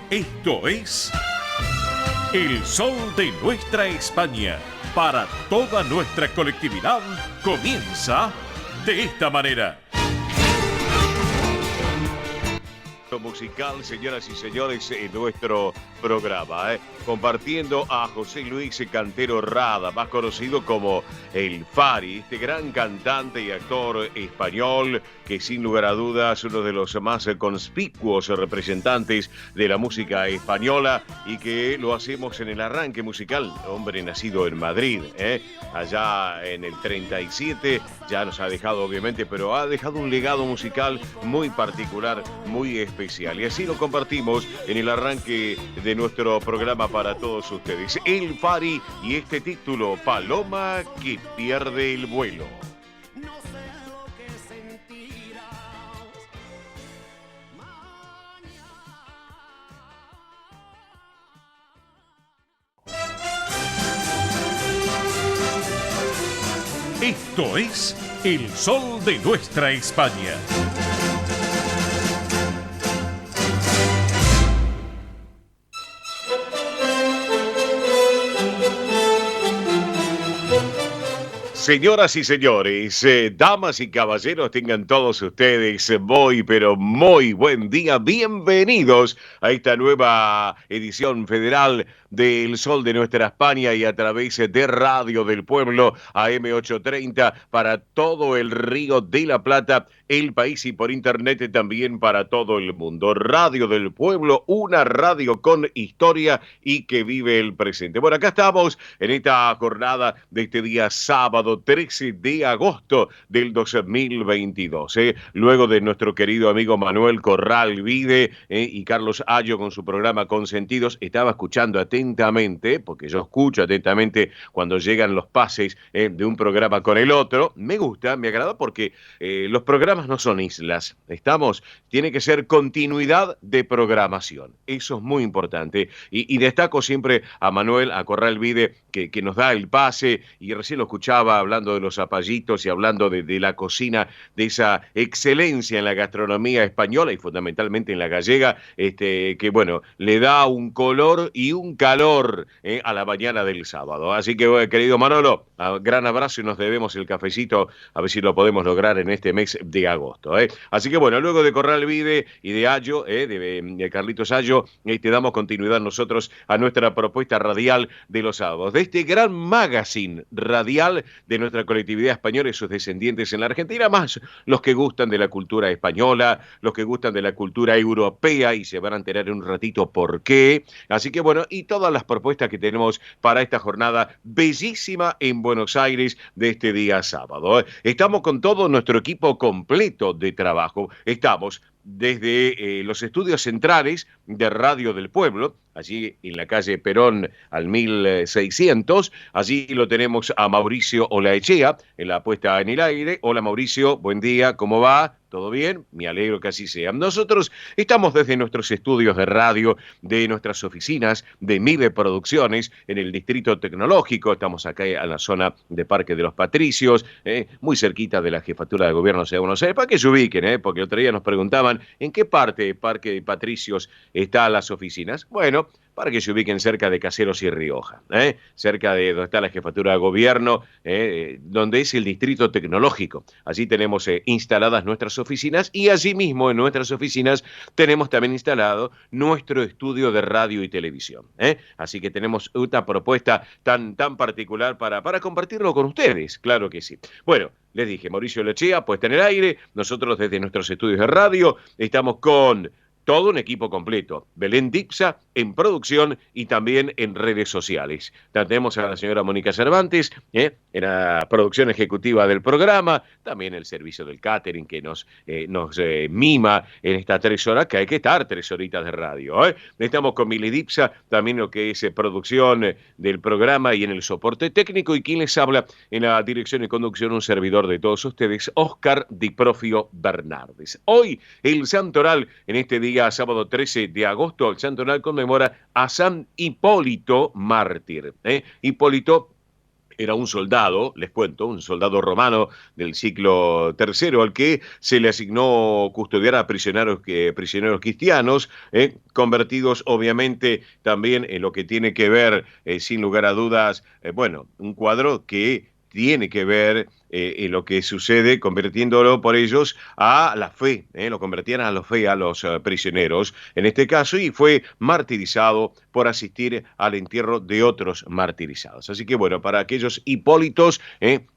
Esto es El Sol de Nuestra España. Para toda nuestra colectividad comienza de esta manera. Musical, señoras y señores, en nuestro programa, compartiendo a José Luis Cantero Rada, más conocido como El Fari, este gran cantante y actor español que sin lugar a dudas uno de los más conspicuos representantes de la música española, y que lo hacemos en el arranque musical. Hombre nacido en Madrid, allá en el 37, ya nos ha dejado obviamente, pero ha dejado un legado musical muy particular, muy especial, y así lo compartimos en el arranque de nuestro programa para todos ustedes. El Fari y este título, Paloma que pierde el vuelo. Esto es El Sol de Nuestra España. Señoras y señores, damas y caballeros, tengan todos ustedes muy, pero muy buen día. Bienvenidos a esta nueva edición federal del Sol de Nuestra España, y a través de Radio del Pueblo AM830 para todo el Río de la Plata, el país, y por internet también para todo el mundo. Radio del Pueblo, una radio con historia y que vive el presente. Bueno, acá estamos en esta jornada de este día sábado 13 de agosto del 2022. Luego de nuestro querido amigo Manuel Corral Vide y Carlos Ayo con su programa Consentidos, estaba escuchando atentamente, porque yo escucho atentamente cuando llegan los pases de un programa con el otro. Me gusta, me agrada, porque los programas no son islas, tiene que ser continuidad de programación. Eso es muy importante, y destaco siempre a Manuel, a Corral Vide, que nos da el pase, y recién lo escuchaba hablando de los zapallitos y hablando de la cocina, de esa excelencia en la gastronomía española y fundamentalmente en la gallega, que bueno, le da un color y un calor a la mañana del sábado. Así que, bueno, querido Manolo, gran abrazo, y nos debemos el cafecito, a ver si lo podemos lograr en este mes de agosto. Así que bueno, luego de Corral Vide y de Ayo, de Carlitos Ayo, te damos continuidad nosotros a nuestra propuesta radial de los sábados, de este gran magazine radial de nuestra colectividad española y sus descendientes en la Argentina, más los que gustan de la cultura española, los que gustan de la cultura europea, y se van a enterar en un ratito por qué. Así que bueno, y todas las propuestas que tenemos para esta jornada bellísima en Buenos Aires de este día sábado. Estamos con todo nuestro equipo completo de trabajo. Estamos desde los estudios centrales de Radio del Pueblo, allí en la calle Perón al 1600. Allí lo tenemos a Mauricio Olaechea en la puesta en el aire. Hola Mauricio, buen día, ¿cómo va? ¿Todo bien? Me alegro que así sea. Nosotros estamos desde nuestros estudios de radio, de nuestras oficinas de MIBE Producciones en el Distrito Tecnológico. Estamos acá en la zona de Parque de los Patricios, muy cerquita de la Jefatura de Gobierno de Buenos Aires, para que se ubiquen, porque el otro día nos preguntaban en qué parte de Parque de Patricios están las oficinas. Bueno, para que se ubiquen cerca de Caseros y Rioja, cerca de donde está la Jefatura de Gobierno, donde es el Distrito Tecnológico. Allí tenemos instaladas nuestras oficinas, y allí mismo en nuestras oficinas tenemos también instalado nuestro estudio de radio y televisión. Así que tenemos una propuesta tan particular para compartirlo con ustedes, claro que sí. Bueno, les dije, Mauricio Olaechea, puesta en el aire. Nosotros desde nuestros estudios de radio estamos con todo un equipo completo. Belén Dipsa en producción y también en redes sociales. Tenemos a la señora Mónica Cervantes en la producción ejecutiva del programa, también el servicio del catering que nos mima en estas 3 horas, que hay que estar 3 horitas de radio. Estamos con Mili Dipsa, también lo que es producción del programa y en el soporte técnico, y quien les habla en la dirección y conducción, un servidor de todos ustedes, Óscar Di Profio Bernardes. Hoy, el santoral, en este día sábado 13 de agosto, el santoral conmemora a San Hipólito mártir. Hipólito Era un soldado, les cuento, un soldado romano del siglo III al que se le asignó custodiar a prisioneros cristianos, convertidos obviamente también en lo que tiene que ver, sin lugar a dudas, bueno, un cuadro que tiene que ver en lo que sucede, convirtiéndolo por ellos a la fe, lo convertían a la fe a los prisioneros, en este caso, y fue martirizado por asistir al entierro de otros martirizados. Así que bueno, para aquellos hipólitos,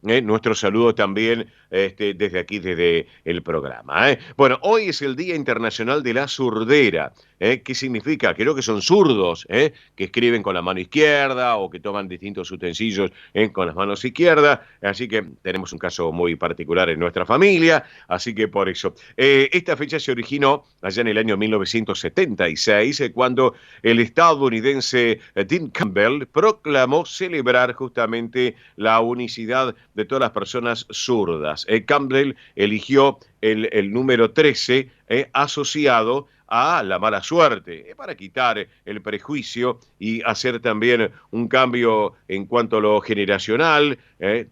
nuestro saludo también desde aquí, desde el programa. Bueno, hoy es el Día Internacional de la Surdera. ¿Qué significa? Creo que son zurdos, que escriben con la mano izquierda o que toman distintos utensilios con las manos izquierdas. Así que tenemos un caso muy particular en nuestra familia, así que por eso. Esta fecha se originó allá en el año 1976, cuando el estadounidense Dean Campbell proclamó celebrar justamente la unicidad de todas las personas zurdas. Campbell eligió el número 13 asociado a la mala suerte, para quitar el prejuicio y hacer también un cambio en cuanto a lo generacional,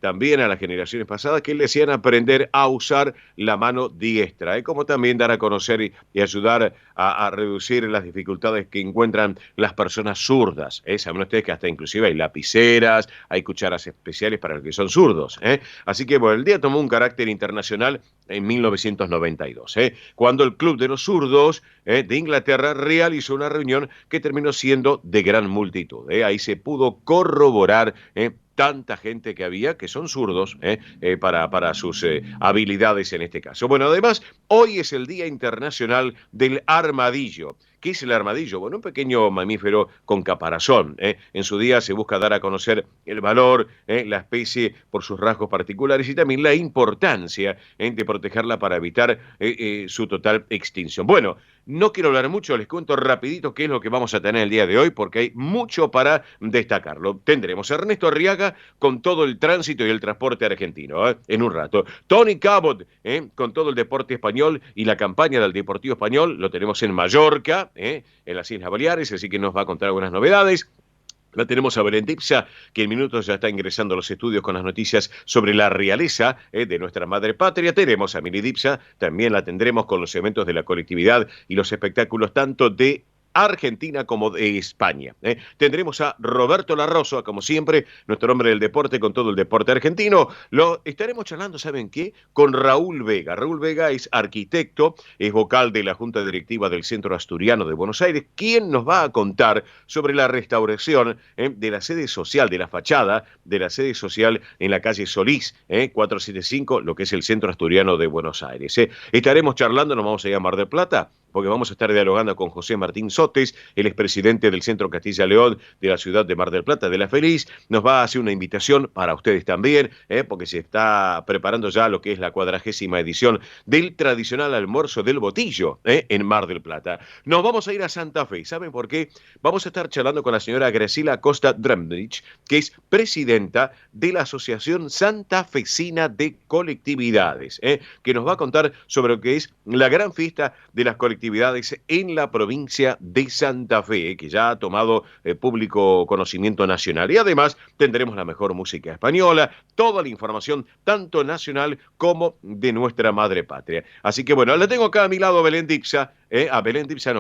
también a las generaciones pasadas que le hacían aprender a usar la mano diestra, como también dar a conocer y ayudar a reducir las dificultades que encuentran las personas zurdas. Saben ustedes que hasta inclusive hay lapiceras, hay cucharas especiales para los que son zurdos. Así que bueno, el día tomó un carácter internacional en 1992, cuando el Club de los Zurdos de Inglaterra realizó una reunión que terminó siendo de gran multitud. Ahí se pudo corroborar tanta gente que había que son zurdos para sus habilidades en este caso. Bueno, además, hoy es el Día Internacional del Armadillo. ¿Qué es el armadillo? Bueno, un pequeño mamífero con caparazón. En su día se busca dar a conocer el valor, la especie por sus rasgos particulares y también la importancia de protegerla para evitar su total extinción. Bueno, no quiero hablar mucho, les cuento rapidito qué es lo que vamos a tener el día de hoy porque hay mucho para destacarlo. Tendremos a Ernesto Arriaga con todo el tránsito y el transporte argentino en un rato. Tony Cabot con todo el deporte español y la campaña del Deportivo Español, lo tenemos en Mallorca, en las Islas Baleares, así que nos va a contar algunas novedades. La tenemos a Belén Dipsa, que en minutos ya está ingresando a los estudios con las noticias sobre la realeza de nuestra madre patria. Tenemos a Mili Dipsa, también la tendremos con los eventos de la colectividad y los espectáculos tanto de Argentina como de España. Tendremos a Roberto Larroso, como siempre, nuestro hombre del deporte con todo el deporte argentino. Lo estaremos charlando, ¿saben qué? Con Raúl Vega. Raúl Vega es arquitecto, es vocal de la Junta Directiva del Centro Asturiano de Buenos Aires, quien nos va a contar sobre la restauración de la sede social, de la fachada de la sede social en la calle Solís, 475, lo que es el Centro Asturiano de Buenos Aires. Estaremos charlando, nos vamos a ir a Mar del Plata, porque vamos a estar dialogando con José Martín Sotes, el expresidente del Centro Castilla-León de la ciudad de Mar del Plata, de La Feliz. Nos va a hacer una invitación para ustedes también, porque se está preparando ya lo que es la 40ª edición del tradicional almuerzo del Botillo, en Mar del Plata. Nos vamos a ir a Santa Fe. ¿Saben por qué? Vamos a estar charlando con la señora Graciela Costa Dremrich, que es presidenta de la Asociación Santafesina de Colectividades, que nos va a contar sobre lo que es la gran fiesta de las colectividades en la provincia de Santa Fe, que ya ha tomado público conocimiento nacional. Y además tendremos la mejor música española, toda la información tanto nacional como de nuestra madre patria. Así que bueno, la tengo acá a mi lado Belén Dipsa, a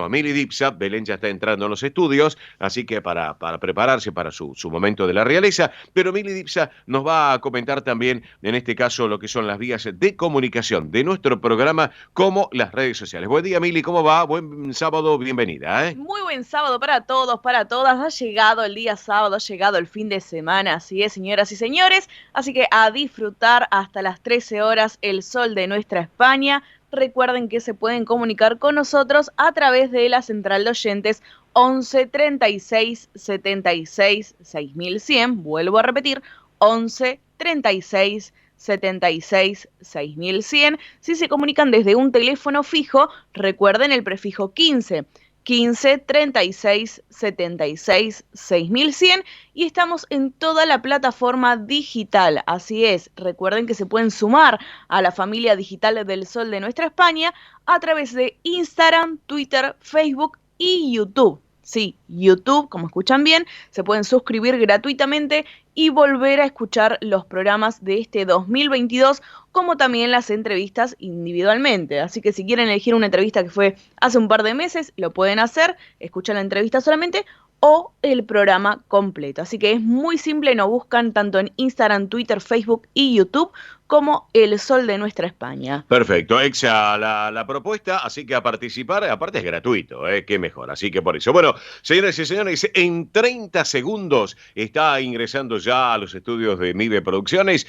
Mili Dipsa. Belén ya está entrando en los estudios, así que para prepararse para su momento de la realeza, pero Mili Dipsa nos va a comentar también, en este caso, lo que son las vías de comunicación de nuestro programa, como las redes sociales. Buen día, Mili, ¿cómo va? Buen sábado, bienvenida. Muy buen sábado para todos, para todas. Ha llegado el día sábado, ha llegado el fin de semana, así es, señoras y señores. Así que a disfrutar hasta las 13 horas el sol de nuestra España. Recuerden que se pueden comunicar con nosotros a través de la central de oyentes 11 36 76 6100. Vuelvo a repetir, 11 36 76 6100. Si se comunican desde un teléfono fijo, recuerden el prefijo 15 36 76 6100, y estamos en toda la plataforma digital. Así es, recuerden que se pueden sumar a la familia digital del Sol de nuestra España a través de Instagram, Twitter, Facebook y YouTube. Sí, YouTube, como escuchan bien, se pueden suscribir gratuitamente y volver a escuchar los programas de este 2022, como también las entrevistas individualmente. Así que si quieren elegir una entrevista que fue hace un par de meses, lo pueden hacer, escuchan la entrevista solamente o el programa completo. Así que es muy simple, nos buscan tanto en Instagram, Twitter, Facebook y YouTube como El Sol de Nuestra España. Perfecto, hecha la propuesta, así que a participar, aparte es gratuito, qué mejor, así que por eso. Bueno, señoras y señores, en 30 segundos está ingresando ya a los estudios de MIBE Producciones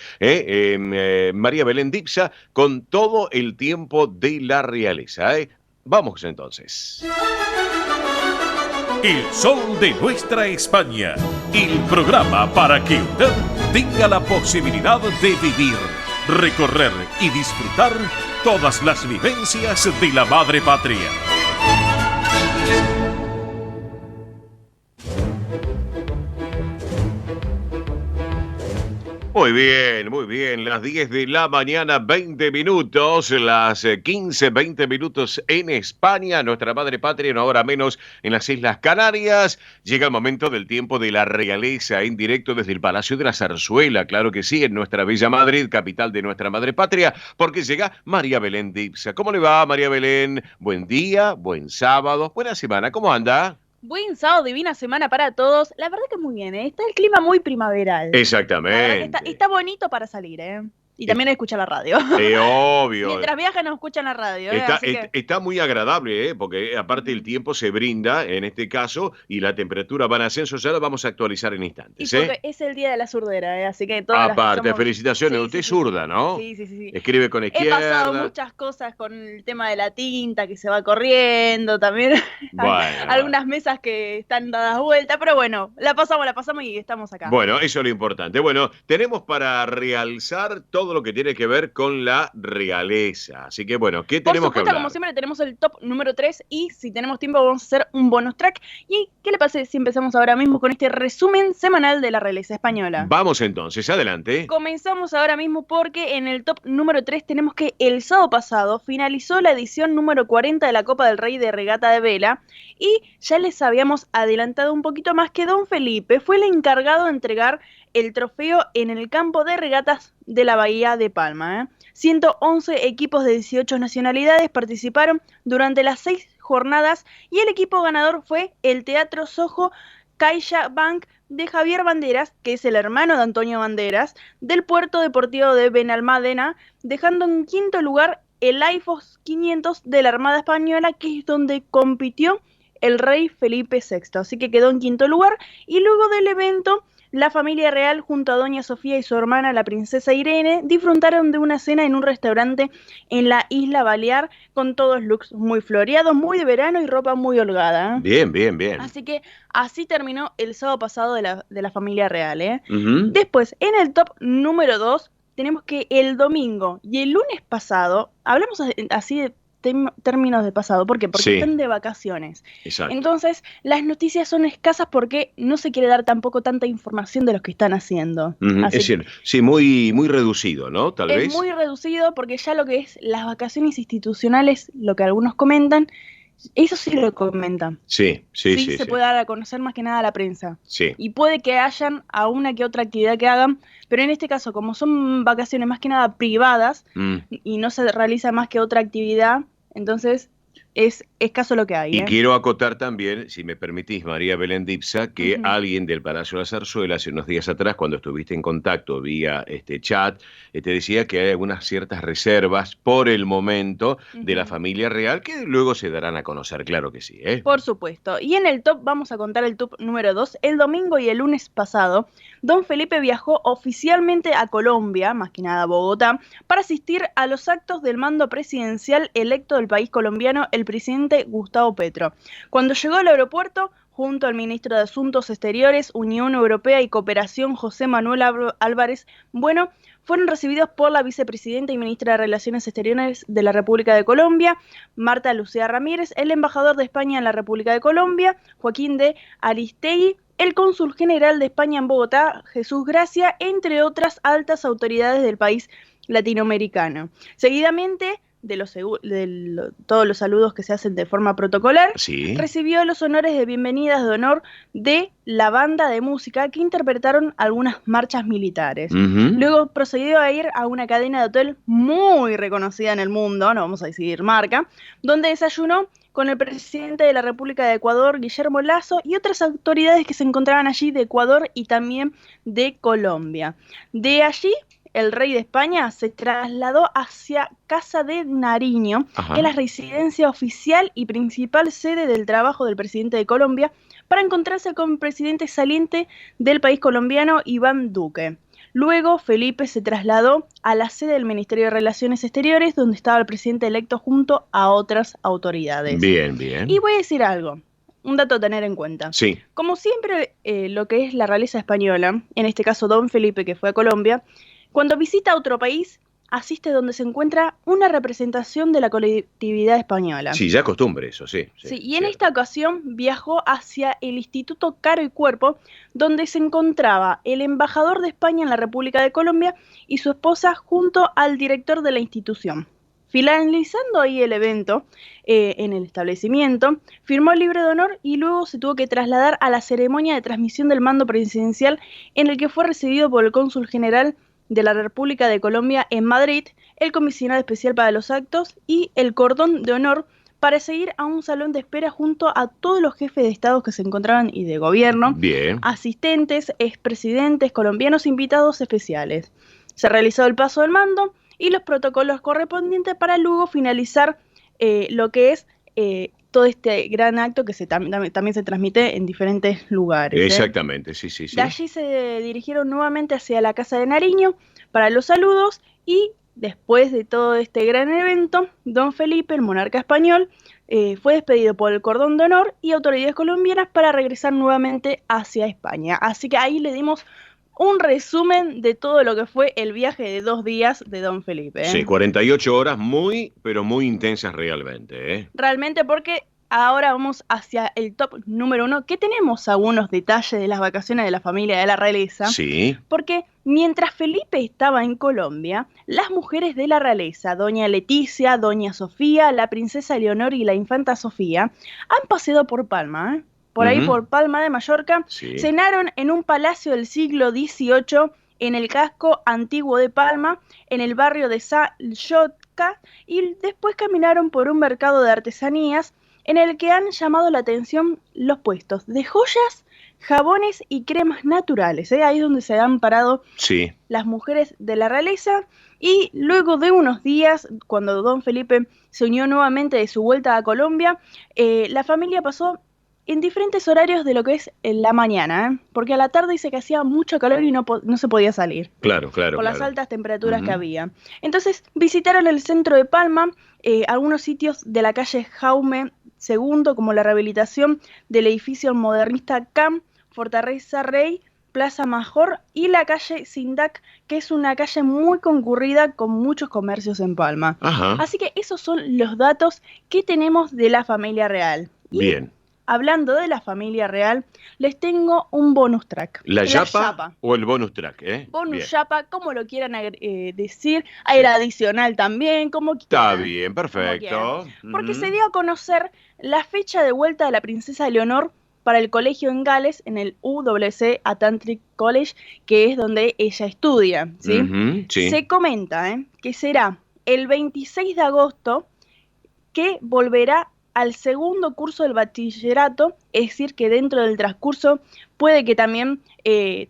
María Belén Dipsa con todo el tiempo de la realeza. Vamos entonces. El Sol de Nuestra España, el programa para que usted tenga la posibilidad de vivir, recorrer y disfrutar todas las vivencias de la madre patria. Muy bien, las 10 de la mañana, 20 minutos, las 15, 20 minutos en España, nuestra madre patria, una hora menos en las Islas Canarias. Llega el momento del tiempo de la realeza, en directo desde el Palacio de la Zarzuela, claro que sí, en nuestra bella Madrid, capital de nuestra madre patria, porque llega María Belén Dipsa. ¿Cómo le va, María Belén? Buen día, buen sábado, buena semana, ¿cómo anda? Buen sábado, divina semana para todos. La verdad que muy bien, ¿eh? Está el clima muy primaveral. Exactamente. Está bonito para salir, ¿eh? Y también escuchar la radio. Obvio. Mientras viajan nos escuchan la radio, ¿eh? Está muy agradable, porque aparte el tiempo se brinda en este caso y la temperatura va en ascenso. Ya lo vamos a actualizar en instantes. Y porque es el día de la surdera, ¿eh? Así que todas aparte, las felicitaciones. Sí, Usted es sí, zurda, ¿no? Sí. Escribe con izquierda. He pasado muchas cosas con el tema de la tinta que se va corriendo también. Bueno, algunas mesas que están dadas vuelta, pero bueno, la pasamos y estamos acá. Bueno, eso es lo importante. Bueno, tenemos para realzar todo lo que tiene que ver con la realeza. Así que bueno, ¿qué tenemos que hablar? Como siempre tenemos el top número 3 y si tenemos tiempo vamos a hacer un bonus track. ¿Y qué le parece si empezamos ahora mismo con este resumen semanal de la realeza española? Vamos entonces, adelante. Comenzamos ahora mismo porque en el top número 3 tenemos que el sábado pasado finalizó la edición número 40 de la Copa del Rey de Regata de Vela y ya les habíamos adelantado un poquito más que Don Felipe fue el encargado de entregar el trofeo en el campo de regatas de la Bahía de Palma. 111 equipos de 18 nacionalidades participaron durante las 6 jornadas y el equipo ganador fue el Teatro Soho CaixaBank de Javier Banderas, que es el hermano de Antonio Banderas, del Puerto Deportivo de Benalmádena, dejando en quinto lugar el IFOS 500 de la Armada Española, que es donde compitió el rey Felipe VI. Así que quedó en quinto lugar y luego del evento la familia real junto a doña Sofía y su hermana, la princesa Irene, disfrutaron de una cena en un restaurante en la isla Balear con todos looks muy floreados, muy de verano y ropa muy holgada. Bien. Así que así terminó el sábado pasado de la familia real. Uh-huh. Después, en el top número 2, tenemos que el domingo y el lunes pasado, hablamos así de términos de pasado. ¿Por qué? Porque están de vacaciones. Exacto. Entonces, las noticias son escasas porque no se quiere dar tampoco tanta información de lo que están haciendo. Uh-huh. Es cierto. Sí, muy reducido, ¿no? Tal vez. Es muy reducido porque ya lo que es las vacaciones institucionales, lo que algunos comentan, eso sí lo comentan. Sí. Se puede dar a conocer más que nada a la prensa. Sí. Y puede que hayan a una que otra actividad que hagan, pero en este caso, como son vacaciones más que nada privadas y no se realiza más que otra actividad, entonces es escaso lo que hay. Y quiero acotar también, si me permitís, María Belén Dipsa, que alguien del Palacio de la Zarzuela hace unos días atrás, cuando estuviste en contacto vía chat, te decía que hay algunas ciertas reservas por el momento de la familia real que luego se darán a conocer, claro que sí. Por supuesto. Y en el top, vamos a contar el top número 2. El domingo y el lunes pasado, Don Felipe viajó oficialmente a Colombia, más que nada a Bogotá, para asistir a los actos del mando presidencial electo del país colombiano, el presidente Gustavo Petro. Cuando llegó al aeropuerto, junto al ministro de Asuntos Exteriores, Unión Europea y Cooperación, José Manuel Álvarez Bueno, fueron recibidos por la vicepresidenta y ministra de Relaciones Exteriores de la República de Colombia, Marta Lucía Ramírez, el embajador de España en la República de Colombia, Joaquín de Aristegui, el cónsul general de España en Bogotá, Jesús Gracia, entre otras altas autoridades del país latinoamericano. Seguidamente todos los saludos que se hacen de forma protocolar, Sí. recibió los honores de bienvenidas de honor de la banda de música que interpretaron algunas marchas militares. Ujú. Luego procedió a ir a una cadena de hotel muy reconocida en el mundo, no vamos a decir marca, donde desayunó con el presidente de la República de Ecuador, Guillermo Lasso, y otras autoridades que se encontraban allí de Ecuador y también de Colombia. De allí, el rey de España se trasladó hacia Casa de Nariño, Ajá. que es la residencia oficial y principal sede del trabajo del presidente de Colombia, para encontrarse con el presidente saliente del país colombiano, Iván Duque. Luego, Felipe se trasladó a la sede del Ministerio de Relaciones Exteriores, donde estaba el presidente electo junto a otras autoridades. Bien, bien. Y voy a decir algo, un dato a tener en cuenta. Sí. Como siempre, lo que es la realeza española, en este caso Don Felipe, que fue a Colombia, cuando visita otro país, asiste donde se encuentra una representación de la colectividad española. Sí, ya costumbre eso, sí. Sí, y en esta ocasión viajó hacia el Instituto Caro y Cuerpo, donde se encontraba el embajador de España en la República de Colombia y su esposa junto al director de la institución. Finalizando ahí el evento en el establecimiento, firmó el libro de honor y luego se tuvo que trasladar a la ceremonia de transmisión del mando presidencial, en el que fue recibido por el cónsul general de la República de Colombia en Madrid, el comisionado especial para los actos y el cordón de honor, para seguir a un salón de espera junto a todos los jefes de Estado que se encontraban y de gobierno, Bien. asistentes, expresidentes colombianos, invitados especiales. Se realizó el paso del mando y los protocolos correspondientes para luego finalizar lo que es todo este gran acto que también se transmite en diferentes lugares. Exactamente, sí, sí, sí. De allí se dirigieron nuevamente hacia la Casa de Nariño para los saludos y después de todo este gran evento, Don Felipe, el monarca español, fue despedido por el cordón de honor y autoridades colombianas para regresar nuevamente hacia España. Así que ahí le dimos un resumen de todo lo que fue el viaje de 2 días de Don Felipe. Sí, 48 horas muy, pero muy intensas realmente, ¿eh? Realmente, porque ahora vamos hacia el top número 1, que tenemos algunos detalles de las vacaciones de la familia de la realeza. Sí. Porque mientras Felipe estaba en Colombia, las mujeres de la realeza, doña Leticia, doña Sofía, la princesa Leonor y la infanta Sofía, han paseado por Palma, por ahí por Palma de Mallorca, Sí. cenaron en un palacio del siglo XVIII en el casco antiguo de Palma, en el barrio de Sallotka, y después caminaron por un mercado de artesanías en el que han llamado la atención los puestos de joyas, jabones y cremas naturales. Ahí es donde se han parado Sí. las mujeres de la realeza. Y luego de unos días, cuando Don Felipe se unió nuevamente de su vuelta a Colombia, la familia pasó en diferentes horarios de lo que es en la mañana, porque a la tarde dice que hacía mucho calor y no se podía salir. Claro, claro. Por las claro. altas temperaturas que había. Entonces visitaron el centro de Palma, algunos sitios de la calle Jaume II, como la rehabilitación del edificio modernista CAM, Fortaleza Rey, Plaza Major y la calle Sindac, que es una calle muy concurrida con muchos comercios en Palma. Ajá. Así que esos son los datos que tenemos de la familia real. Y Bien. hablando de la familia real, les tengo un bonus track. ¿La yapa o el bonus track? Bonus Bien. yapa, como lo quieran decir. Era adicional también, como quieran. Está bien, perfecto. Porque se dio a conocer la fecha de vuelta de la princesa Leonor para el colegio en Gales, en el UWC Atlantic College, que es donde ella estudia, ¿sí? Sí. Se comenta que será el 26 de agosto que volverá al segundo curso del bachillerato, es decir, que dentro del transcurso puede que también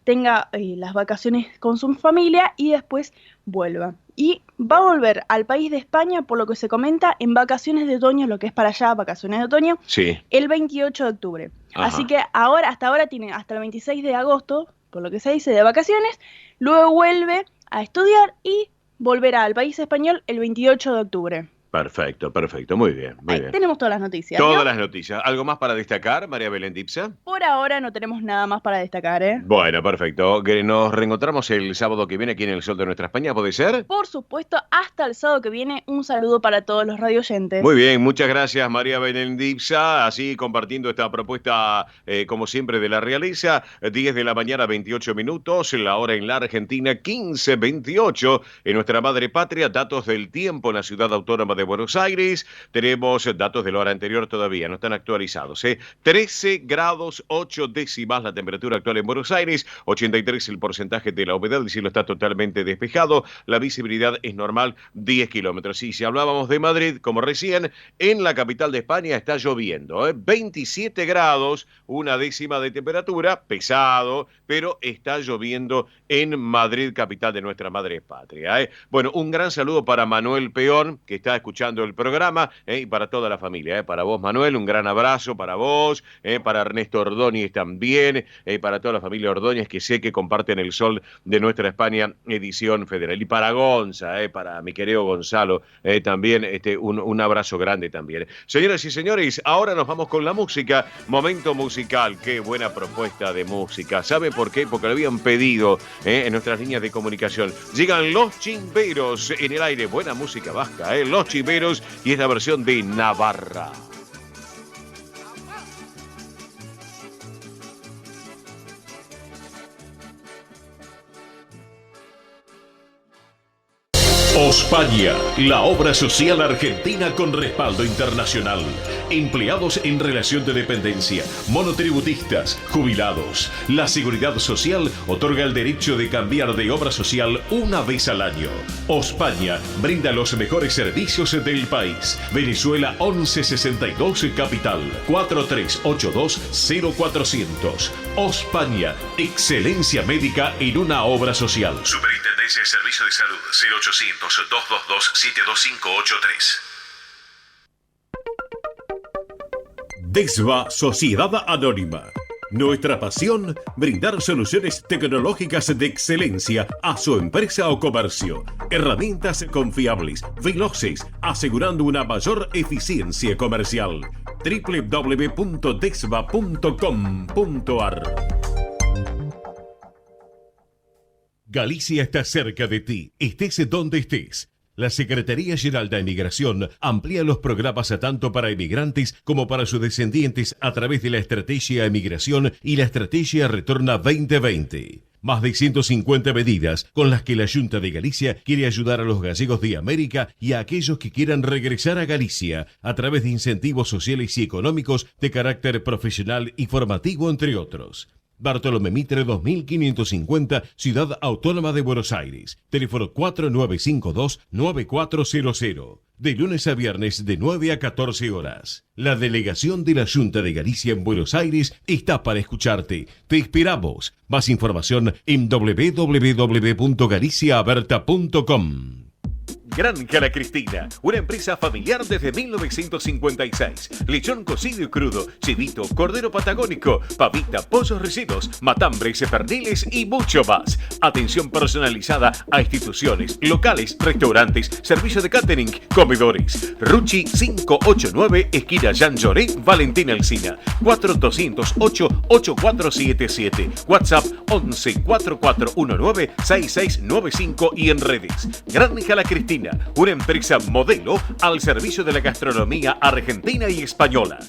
tenga las vacaciones con su familia y después vuelva. Y va a volver al país de España, por lo que se comenta, en vacaciones de otoño, lo que es para allá, vacaciones de otoño, Sí. el 28 de octubre. Ajá. Así que hasta ahora tiene hasta el 26 de agosto, por lo que se dice, de vacaciones, luego vuelve a estudiar y volverá al país español el 28 de octubre. Perfecto, perfecto. Muy bien, muy bien. Tenemos todas las noticias. Todas ¿no? las noticias. ¿Algo más para destacar, María Belén Dipsa? Por ahora no tenemos nada más para destacar, ¿eh? Bueno, perfecto. Que nos reencontramos el sábado que viene aquí en el Sol de Nuestra España, ¿puede ser? Por supuesto, hasta el sábado que viene, un saludo para todos los radioyentes. Muy bien, muchas gracias María Belén Dipsa, así compartiendo esta propuesta, como siempre, de la realeza. 10 de la mañana, 28 minutos, la hora en la Argentina, 15:28 en nuestra madre patria. Datos del tiempo en la ciudad autónoma de de Buenos Aires. Tenemos datos de la hora anterior todavía, no están actualizados. 13 grados 8 décimas la temperatura actual en Buenos Aires, 83 el porcentaje de la humedad, el cielo está totalmente despejado, la visibilidad es normal, 10 kilómetros. Y si hablábamos de Madrid, como recién, en la capital de España está lloviendo. 27 grados, una décima de temperatura, pesado, pero está lloviendo en Madrid, capital de nuestra madre patria. Bueno, un gran saludo para Manuel Peón, que está escuchando el programa, y para toda la familia. Para vos, Manuel, un gran abrazo para vos, para Ernesto Ordóñez también, para toda la familia Ordóñez, que sé que comparten el sol de nuestra España, edición federal. Y para Gonza, para mi querido Gonzalo, también un abrazo grande también. Señoras y señores, ahora nos vamos con la música. Momento musical, qué buena propuesta de música. ¿Sabe por qué? Porque lo habían pedido en nuestras líneas de comunicación. Llegan Los Chimberos en el aire. Buena música vasca, Los Chimberos, y es la versión de Navarra. Ospaña, la obra social argentina con respaldo internacional. Empleados en relación de dependencia, monotributistas, jubilados. La Seguridad Social otorga el derecho de cambiar de obra social una vez al año. Ospaña brinda los mejores servicios del país. Venezuela 1162 Capital 4382-0400. Ospaña, excelencia médica en una obra social. Superintendencia de Servicio de Salud 0800-222-72583. DESVA Sociedad Anónima. Nuestra pasión, brindar soluciones tecnológicas de excelencia a su empresa o comercio. Herramientas confiables, veloces, asegurando una mayor eficiencia comercial. www.desva.com.ar. Galicia está cerca de ti, estés donde estés. La Secretaría General de Inmigración amplía los programas tanto para inmigrantes como para sus descendientes a través de la Estrategia Emigración y la Estrategia Retorna 2020. Más de 150 medidas con las que la Junta de Galicia quiere ayudar a los gallegos de América y a aquellos que quieran regresar a Galicia a través de incentivos sociales y económicos de carácter profesional y formativo, entre otros. Bartolomé Mitre 2550, Ciudad Autónoma de Buenos Aires. Teléfono 4952-9400. De lunes a viernes de 9 a 14 horas. La delegación de la Junta de Galicia en Buenos Aires está para escucharte. Te esperamos. Más información en www.galiciaaberta.com. Granja La Cristina, una empresa familiar desde 1956. Lechón cocido y crudo, chivito, cordero patagónico, pavita, pollos recidos, matambres, perniles y mucho más. Atención personalizada a instituciones, locales, restaurantes, servicio de catering, comedores. Ruchi 589, esquina Jean Lloré, Valentina Alsina. 4208-8477. WhatsApp 11-4419-6695 y en redes. Granja La Cristina, una empresa modelo al servicio de la gastronomía argentina y española.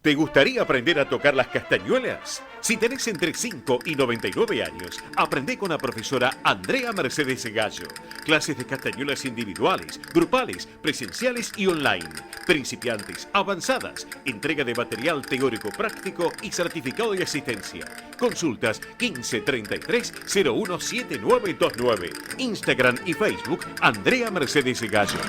¿Te gustaría aprender a tocar las castañuelas? Si tenés entre 5 y 99 años, aprende con la profesora Andrea Mercedes Gallo. Clases de castañuelas individuales, grupales, presenciales y online. Principiantes, avanzadas, entrega de material teórico práctico y certificado de asistencia. Consultas 1533 017929. Instagram y Facebook Andrea Mercedes Gallo.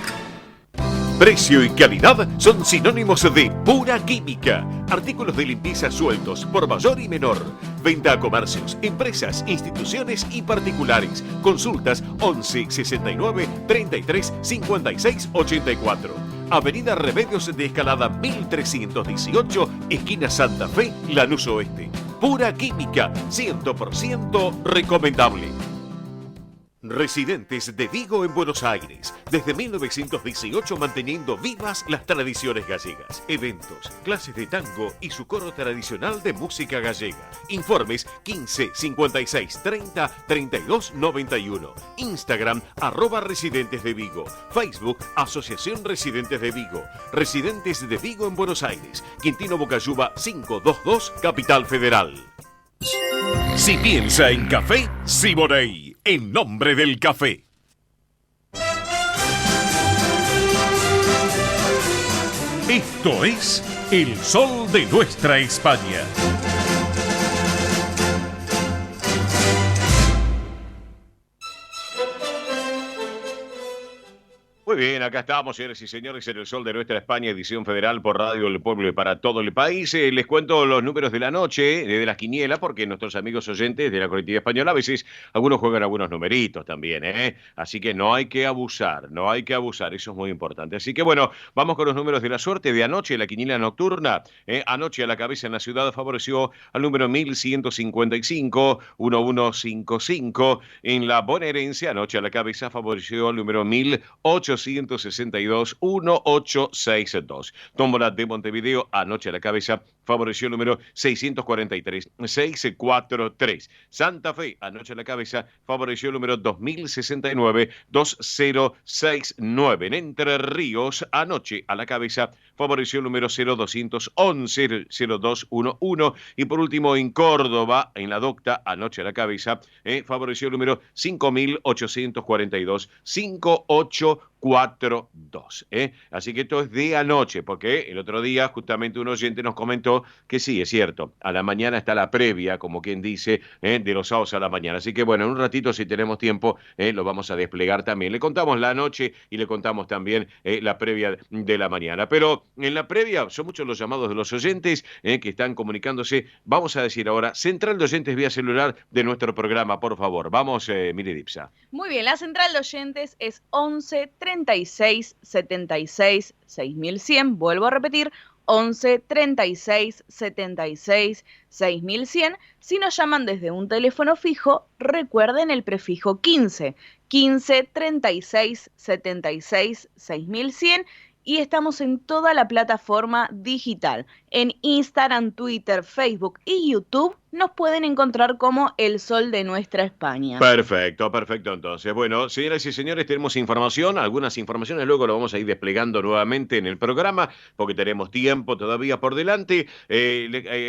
Precio y calidad son sinónimos de pura química. Artículos de limpieza sueltos por mayor y menor. Venta a comercios, empresas, instituciones y particulares. Consultas 11 69 33 56 84. Avenida Remedios de Escalada 1318, esquina Santa Fe, Lanús Oeste. Pura química, 100% recomendable. Residentes de Vigo en Buenos Aires, desde 1918 manteniendo vivas las tradiciones gallegas, eventos, clases de tango y su coro tradicional de música gallega. Informes 15 56 30 32 91. Instagram @Residentes de Vigo. Facebook Asociación Residentes de Vigo. Residentes de Vigo en Buenos Aires. Quintino Bocayuba 522, Capital Federal. Si piensa en café, Siboney, en nombre del café. Esto es El Sol de Nuestra España. Muy bien, acá estamos, señores y señores, en El Sol de Nuestra España, edición federal por Radio del Pueblo y para todo el país. Les cuento los números de la noche, de las quinielas, porque nuestros amigos oyentes de la colectividad española, a veces algunos juegan algunos numeritos también, ¿eh? Así que no hay que abusar, eso es muy importante. Así que bueno, vamos con los números de la suerte de anoche, la quiniela nocturna. Anoche a la cabeza en la ciudad favoreció al número 1155, 1155. En la bonaerense, anoche a la cabeza favoreció al número 1862, 1862. Tómbola de Montevideo, anoche a la cabeza, favoreció el número 643, 643. Santa Fe, anoche a la cabeza, favoreció el número 2069, 2069. En Entre Ríos, anoche a la cabeza, favoreció el número 0211, 0211. Y por último, en Córdoba, en la Docta, anoche a la cabeza, favoreció el número 5842, 5842. Así que esto es de anoche, porque el otro día justamente un oyente nos comentó que sí, es cierto, a la mañana está la previa, como quien dice, de los sábados a la mañana. Así que bueno, en un ratito, si tenemos tiempo, lo vamos a desplegar también. Le contamos la noche y le contamos también la previa de la mañana. Pero en la previa son muchos los llamados de los oyentes que están comunicándose. Vamos a decir ahora, central de oyentes vía celular de nuestro programa, por favor. Vamos, Mili Dipsa. Muy bien, la central de oyentes es 11 36 76 6100. Vuelvo a repetir, 11 36 76 6100. Si nos llaman desde un teléfono fijo, recuerden el prefijo 15, 15 36 76 6100. Y estamos en toda la plataforma digital. En Instagram, Twitter, Facebook y YouTube nos pueden encontrar como El Sol de Nuestra España. Perfecto, perfecto. Entonces, bueno, señoras y señores, tenemos información, algunas informaciones, luego lo vamos a ir desplegando nuevamente en el programa, porque tenemos tiempo todavía por delante.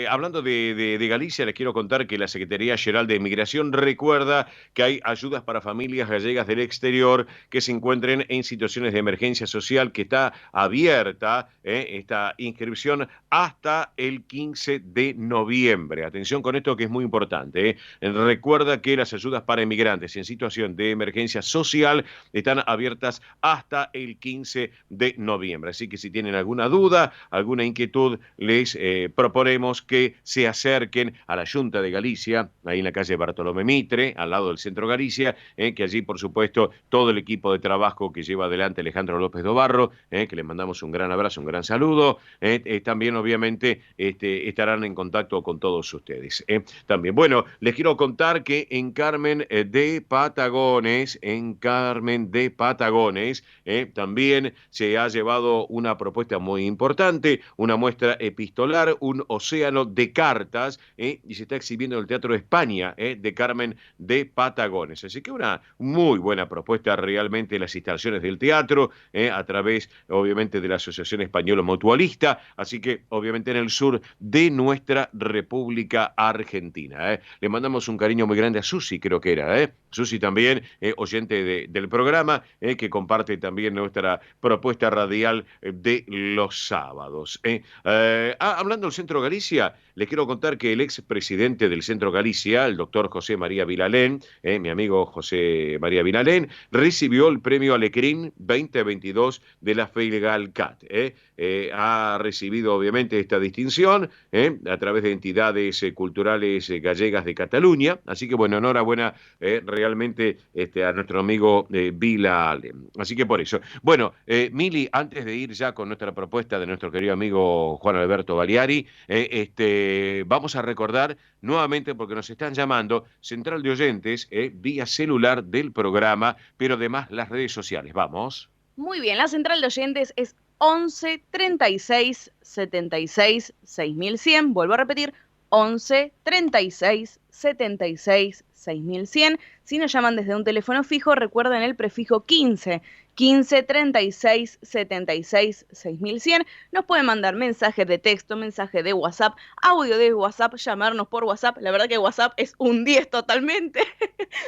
Hablando de Galicia, les quiero contar que la Secretaría General de Migración recuerda que hay ayudas para familias gallegas del exterior que se encuentren en situaciones de emergencia social, que está abierta esta inscripción hasta el 15 de noviembre. Atención con esto, que es muy importante. Recuerda que las ayudas para inmigrantes en situación de emergencia social están abiertas hasta el 15 de noviembre. Así que si tienen alguna duda, alguna inquietud, les proponemos que se acerquen a la Junta de Galicia, ahí en la calle Bartolomé Mitre, al lado del Centro Galicia, que allí, por supuesto, todo el equipo de trabajo que lleva adelante Alejandro López Dobarro, que le mandamos un gran abrazo, un gran saludo, también obviamente estarán en contacto con todos ustedes. También, bueno, les quiero contar que en Carmen de Patagones, también se ha llevado una propuesta muy importante, una muestra epistolar, un océano de cartas, y se está exhibiendo en el Teatro España de Carmen de Patagones. Así que una muy buena propuesta realmente, las instalaciones del teatro, a través, obviamente, de la Asociación Española Mutualista, así que, obviamente, en el sur de nuestra República Argentina. Le mandamos un cariño muy grande a Susi, creo que era. Susi también, oyente del programa, que comparte también nuestra propuesta radial de los sábados. Hablando del Centro Galicia, les quiero contar que el expresidente del Centro Galicia, el doctor José María Vilalén, mi amigo José María Vilalén, recibió el premio Alecrín 2022 de la Feilgalcat. Ha recibido obviamente esta distinción a través de entidades culturales gallegas de Cataluña, así que bueno, enhorabuena realmente a nuestro amigo Vilalén. Así que por eso. Bueno, Mili, antes de ir ya con nuestra propuesta de nuestro querido amigo Juan Alberto Baliari, vamos a recordar nuevamente, porque nos están llamando, central de oyentes, vía celular del programa, pero además las redes sociales. Vamos. Muy bien, la central de oyentes es 11 36 76 6100. Vuelvo a repetir, 11 36 76 6100. Si nos llaman desde un teléfono fijo, recuerden el prefijo 15, 15 36 76 6100. Nos pueden mandar mensajes de texto, mensaje de WhatsApp, audio de WhatsApp, llamarnos por WhatsApp. La verdad que WhatsApp es un 10 totalmente.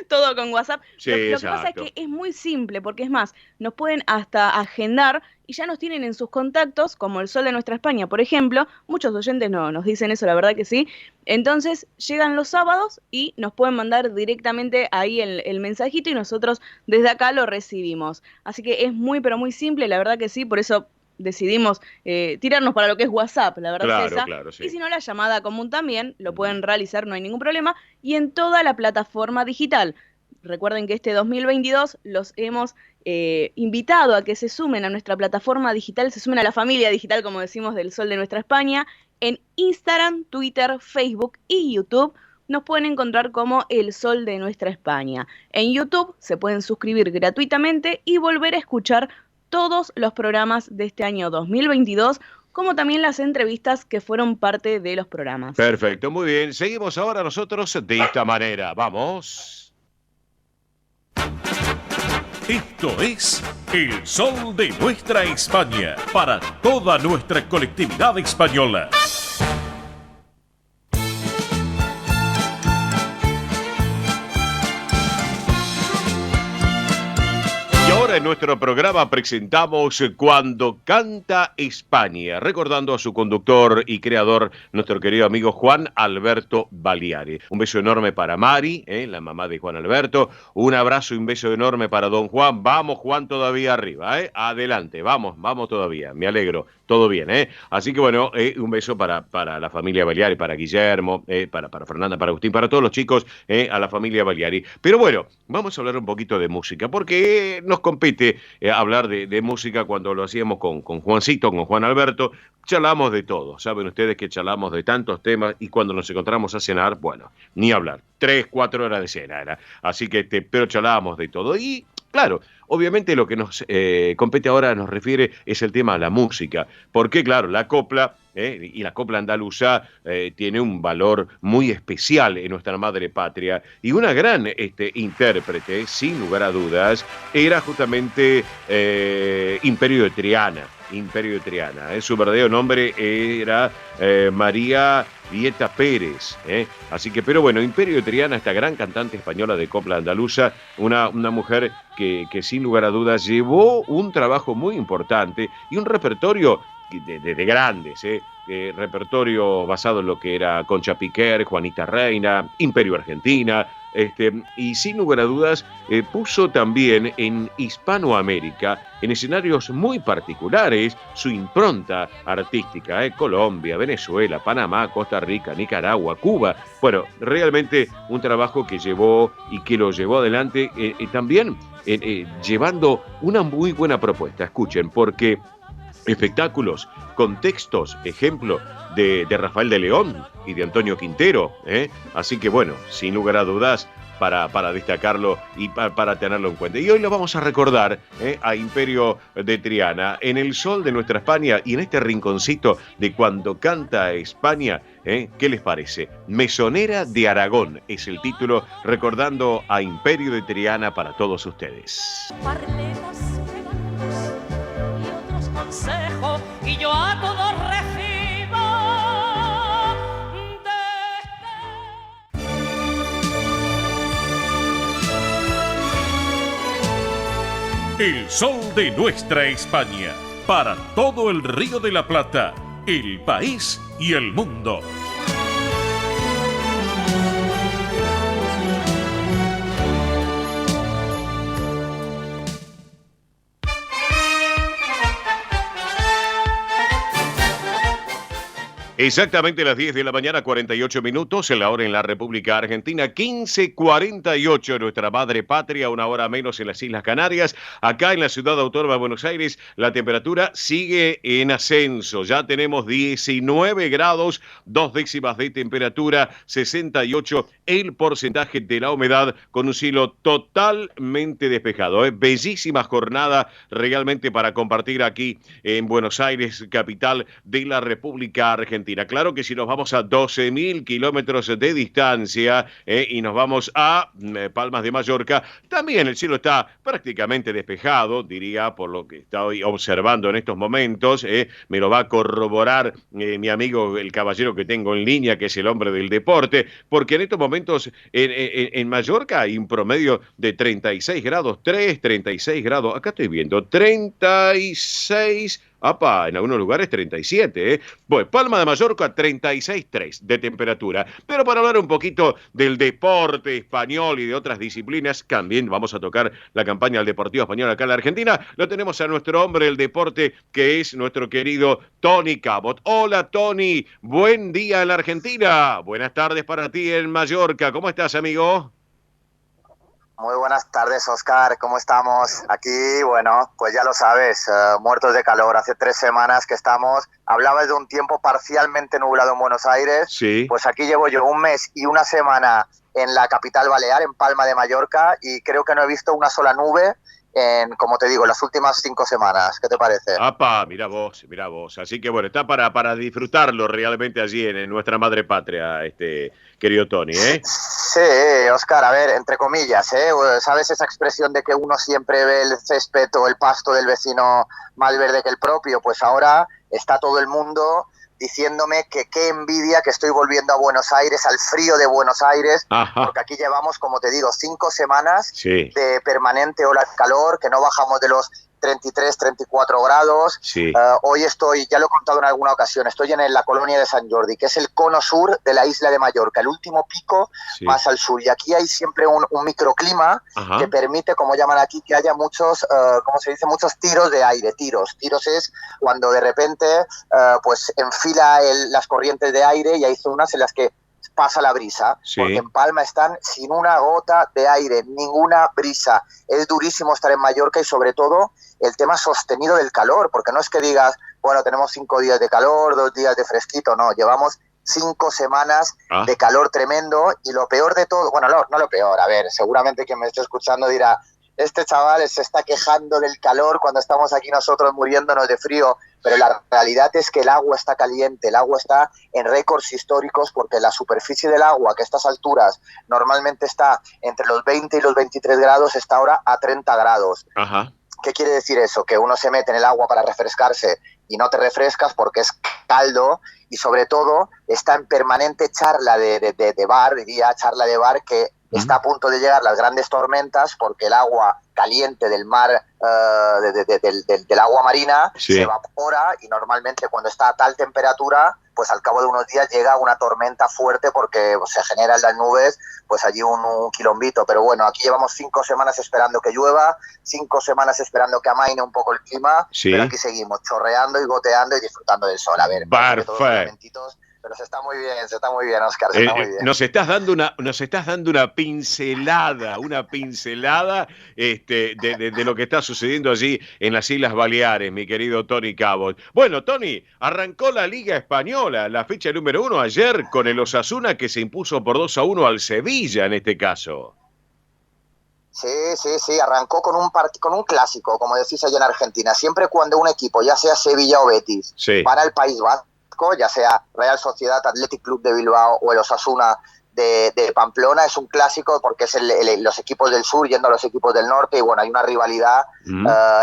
Todo con WhatsApp. Sí, lo que pasa es que es muy simple, porque es más, nos pueden hasta agendar y ya nos tienen en sus contactos, como el Sol de Nuestra España, por ejemplo. Muchos oyentes no nos dicen eso, la verdad que sí. Entonces llegan los sábados y nos pueden mandar directamente ahí el mensajito y nosotros desde acá lo recibimos. Así que es muy, pero muy simple, la verdad que sí, por eso decidimos tirarnos para lo que es WhatsApp, la verdad es esa. Claro, sí. Y si no, la llamada común también lo pueden realizar, no hay ningún problema. Y en toda la plataforma digital. Recuerden que este 2022 los hemos invitado a que se sumen a nuestra plataforma digital, se sumen a la familia digital, como decimos, del Sol de Nuestra España. En Instagram, Twitter, Facebook y YouTube nos pueden encontrar como El Sol de Nuestra España. En YouTube se pueden suscribir gratuitamente y volver a escuchar todos los programas de este año 2022, como también las entrevistas que fueron parte de los programas. Perfecto, muy bien. Seguimos ahora nosotros de esta manera. Vamos. Esto es El Sol de Nuestra España, para toda nuestra colectividad española. Y ahora en nuestro programa presentamos Cuando Canta España, recordando a su conductor y creador, nuestro querido amigo Juan Alberto Baliari. Un beso enorme para Mari, la mamá de Juan Alberto. Un abrazo y un beso enorme para don Juan. Vamos, Juan, todavía arriba, adelante, vamos todavía. Me alegro, todo bien, Así que bueno, un beso para la familia Baliari, para Guillermo, para Fernanda, para Agustín, para todos los chicos, a la familia Baliari. Pero bueno, vamos a hablar un poquito de música, porque nos compete hablar de música. Cuando lo hacíamos con Juancito, con Juan Alberto, charlamos de todo. Saben ustedes que charlamos de tantos temas, y cuando nos encontramos a cenar, bueno, ni hablar. 3-4 horas de cena era. Así que, pero charlábamos de todo. Y claro, obviamente lo que nos compete ahora, nos refiere, es el tema de la música. Porque claro, la copla, y la copla andaluza tiene un valor muy especial en nuestra madre patria. Y una gran intérprete, sin lugar a dudas, era justamente Imperio de Triana. Su verdadero nombre era María Vieta Pérez. Así que, pero bueno, Imperio de Triana, esta gran cantante española de copla andaluza, una mujer que sin lugar a dudas llevó un trabajo muy importante y un repertorio de grandes, repertorio basado en lo que era Concha Piquer, Juanita Reina, Imperio Argentina, y sin lugar a dudas puso también en Hispanoamérica, en escenarios muy particulares, su impronta artística, Colombia, Venezuela, Panamá, Costa Rica, Nicaragua, Cuba. Bueno, realmente un trabajo que llevó y que lo llevó adelante, también llevando una muy buena propuesta. Escuchen, porque espectáculos, contextos, ejemplo de Rafael de León y de Antonio Quintero, Así que bueno, sin lugar a dudas, para destacarlo y para tenerlo en cuenta. Y hoy lo vamos a recordar a Imperio de Triana, en el Sol de Nuestra España, y en este rinconcito de Cuando Canta España. ¿Qué les parece? Mesonera de Aragón es el título, recordando a Imperio de Triana para todos ustedes. Y yo a todos recibo El Sol de Nuestra España, para todo el Río de la Plata, el país y el mundo. Exactamente las 10 de la mañana, 48 minutos, en la hora en la República Argentina, 15:48 en nuestra madre patria, una hora menos en las Islas Canarias. Acá en la ciudad autónoma de Buenos Aires, la temperatura sigue en ascenso. Ya tenemos 19 grados, 2 décimas de temperatura, 68 el porcentaje de la humedad, con un cielo totalmente despejado. Bellísima jornada realmente para compartir aquí en Buenos Aires, capital de la República Argentina. Argentina. Claro que si nos vamos a 12.000 kilómetros de distancia y nos vamos a Palmas de Mallorca, también el cielo está prácticamente despejado, diría, por lo que estoy observando en estos momentos. Me lo va a corroborar mi amigo, el caballero que tengo en línea, que es el hombre del deporte, porque en estos momentos en Mallorca hay un promedio de 36 grados, 36 grados, acá estoy viendo 36, en algunos lugares 37, ¿eh? Bueno, Palma de Mallorca 36,3 de temperatura. Pero para hablar un poquito del deporte español y de otras disciplinas, también vamos a tocar la campaña del Deportivo Español acá en la Argentina. Lo tenemos a nuestro hombre del deporte, que es nuestro querido Tony Cabot. Hola, Tony, buen día en la Argentina. Buenas tardes para ti en Mallorca. ¿Cómo estás, amigo? Muy buenas tardes, Oscar. ¿Cómo estamos? Aquí, bueno, pues ya lo sabes, muertos de calor. Hace 3 semanas que estamos. Hablabas de un tiempo parcialmente nublado en Buenos Aires. Sí. Pues aquí llevo yo 1 mes y 1 semana en la capital balear, en Palma de Mallorca, y creo que no he visto una sola nube en, como te digo, las últimas 5 semaas. ¿Qué te parece? Mira vos. Así que bueno, está para disfrutarlo realmente allí en nuestra madre patria, querido Tony, ¿eh? Sí, Oscar, a ver, entre comillas, ¿eh? ¿Sabes esa expresión de que uno siempre ve el césped o el pasto del vecino más verde que el propio? Pues ahora está todo el mundo diciéndome que qué envidia que estoy volviendo a Buenos Aires, al frío de Buenos Aires, porque aquí llevamos, como te digo, 5 semanas de permanente ola de calor, que no bajamos de los 33, 34 grados. Sí. Hoy estoy, ya lo he contado en alguna ocasión, estoy en la colonia de San Jordi, que es el cono sur de la isla de Mallorca, el último pico más al sur. Y aquí hay siempre un microclima que permite, como llaman aquí, que haya muchos, ¿cómo se dice? Muchos tiros de aire. Tiros es cuando de repente pues enfila las corrientes de aire y hay zonas en las que pasa la brisa, porque en Palma están sin una gota de aire, ninguna brisa. Es durísimo estar en Mallorca y sobre todo el tema sostenido del calor, porque no es que digas, bueno, tenemos 5 días de calor, 2 días de fresquito, no, llevamos 5 semanas de calor tremendo y lo peor de todo, bueno, no lo peor, a ver, seguramente quien me esté escuchando dirá, este chaval se está quejando del calor cuando estamos aquí nosotros muriéndonos de frío, pero la realidad es que el agua está caliente, el agua está en récords históricos porque la superficie del agua, que a estas alturas normalmente está entre los 20 y los 23 grados, está ahora a 30 grados. Ajá. ¿Qué quiere decir eso? Que uno se mete en el agua para refrescarse y no te refrescas porque es caldo y sobre todo está en permanente charla de bar, diría charla de bar, que está a punto de llegar las grandes tormentas porque el agua caliente del mar, del agua marina, se evapora y normalmente cuando está a tal temperatura, pues al cabo de unos días llega una tormenta fuerte porque se generan las nubes, pues allí un quilombito. Pero bueno, aquí llevamos 5 semanas esperando que llueva, 5 semanas esperando que amaine un poco el clima, pero aquí seguimos chorreando y goteando y disfrutando del sol. A ver, pero se está muy bien, Oscar, se está muy bien. Nos estás dando una pincelada, de lo que está sucediendo allí en las Islas Baleares, mi querido Tony Cabot. Bueno, Tony, arrancó la Liga Española, la fecha número 1 ayer con el Osasuna que se impuso por 2-1 al Sevilla en este caso. Sí, arrancó con un clásico, como decís allá en Argentina. Siempre cuando un equipo, ya sea Sevilla o Betis, para el País Vasco, ya sea Real Sociedad, Athletic Club de Bilbao o el Osasuna de Pamplona, es un clásico porque es los equipos del sur yendo a los equipos del norte y bueno, hay una rivalidad.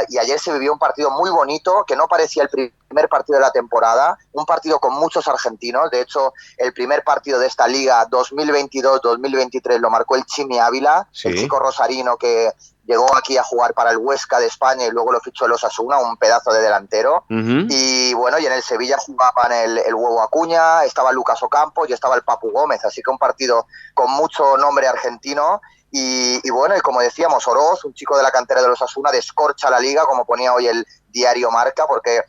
Y ayer se vivió un partido muy bonito que no parecía el primer partido de la temporada, un partido con muchos argentinos. De hecho, el primer partido de esta liga 2022-2023 lo marcó el Chimi Ávila, el chico rosarino que llegó aquí a jugar para el Huesca de España y luego lo fichó el Osasuna, un pedazo de delantero. Y bueno, y en el Sevilla jugaban el Huevo Acuña, estaba Lucas Ocampos y estaba el Papu Gómez, así que un partido con mucho nombre argentino. Y bueno, y como decíamos, Oroz, un chico de la cantera de los Osasuna, descorcha la liga, como ponía hoy el diario Marca, porque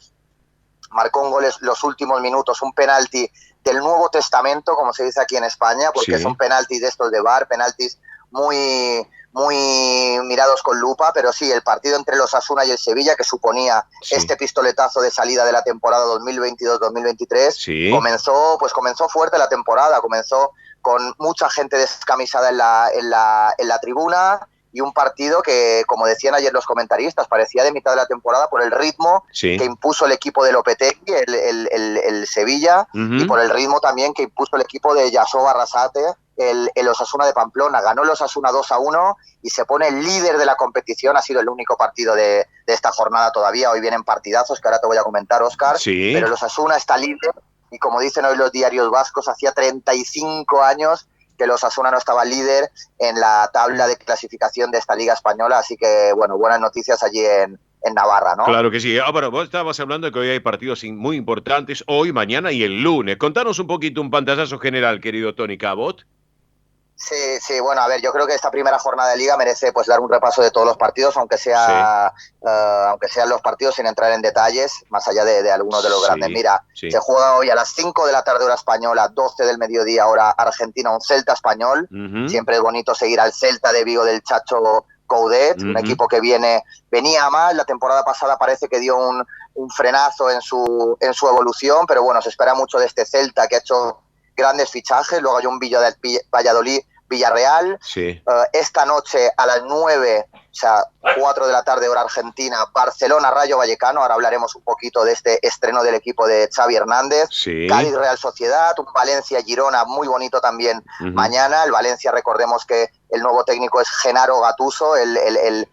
marcó un gol en los últimos minutos, un penalti del Nuevo Testamento, como se dice aquí en España, porque son penaltis de estos de VAR, penaltis muy mirados con lupa, pero sí, el partido entre los Osasuna y el Sevilla, que suponía este pistoletazo de salida de la temporada 2022-2023, comenzó fuerte la temporada, comenzó con mucha gente descamisada en la tribuna y un partido que, como decían ayer los comentaristas, parecía de mitad de la temporada por el ritmo que impuso el equipo de Lopetegui, el Sevilla, y por el ritmo también que impuso el equipo de Yasoba Arrasate, el Osasuna de Pamplona. Ganó el Osasuna 2-1 y se pone líder de la competición. Ha sido el único partido de esta jornada todavía. Hoy vienen partidazos que ahora te voy a comentar, Óscar. Pero el Osasuna está líder y, como dicen hoy los diarios vascos, hacía 35 años que el Osasuna no estaba líder en la tabla de clasificación de esta Liga Española. Así que, bueno, buenas noticias allí en Navarra, ¿no? Claro que sí. Bueno, vos estabas hablando de que hoy hay partidos muy importantes, hoy, mañana y el lunes. Contanos un poquito, un pantallazo general, querido Tony Cabot. Sí, bueno, a ver, yo creo que esta primera jornada de Liga merece pues dar un repaso de todos los partidos, aunque sean los partidos sin entrar en detalles, más allá de algunos de los grandes. Mira, se juega hoy a las 5 de la tarde hora española, 12 del mediodía hora argentina, un Celta Español. Siempre es bonito seguir al Celta de Vigo del Chacho Coudet, un equipo que venía mal. La temporada pasada parece que dio un frenazo en su evolución, pero bueno, se espera mucho de este Celta, que ha hecho grandes fichajes. Luego hay un Valladolid-Villarreal. Esta noche a las 9, o sea, 4 de la tarde hora argentina, Barcelona-Rayo Vallecano. Ahora hablaremos un poquito de este estreno del equipo de Xavi Hernández. Cádiz-Real Sociedad, un Valencia-Girona muy bonito también mañana. El Valencia, recordemos que el nuevo técnico es Gennaro Gattuso, el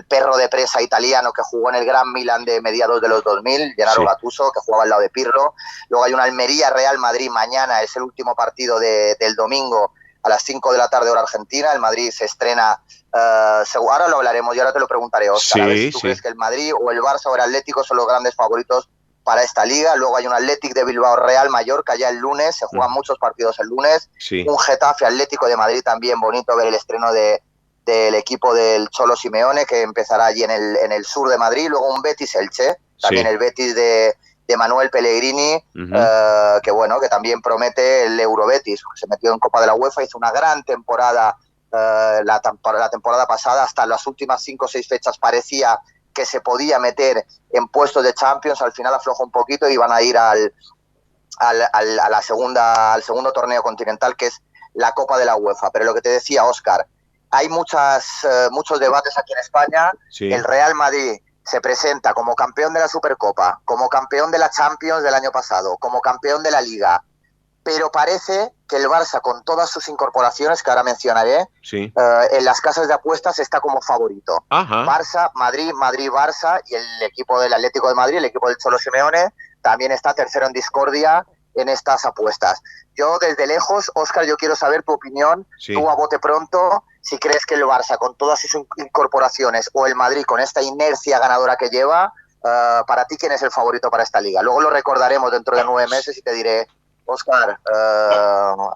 perro de presa italiano que jugó en el Gran Milan de mediados de los 2000, Gennaro Gattuso, que jugaba al lado de Pirlo. Luego hay un Almería-Real Madrid mañana, es el último partido del domingo a las 5 de la tarde hora argentina. El Madrid se estrena, ahora lo hablaremos y ahora te lo preguntaré, Óscar, a ver si tú crees que el Madrid o el Barça o el Atlético son los grandes favoritos para esta liga. Luego hay un Athletic de Bilbao Real Mallorca ya el lunes, se juegan muchos partidos el lunes. Un Getafe Atlético de Madrid, también bonito ver el estreno del equipo del Cholo Simeone, que empezará allí en el sur de Madrid. Luego un Betis Elche, también el Betis de Manuel Pellegrini, que bueno, que también promete el Eurobetis. Se metió en Copa de la UEFA, hizo una gran temporada la temporada pasada. Hasta las últimas 5 o 6 fechas parecía que se podía meter en puestos de Champions. Al final aflojó un poquito y van a ir al segundo torneo continental, que es la Copa de la UEFA. Pero lo que te decía, Óscar, hay muchos debates aquí en España. El Real Madrid se presenta como campeón de la Supercopa, como campeón de la Champions del año pasado, como campeón de la Liga, pero parece que el Barça, con todas sus incorporaciones que ahora mencionaré, en las casas de apuestas está como favorito. Barça, Madrid, Barça, y el equipo del Atlético de Madrid, el equipo del Cholo Simeone, también está tercero en discordia en estas apuestas. Yo desde lejos, Óscar, yo quiero saber tu opinión, tú a bote pronto, si crees que el Barça con todas sus incorporaciones o el Madrid con esta inercia ganadora que lleva, para ti, ¿quién es el favorito para esta liga? Luego lo recordaremos dentro de 9 meses y te diré, Óscar,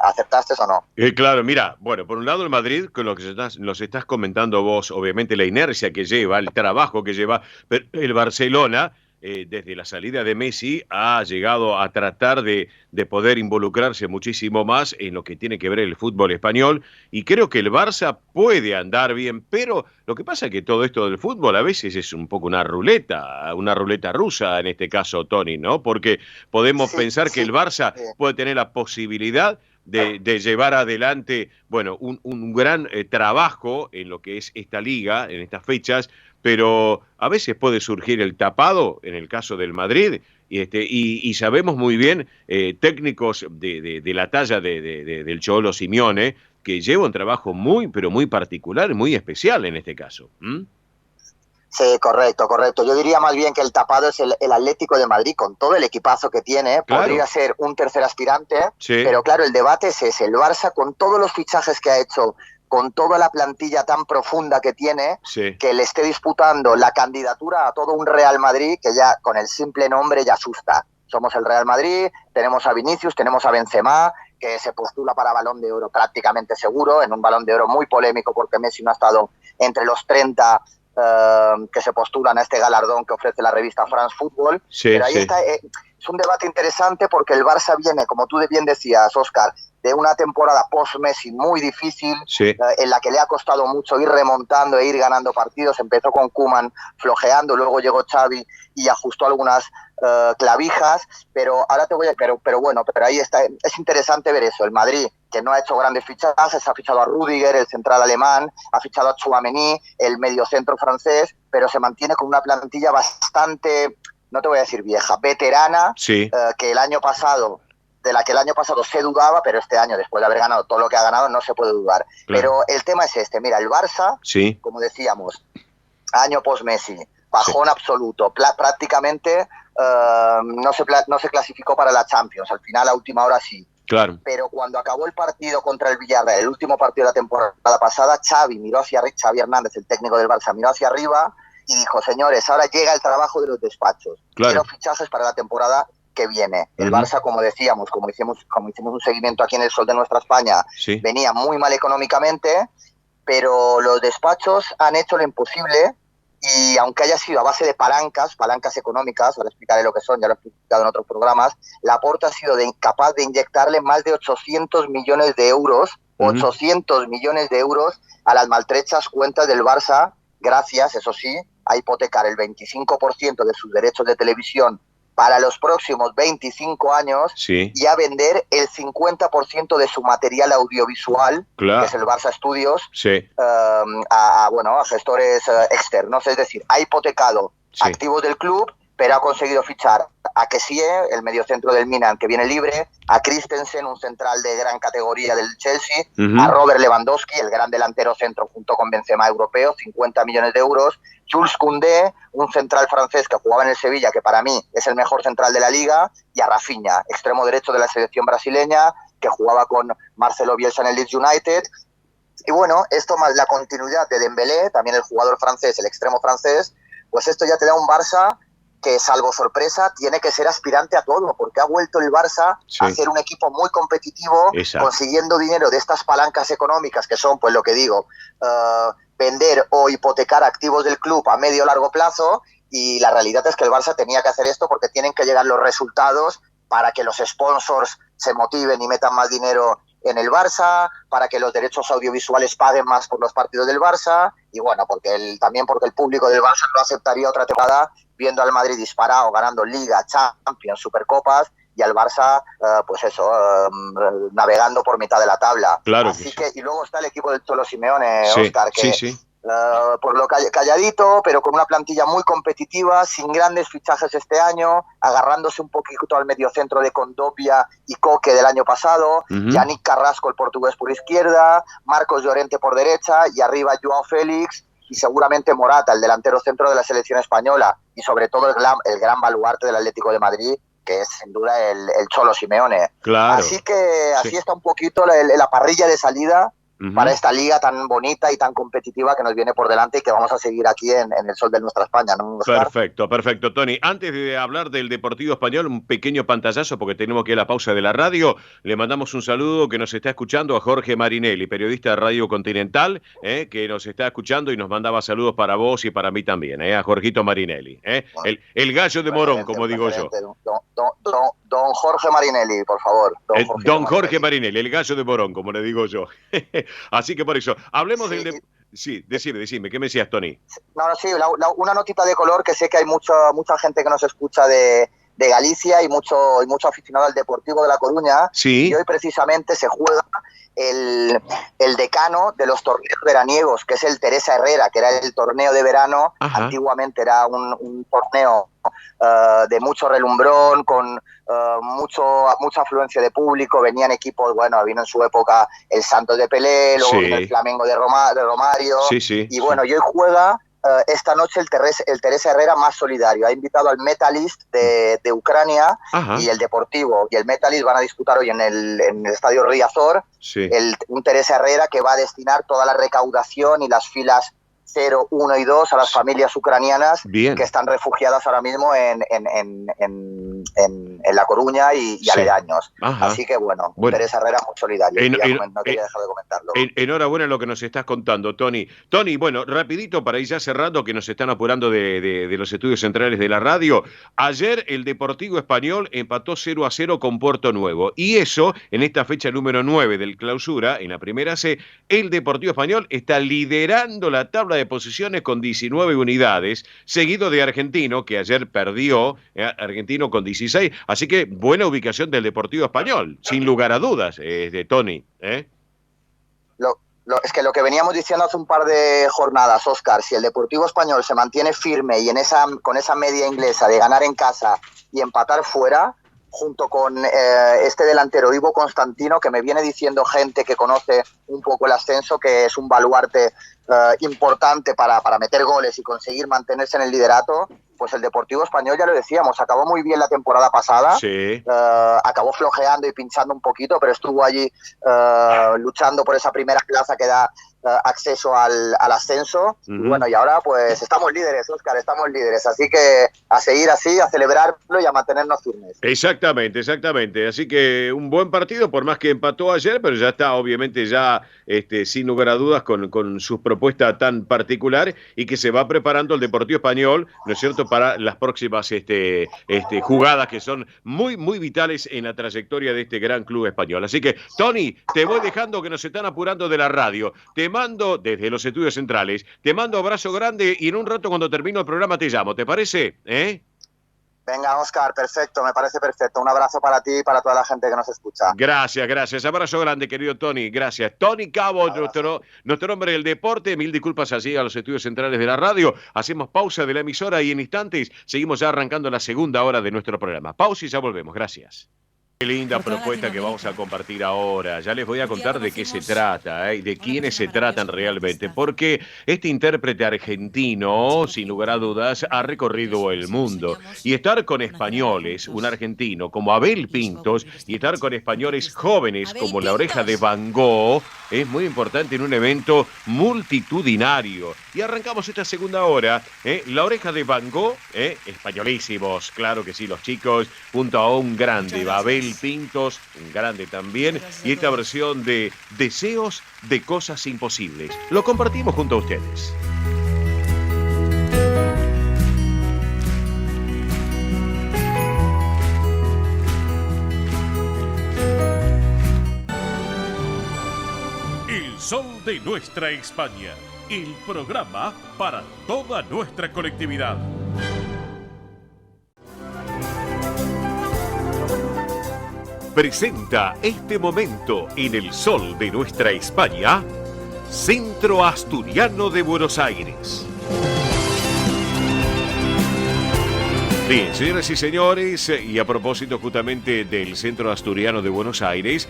¿aceptaste o no? Claro, mira, bueno, por un lado el Madrid, con lo que nos estás comentando vos, obviamente la inercia que lleva, el trabajo que lleva, pero el Barcelona, desde la salida de Messi, ha llegado a tratar de poder involucrarse muchísimo más en lo que tiene que ver el fútbol español, y creo que el Barça puede andar bien, pero lo que pasa es que todo esto del fútbol a veces es un poco una ruleta rusa en este caso, Tony, ¿no? Porque podemos pensar que el Barça puede tener la posibilidad de llevar adelante, bueno, un gran trabajo en lo que es esta liga, en estas fechas, pero a veces puede surgir el tapado, en el caso del Madrid, y sabemos muy bien técnicos de la talla del Cholo Simeone, que lleva un trabajo muy, pero muy particular, muy especial en este caso. Sí, correcto. Yo diría más bien que el tapado es el Atlético de Madrid, con todo el equipazo que tiene, podría ser un tercer aspirante, pero claro, el debate es ese, el Barça con todos los fichajes que ha hecho, con toda la plantilla tan profunda que tiene, que le esté disputando la candidatura a todo un Real Madrid que ya con el simple nombre ya asusta. Somos el Real Madrid, tenemos a Vinicius, tenemos a Benzema, que se postula para Balón de Oro prácticamente seguro, en un Balón de Oro muy polémico porque Messi no ha estado entre los 30 que se postulan a este galardón que ofrece la revista France Football. Pero ahí está, es un debate interesante porque el Barça viene, como tú bien decías, Óscar, de una temporada post-Messi muy difícil, en la que le ha costado mucho ir remontando e ir ganando partidos. Empezó con Koeman flojeando, luego llegó Xavi y ajustó algunas clavijas, pero ahora pero ahí está. Es interesante ver eso. El Madrid, que no ha hecho grandes fichajes, ha fichado a Rüdiger, el central alemán, ha fichado a Tchouaméni, el mediocentro francés, pero se mantiene con una plantilla bastante, no te voy a decir vieja, veterana, que el año pasado, de la que el año pasado se dudaba, pero este año, después de haber ganado todo lo que ha ganado, no se puede dudar. Claro. Pero el tema es este, mira, el Barça, como decíamos, año post-Messi, bajón absoluto, prácticamente no se clasificó para la Champions, al final a última hora sí. Claro. Pero cuando acabó el partido contra el Villarreal, el último partido de la temporada pasada, Xavi Hernández, el técnico del Barça, miró hacia arriba y dijo, señores, ahora llega el trabajo de los despachos. Claro. Quiero fichajes para la temporada que viene. El Barça, como decíamos, como hicimos un seguimiento aquí en el Sol de Nuestra España, venía muy mal económicamente, pero los despachos han hecho lo imposible. Y aunque haya sido a base de palancas económicas, ahora explicaré lo que son, ya lo he explicado en otros programas, Laporta ha sido capaz de inyectarle más de 800 millones de euros, 800 millones de euros a las maltrechas cuentas del Barça, gracias, eso sí, a hipotecar el 25% de sus derechos de televisión para los próximos 25 años y a vender el 50% de su material audiovisual, que es el Barça Studios, a gestores externos. Es decir, ha hipotecado activos del club, pero ha conseguido fichar a Kessie, el mediocentro del Milan, que viene libre, a Christensen, un central de gran categoría del Chelsea, a Robert Lewandowski, el gran delantero centro junto con Benzema europeo, 50 millones de euros, Jules Koundé, un central francés que jugaba en el Sevilla, que para mí es el mejor central de la liga, y a Rafinha, extremo derecho de la selección brasileña, que jugaba con Marcelo Bielsa en el Leeds United. Y bueno, esto más la continuidad de Dembélé, también el jugador francés, el extremo francés, pues esto ya te da un Barça que, salvo sorpresa, tiene que ser aspirante a todo, porque ha vuelto el Barça a ser un equipo muy competitivo, consiguiendo dinero de estas palancas económicas que son, pues lo que digo, vender o hipotecar activos del club a medio o largo plazo, y la realidad es que el Barça tenía que hacer esto porque tienen que llegar los resultados para que los sponsors se motiven y metan más dinero en el Barça, para que los derechos audiovisuales paguen más por los partidos del Barça, y bueno, también porque el público del Barça no aceptaría otra temporada viendo al Madrid disparado, ganando Liga, Champions, Supercopas, y al Barça, navegando por mitad de la tabla. Claro. Así que y luego está el equipo del Cholo Simeone, Óscar, que por lo calladito, pero con una plantilla muy competitiva, sin grandes fichajes este año, agarrándose un poquito al mediocentro de Condovia y Coque del año pasado, Yannick Carrasco, el portugués, por izquierda, Marcos Llorente por derecha, y arriba Joao Félix, y seguramente Morata, el delantero centro de la selección española, y sobre todo el gran baluarte del Atlético de Madrid, que es sin duda el Cholo Simeone. Claro. Así que así está un poquito la parrilla de salida para esta liga tan bonita y tan competitiva que nos viene por delante y que vamos a seguir aquí en el Sol de Nuestra España, ¿no, Oscar? Perfecto, Tony. Antes de hablar del Deportivo Español, un pequeño pantallazo porque tenemos que ir a la pausa de la radio. Le mandamos un saludo que nos está escuchando a Jorge Marinelli, periodista de Radio Continental, que nos está escuchando y nos mandaba saludos para vos y para mí también, a Jorgito Marinelli. Bueno, el gallo de Morón, como digo yo. Don Jorge Marinelli, por favor. Don Jorge Marinelli, el gallo de Morón, como le digo yo. Así que por eso, hablemos del... Sí, decime, ¿qué me decías, Tony? Una notita de color, que sé que hay mucha gente que nos escucha de Galicia y mucho aficionado al Deportivo de La Coruña. Sí. Y hoy precisamente se juega el decano de los torneos veraniegos, que es el Teresa Herrera, que era el torneo de verano. Ajá. Antiguamente era un torneo de mucho relumbrón, con mucha afluencia de público. Venían equipos, vino en su época el Santos de Pelé, luego vino el Flamengo de Romario. Sí. Y bueno, y hoy juega esta noche el Teresa Herrera más solidario. Ha invitado al Metalist de Ucrania. Ajá. Y el Deportivo y el Metalist van a disputar hoy en el estadio Riazor un Teresa Herrera que va a destinar toda la recaudación y las filas 0, 1 y 2 a las familias ucranianas que están refugiadas ahora mismo en La Coruña y aledaños. Ajá. Así que bueno, Teresa Herrera muy solidario. No quería dejar de comentarlo. Enhorabuena lo que nos estás contando, Tony. Tony, bueno, rapidito para ir ya cerrando, que nos están apurando de los estudios centrales de la radio. Ayer el Deportivo Español empató 0-0 con Puerto Nuevo. Y eso, en esta fecha número 9 del Clausura, en la primera C, el Deportivo Español está liderando la tabla de posiciones con 19 unidades, seguido de Argentino, que ayer perdió, Argentino con 16. Así que buena ubicación del Deportivo Español, sin lugar a dudas, de Tony. Es que lo que veníamos diciendo hace un par de jornadas, Óscar, si el Deportivo Español se mantiene firme y con esa media inglesa de ganar en casa y empatar fuera, junto con este delantero Ivo Constantino, que me viene diciendo gente que conoce un poco el ascenso, que es un baluarte importante para meter goles y conseguir mantenerse en el liderato, pues el Deportivo Español, ya lo decíamos, acabó muy bien la temporada pasada, sí. Acabó flojeando y pinchando un poquito, pero estuvo allí luchando por esa primera plaza que da acceso al ascenso. Y bueno, y ahora pues estamos líderes, Óscar, estamos líderes, así que a seguir así, a celebrarlo y a mantenernos firmes. Exactamente. Así que un buen partido, por más que empató ayer, pero ya está obviamente ya sin lugar a dudas con su propuesta tan particular, y que se va preparando el Deportivo Español, ¿no es cierto?, para las próximas jugadas que son muy, muy vitales en la trayectoria de este gran club español. Así que, Tony, te voy dejando, que nos están apurando de la radio. Te mando, desde los estudios centrales, te mando abrazo grande, y en un rato, cuando termino el programa, te llamo. ¿Te parece? Venga, Óscar, perfecto, me parece perfecto. Un abrazo para ti y para toda la gente que nos escucha. Gracias. Abrazo grande, querido Tony. Gracias. Tony Cabo, nuestro hombre del deporte. Mil disculpas allí a los estudios centrales de la radio. Hacemos pausa de la emisora y en instantes seguimos ya arrancando la segunda hora de nuestro programa. Pausa y ya volvemos. Gracias. Qué linda propuesta que vamos a compartir ahora. Ya les voy a contar de qué se trata, de quiénes se tratan realmente, porque este intérprete argentino, sin lugar a dudas, ha recorrido el mundo, y estar con españoles, un argentino como Abel Pintos, y estar con españoles jóvenes como La Oreja de Van Gogh, es muy importante en un evento multitudinario. Y arrancamos esta segunda hora, La Oreja de Van Gogh, españolísimos, claro que sí, los chicos, junto a un grande, Abel Pintos, un grande también, y esta versión de Deseos de Cosas Imposibles. Lo compartimos junto a ustedes. El sol de nuestra España, el programa para toda nuestra colectividad. Presenta este momento en el sol de nuestra España, Centro Asturiano de Buenos Aires. Bien, señoras y señores, y a propósito justamente del Centro Asturiano de Buenos Aires,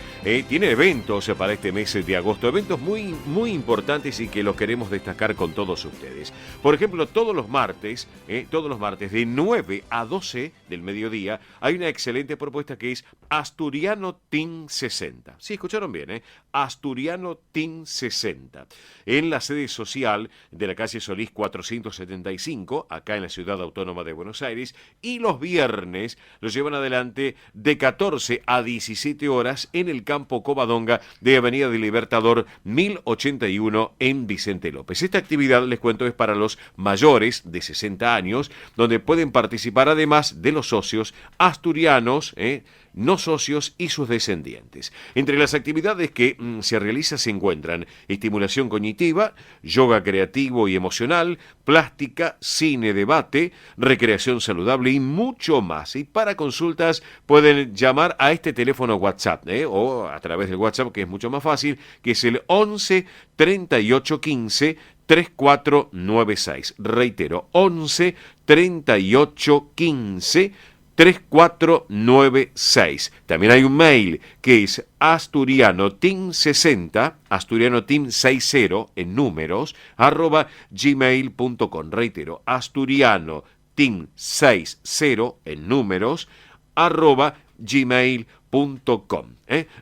tiene eventos para este mes de agosto, eventos muy, muy importantes y que los queremos destacar con todos ustedes. Por ejemplo, todos los martes de 9 a 12 del mediodía, hay una excelente propuesta que es Asturiano Team 60. Sí, escucharon bien, Asturiano Team 60. En la sede social de la calle Solís 475, acá en la Ciudad Autónoma de Buenos Aires, y los viernes los llevan adelante de 14 a 17 horas en el campo Covadonga de Avenida del Libertador 1081 en Vicente López. Esta actividad, les cuento, es para los mayores de 60 años, donde pueden participar además de los socios asturianos, no socios y sus descendientes. Entre las actividades que se realizan se encuentran estimulación cognitiva, yoga creativo y emocional, plástica, cine, debate, recreación saludable y mucho más. Y para consultas pueden llamar a este teléfono WhatsApp, o a través del WhatsApp, que es mucho más fácil, que es el 11 38 15 3496. Reitero, 11 38 15 3496. También hay un mail que es asturianoteam60, asturianoteam60 en números, @gmail.com. Reitero, asturianoteam60 en números, @gmail.com.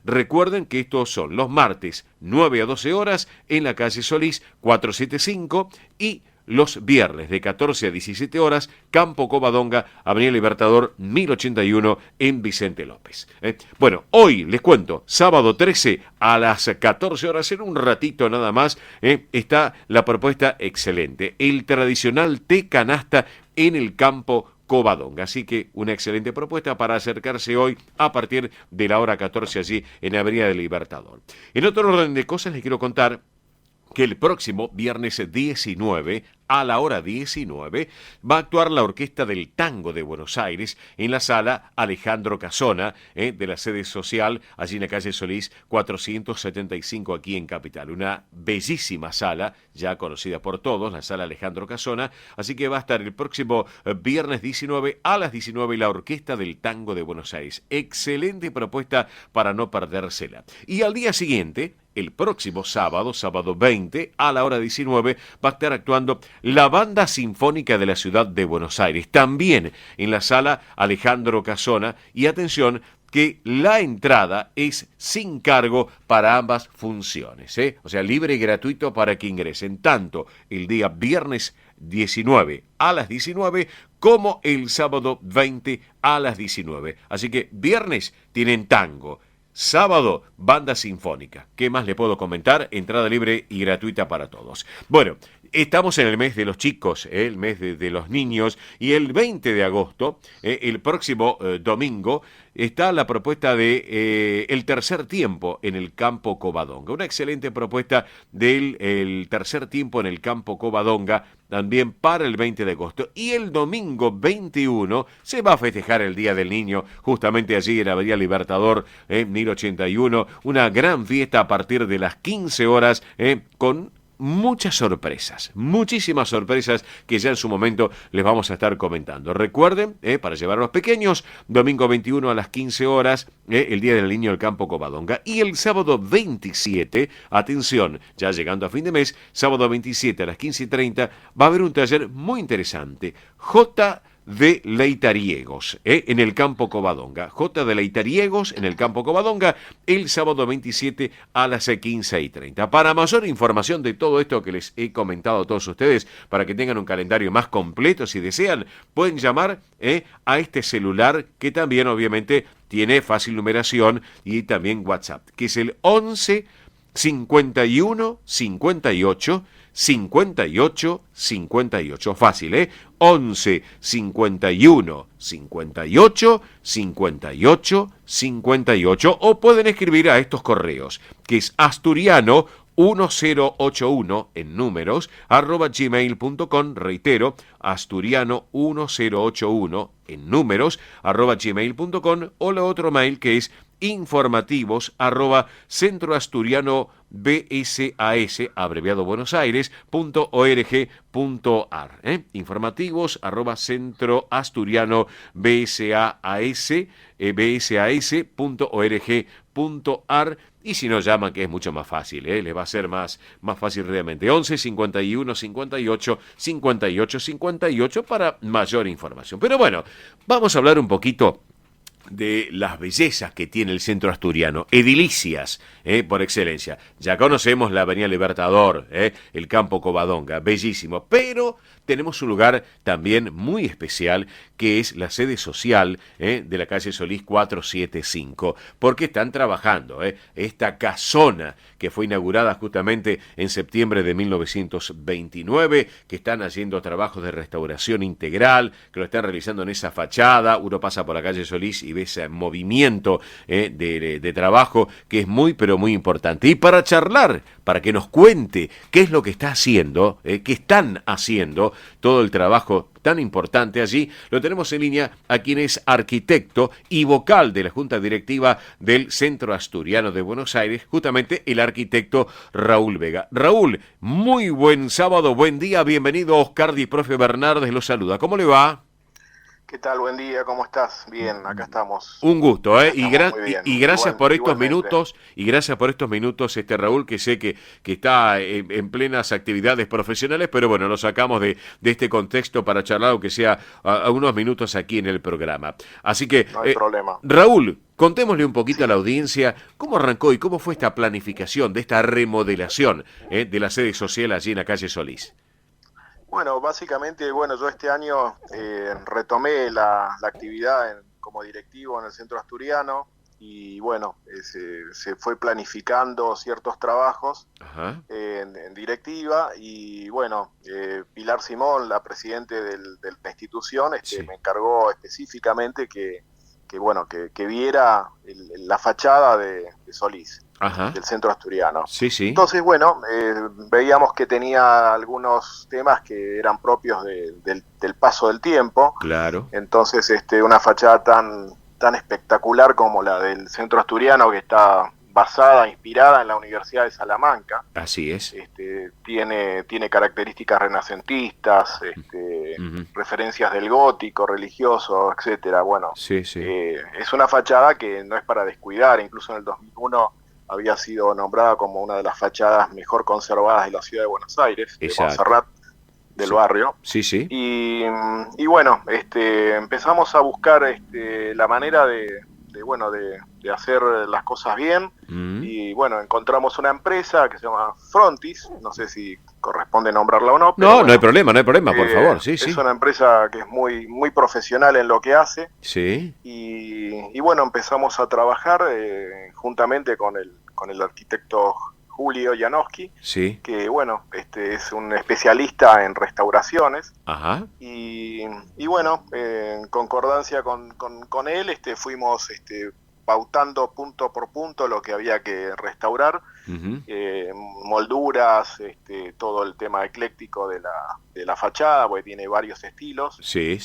Recuerden que estos son los martes 9 a 12 horas en la calle Solís 475 y los viernes de 14 a 17 horas, Campo Covadonga, Avenida Libertador 1081 en Vicente López. Bueno, hoy les cuento, sábado 13 a las 14 horas, en un ratito nada más, está la propuesta excelente, el tradicional té canasta en el Campo Covadonga. Así que una excelente propuesta para acercarse hoy a partir de la hora 14 allí en Avenida del Libertador. En otro orden de cosas les quiero contar que el próximo viernes 19 a la hora 19 va a actuar la Orquesta del Tango de Buenos Aires en la sala Alejandro Casona de la sede social allí en la calle Solís 475 aquí en Capital. Una bellísima sala ya conocida por todos, la sala Alejandro Casona, así que va a estar el próximo viernes 19 a las 19 la Orquesta del Tango de Buenos Aires. Excelente propuesta para no perdérsela. Y al día siguiente, el próximo sábado 20, a la hora 19, va a estar actuando la Banda Sinfónica de la Ciudad de Buenos Aires, también en la sala Alejandro Casona. Y atención, que la entrada es sin cargo para ambas funciones, o sea, libre y gratuito para que ingresen tanto el día viernes 19 a las 19 como el sábado 20 a las 19. Así que viernes tienen tango, sábado, banda sinfónica. ¿Qué más le puedo comentar? Entrada libre y gratuita para todos. Bueno, estamos en el mes de los chicos, el mes de los niños, y el 20 de agosto, el próximo domingo, está la propuesta de el tercer tiempo en el Campo Covadonga. Una excelente propuesta del el tercer tiempo en el Campo Covadonga, también para el 20 de agosto. Y el domingo 21 se va a festejar el Día del Niño, justamente allí en Avenida Libertador, 1081. Una gran fiesta a partir de las 15 horas, con muchas sorpresas, muchísimas sorpresas que ya en su momento les vamos a estar comentando. Recuerden, para llevar a los pequeños, domingo 21 a las 15 horas, el Día del Niño del Campo Covadonga. Y el sábado 27, atención, ya llegando a fin de mes, sábado 27 a las 15:30, va a haber un taller muy interesante. de Leitariegos, en el Campo Covadonga. de Leitariegos en el Campo Covadonga, el sábado 27 a las 15:30. Para mayor información de todo esto que les he comentado a todos ustedes, para que tengan un calendario más completo, si desean, pueden llamar a este celular, que también obviamente tiene fácil numeración y también WhatsApp, que es el 11 51 58 58 58. Fácil, 11 51 58 58 58. O pueden escribir a estos correos, que es asturiano 1081 en números, @gmail.com. Reitero, asturiano 1081 en números, @gmail.com. O la otro mail, que es informativos @centroasturianobsas, abreviado Buenos Aires, .org.ar, informativos centroasturiano.bsas.org.ar. Y si no llaman, que es mucho más fácil, les va a ser más fácil realmente, 11 51 58 58 58 para mayor información. Pero bueno, vamos a hablar un poquito de las bellezas que tiene el centro asturiano, edilicias, por excelencia. Ya conocemos la Avenida Libertador, el Campo Covadonga, bellísimo, pero tenemos un lugar también muy especial, que es la sede social de la calle Solís 475, porque están trabajando esta casona que fue inaugurada justamente en septiembre de 1929, que están haciendo trabajos de restauración integral, que lo están realizando en esa fachada. Uno pasa por la calle Solís y ve ese movimiento de trabajo, que es muy, pero muy importante. Y para charlar, para que nos cuente qué es lo que está haciendo, qué están haciendo, todo el trabajo tan importante allí, lo tenemos en línea a quien es arquitecto y vocal de la Junta Directiva del Centro Asturiano de Buenos Aires, justamente el arquitecto Raúl Vega. Raúl, muy buen sábado, buen día, bienvenido. Oscar Di Profe Bernardes lo saluda. ¿Cómo le va? ¿Qué tal? Buen día, ¿cómo estás? Bien, acá estamos. Un gusto, y gracias por estos minutos, Raúl, que sé que está en plenas actividades profesionales, pero bueno, lo sacamos de este contexto para charlar, aunque sea a unos minutos aquí en el programa. Así que, no hay problema. Raúl, contémosle un poquito a la audiencia cómo arrancó y cómo fue esta planificación de esta remodelación de la sede social allí en la calle Solís. Bueno, básicamente, yo este año retomé la actividad como directivo en el Centro Asturiano y bueno, se fue planificando ciertos trabajos en directiva y bueno, Pilar Simón, la presidente de la institución, me encargó específicamente que viera la fachada de Solís. Del Centro Asturiano. Sí, sí. Entonces, bueno, veíamos que tenía algunos temas que eran propios del paso del tiempo. Claro. Entonces, una fachada tan espectacular como la del Centro Asturiano, que está inspirada en la Universidad de Salamanca. Así es. Tiene características renacentistas, referencias del gótico, religioso, etcétera. Bueno, es una fachada que no es para descuidar. Incluso en el 2001 había sido nombrada como una de las fachadas mejor conservadas de la ciudad de Buenos Aires, de Montserrat, del barrio. Sí, sí. Y bueno, empezamos a buscar la manera de hacer las cosas bien. Y bueno, encontramos una empresa que se llama Frontis, no sé si corresponde nombrarla o no. No, no hay problema, por favor. Sí, es una empresa que es muy, muy profesional en lo que hace. Sí. Y bueno, empezamos a trabajar juntamente con el arquitecto Julio Janowski, que bueno, es un especialista en restauraciones. Ajá. Y bueno, en concordancia con él, fuimos pautando punto por punto lo que había que restaurar, molduras, todo el tema ecléctico de la fachada, porque tiene varios estilos. Sí.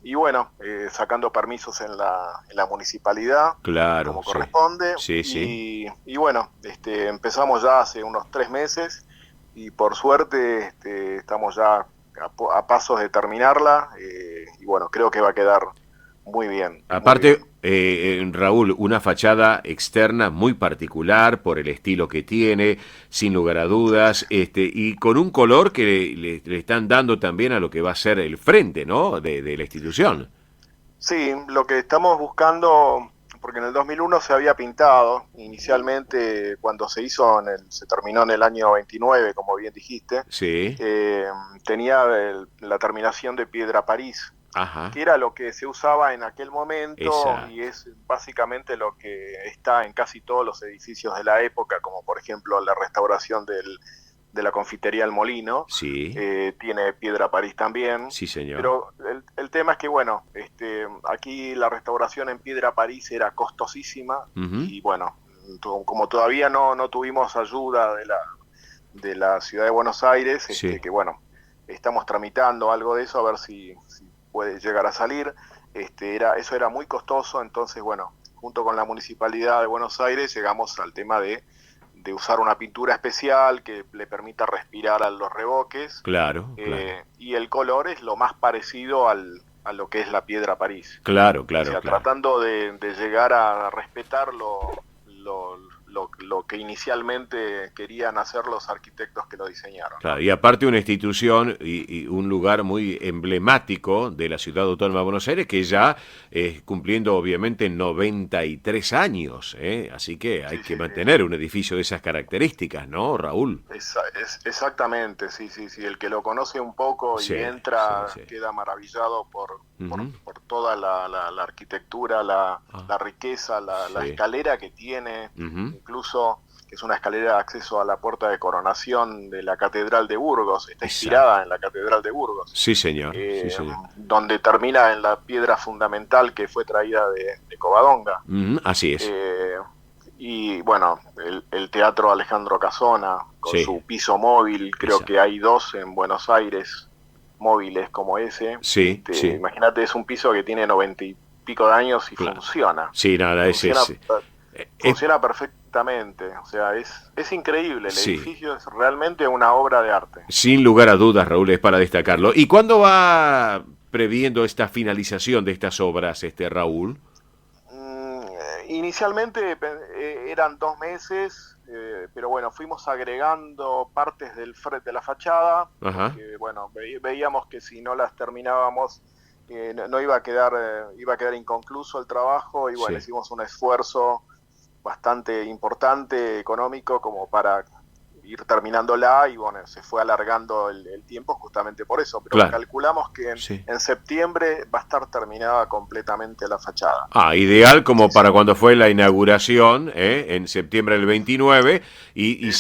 Y bueno, sacando permisos en la municipalidad, claro, como corresponde. Y bueno, empezamos ya hace unos 3 meses y por suerte estamos ya a pasos de terminarla y bueno, creo que va a quedar muy bien. Aparte, Raúl, una fachada externa muy particular por el estilo que tiene, sin lugar a dudas, y con un color que le están dando también a lo que va a ser el frente, ¿no?, de la institución. Sí, lo que estamos buscando, porque en el 2001 se había pintado, inicialmente cuando se terminó en el año 29, como bien dijiste, tenía la terminación de piedra París. Ajá. Que era lo que se usaba en aquel momento. Exacto. Y es básicamente lo que está en casi todos los edificios de la época, como por ejemplo la restauración de la confitería El Molino. Tiene piedra París también. Sí, señor. Pero el tema es que, bueno, aquí la restauración en piedra París era costosísima. Y bueno, como todavía no tuvimos ayuda de la ciudad de Buenos Aires, que bueno, estamos tramitando algo de eso, a ver si puede llegar a salir. Eso era muy costoso, entonces bueno, junto con la Municipalidad de Buenos Aires llegamos al tema de usar una pintura especial que le permita respirar a los revoques. Claro. Y el color es lo más parecido a lo que es la piedra París. Claro. O sea, tratando de llegar a respetar lo que inicialmente querían hacer los arquitectos que lo diseñaron. Claro, y aparte una institución y un lugar muy emblemático de la Ciudad Autónoma de Buenos Aires, que ya cumpliendo obviamente 93 años, así que hay que mantener un edificio de esas características, ¿no, Raúl? Exactamente, sí, el que lo conoce un poco y entra queda maravillado por toda la arquitectura, la riqueza, la escalera que tiene, incluso que es una escalera de acceso a la puerta de coronación de la Catedral de Burgos, está inspirada en la Catedral de Burgos. Sí, señor. Donde termina en la piedra fundamental que fue traída de Covadonga. Así es. Y bueno, el Teatro Alejandro Casona, con su piso móvil, creo que hay 2 en Buenos Aires móviles como ese. Imagínate, es un piso que tiene 90 y pico de años y funciona. Sí, nada, funciona perfectamente, o sea, es increíble, el edificio es realmente una obra de arte. Sin lugar a dudas, Raúl, es para destacarlo. ¿Y cuándo va previendo esta finalización de estas obras, Raúl? Inicialmente eran 2 meses, pero bueno, fuimos agregando partes de la fachada, porque bueno, veíamos que si no las terminábamos no iba a quedar inconcluso el trabajo, y bueno, hicimos un esfuerzo bastante importante económico como para ir terminándola, y bueno, se fue alargando el tiempo justamente por eso, pero claro, calculamos que en septiembre va a estar terminada completamente la fachada. Ideal como para cuando fue la inauguración, en septiembre del 29, y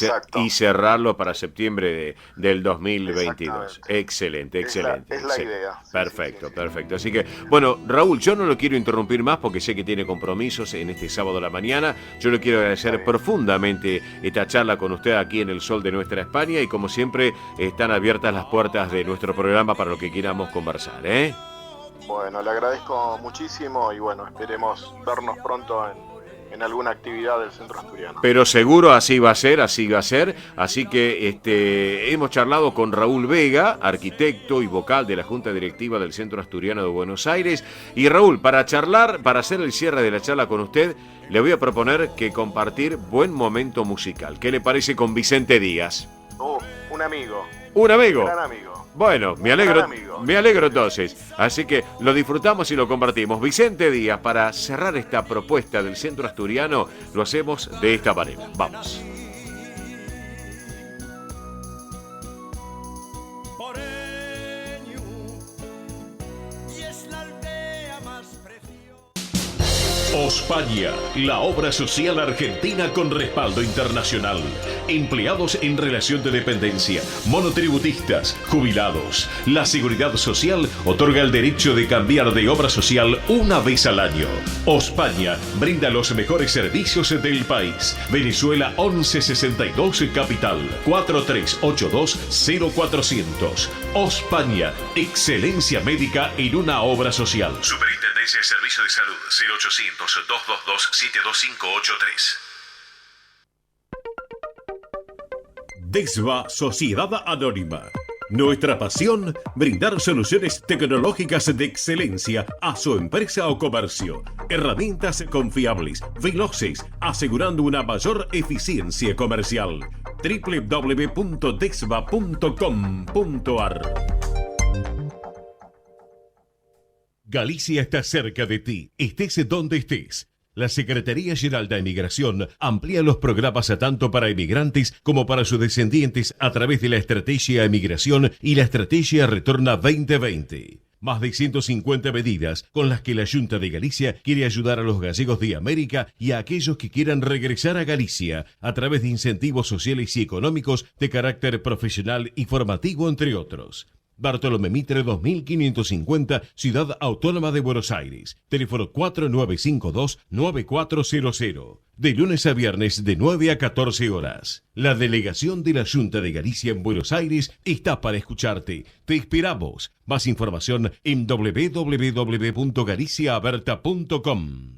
cerrarlo para septiembre del 2022. Excelente. Es la idea. Perfecto. Así que, bueno, Raúl, yo no lo quiero interrumpir más porque sé que tiene compromisos en este sábado a la mañana. Yo le quiero agradecer profundamente esta charla con usted aquí en el Sol de Nuestra España, y como siempre están abiertas las puertas de nuestro programa para lo que queramos conversar, Bueno, le agradezco muchísimo y bueno, esperemos vernos pronto en alguna actividad del Centro Asturiano. Pero seguro así va a ser. Así que hemos charlado con Raúl Vega, arquitecto y vocal de la Junta Directiva del Centro Asturiano de Buenos Aires. Y Raúl, para hacer el cierre de la charla con usted, le voy a proponer que compartir buen momento musical. ¿Qué le parece con Vicente Díaz? Un amigo. ¿Un amigo? Un gran amigo. Bueno, me alegro entonces. Así que lo disfrutamos y lo compartimos. Vicente Díaz, para cerrar esta propuesta del Centro Asturiano, lo hacemos de esta manera. Vamos. Ospaña, la obra social argentina con respaldo internacional. Empleados en relación de dependencia, monotributistas, jubilados. La Seguridad Social otorga el derecho de cambiar de obra social una vez al año. Ospaña brinda los mejores servicios del país. Venezuela 1162 Capital, 4382-0400. Ospaña, excelencia médica en una obra social. Superintendencia de Servicio de Salud, 0800-222-72583. DESVA Sociedad Anónima. Nuestra pasión, brindar soluciones tecnológicas de excelencia a su empresa o comercio. Herramientas confiables, veloces, asegurando una mayor eficiencia comercial. www.desva.com.ar. Galicia está cerca de ti, estés donde estés. La Secretaría General de Emigración amplía los programas tanto para emigrantes como para sus descendientes a través de la Estrategia Emigración y la Estrategia Retorna 2020. Más de 150 medidas con las que la Junta de Galicia quiere ayudar a los gallegos de América y a aquellos que quieran regresar a Galicia a través de incentivos sociales y económicos de carácter profesional y formativo, entre otros. Bartolomé Mitre 2550, Ciudad Autónoma de Buenos Aires. Teléfono 4952-9400. De lunes a viernes de 9 a 14 horas. La delegación de la Junta de Galicia en Buenos Aires está para escucharte. Te esperamos. Más información en www.galiciaaberta.com.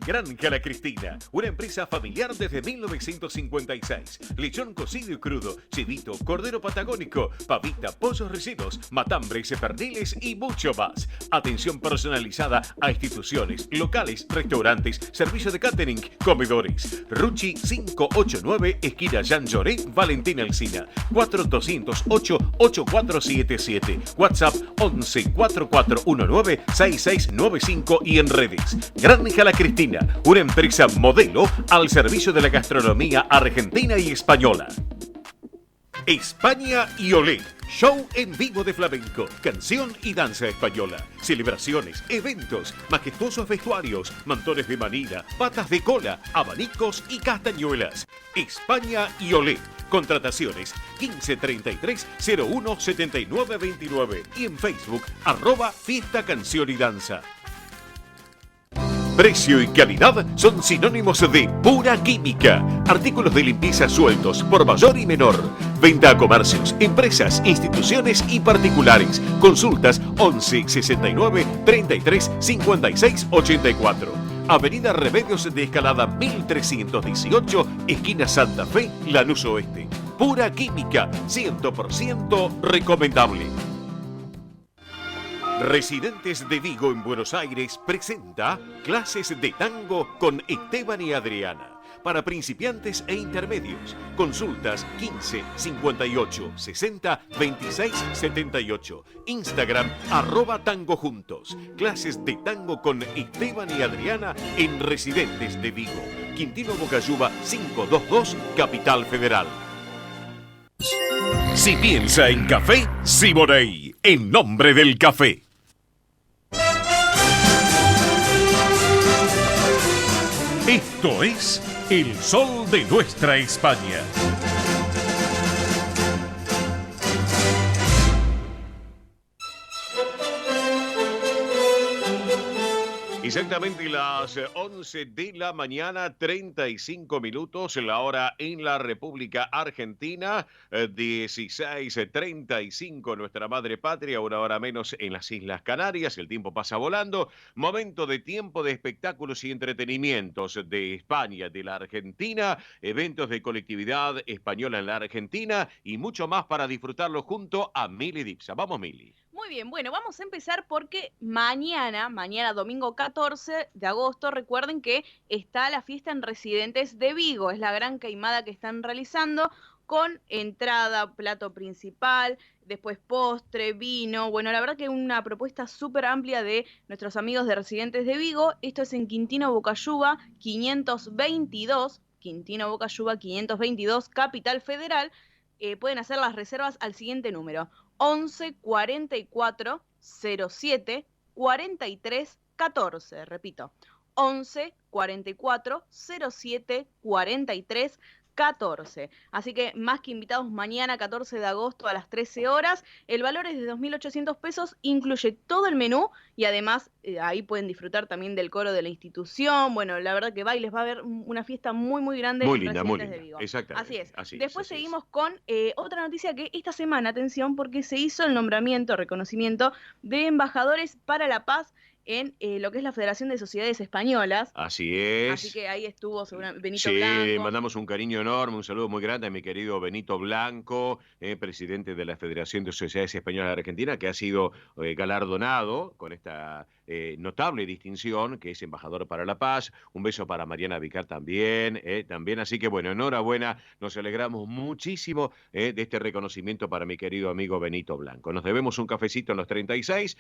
Granja La Cristina, una empresa familiar desde 1956. Lechón cocido y crudo, chivito, cordero patagónico, pavita, pollos recidos, matambres, perniles y mucho más. Atención personalizada a instituciones, locales, restaurantes, servicio de catering, comedores. Ruchi 589, esquina Jean Lloré, Valentín Alsina. 4208-8477. WhatsApp 11 4419 6695 y en redes. Granja La Cristina, una empresa modelo al servicio de la gastronomía argentina y española. España y Olé, show en vivo de flamenco, canción y danza española, celebraciones, eventos, majestuosos vestuarios, mantones de manila, patas de cola, abanicos y castañuelas. España y Olé, contrataciones 1533-017929 y en Facebook @Fiesta Canción y Danza. Precio y calidad son sinónimos de pura química. Artículos de limpieza sueltos por mayor y menor. Venta a comercios, empresas, instituciones y particulares. Consultas 11 69 33 56 84. Avenida Remedios de Escalada 1318, esquina Santa Fe, Lanús Oeste. Pura química, 100% recomendable. Residentes de Vigo en Buenos Aires presenta clases de tango con Esteban y Adriana. Para principiantes e intermedios. Consultas 15 58 60 26 78. Instagram @tangojuntos. Clases de tango con Esteban y Adriana en Residentes de Vigo. Quintino Bocayuba 522, Capital Federal. Si piensa en café, Siboney, en nombre del café. Esto es El Sol de Nuestra España. Exactamente las 11 de la mañana, 35 minutos, la hora en la República Argentina, 16:35 nuestra madre patria, una hora menos en las Islas Canarias, el tiempo pasa volando, momento de tiempo de espectáculos y entretenimientos de España, de la Argentina, eventos de colectividad española en la Argentina y mucho más para disfrutarlo junto a Mili Dipsa. Vamos, Mili. Muy bien, bueno, vamos a empezar porque mañana domingo 14 de agosto, recuerden que está la fiesta en Residentes de Vigo, es la gran caimada que están realizando con entrada, plato principal, después postre, vino, bueno, la verdad que una propuesta súper amplia de nuestros amigos de Residentes de Vigo, esto es en Quintino Bocayuva 522, Quintino Bocayuva 522, Capital Federal, pueden hacer las reservas al siguiente número, 11 44 07 43 14, repito, 11 44 07 43 14. Así que más que invitados mañana 14 de agosto a las 13 horas. El valor es de 2.800 pesos, incluye todo el menú y además ahí pueden disfrutar también del coro de la institución. Bueno, la verdad que va a haber una fiesta muy, muy grande. Muy linda, muy linda. De Vigo. Exactamente. Así es. Después seguimos con otra noticia que esta semana, atención, porque se hizo el nombramiento, reconocimiento de embajadores para la paz en lo que es la Federación de Sociedades Españolas. Así es. Así que ahí estuvo Benito Blanco. Sí, mandamos un cariño enorme, un saludo muy grande a mi querido Benito Blanco, presidente de la Federación de Sociedades Españolas de Argentina, que ha sido galardonado con esta notable distinción, que es embajador para la paz. Un beso para Mariana Vicar también, así que bueno, enhorabuena, nos alegramos muchísimo de este reconocimiento para mi querido amigo Benito Blanco. Nos debemos un cafecito en los 36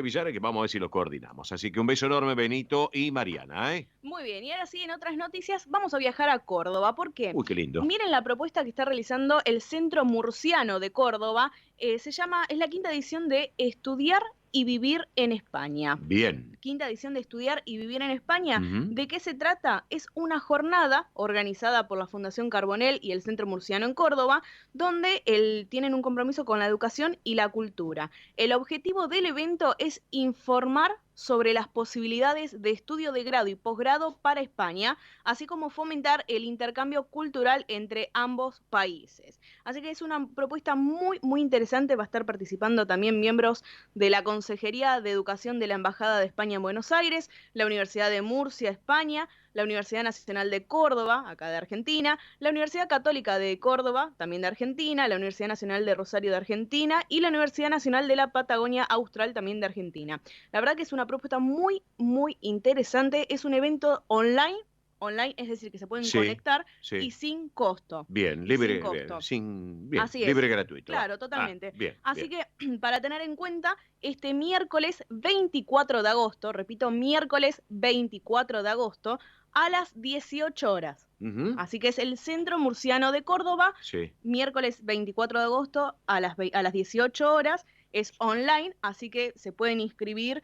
Villares, que vamos a ver si lo coordinamos. Así que un beso enorme, Benito y Mariana. Muy bien, y ahora sí, en otras noticias, vamos a viajar a Córdoba. ¿Por qué? Uy, qué lindo. Miren la propuesta que está realizando el Centro Murciano de Córdoba. Es la quinta edición de Estudiar y Vivir en España. Bien. Quinta edición de Estudiar y Vivir en España. Uh-huh. ¿De qué se trata? Es una jornada organizada por la Fundación Carbonell y el Centro Murciano en Córdoba, donde tienen un compromiso con la educación y la cultura. El objetivo del evento es informar sobre las posibilidades de estudio de grado y posgrado para España, así como fomentar el intercambio cultural entre ambos países. Así que es una propuesta muy, muy interesante. Va a estar participando también miembros de la Consejería de Educación de la Embajada de España en Buenos Aires, la Universidad de Murcia, España, la Universidad Nacional de Córdoba, acá de Argentina, la Universidad Católica de Córdoba, también de Argentina, la Universidad Nacional de Rosario de Argentina y la Universidad Nacional de la Patagonia Austral, también de Argentina. La verdad que es una propuesta muy, muy interesante. Es un evento online, es decir, que se pueden conectar y sin costo. Bien, libre, sin costo. Libre gratuito. Claro, totalmente. Bien, Así que, para tener en cuenta, este miércoles 24 de agosto, repito, miércoles 24 de agosto, a las 18 horas. Uh-huh. Así que es el Centro Murciano de Córdoba, miércoles 24 de agosto a las 18 horas, es online, así que se pueden inscribir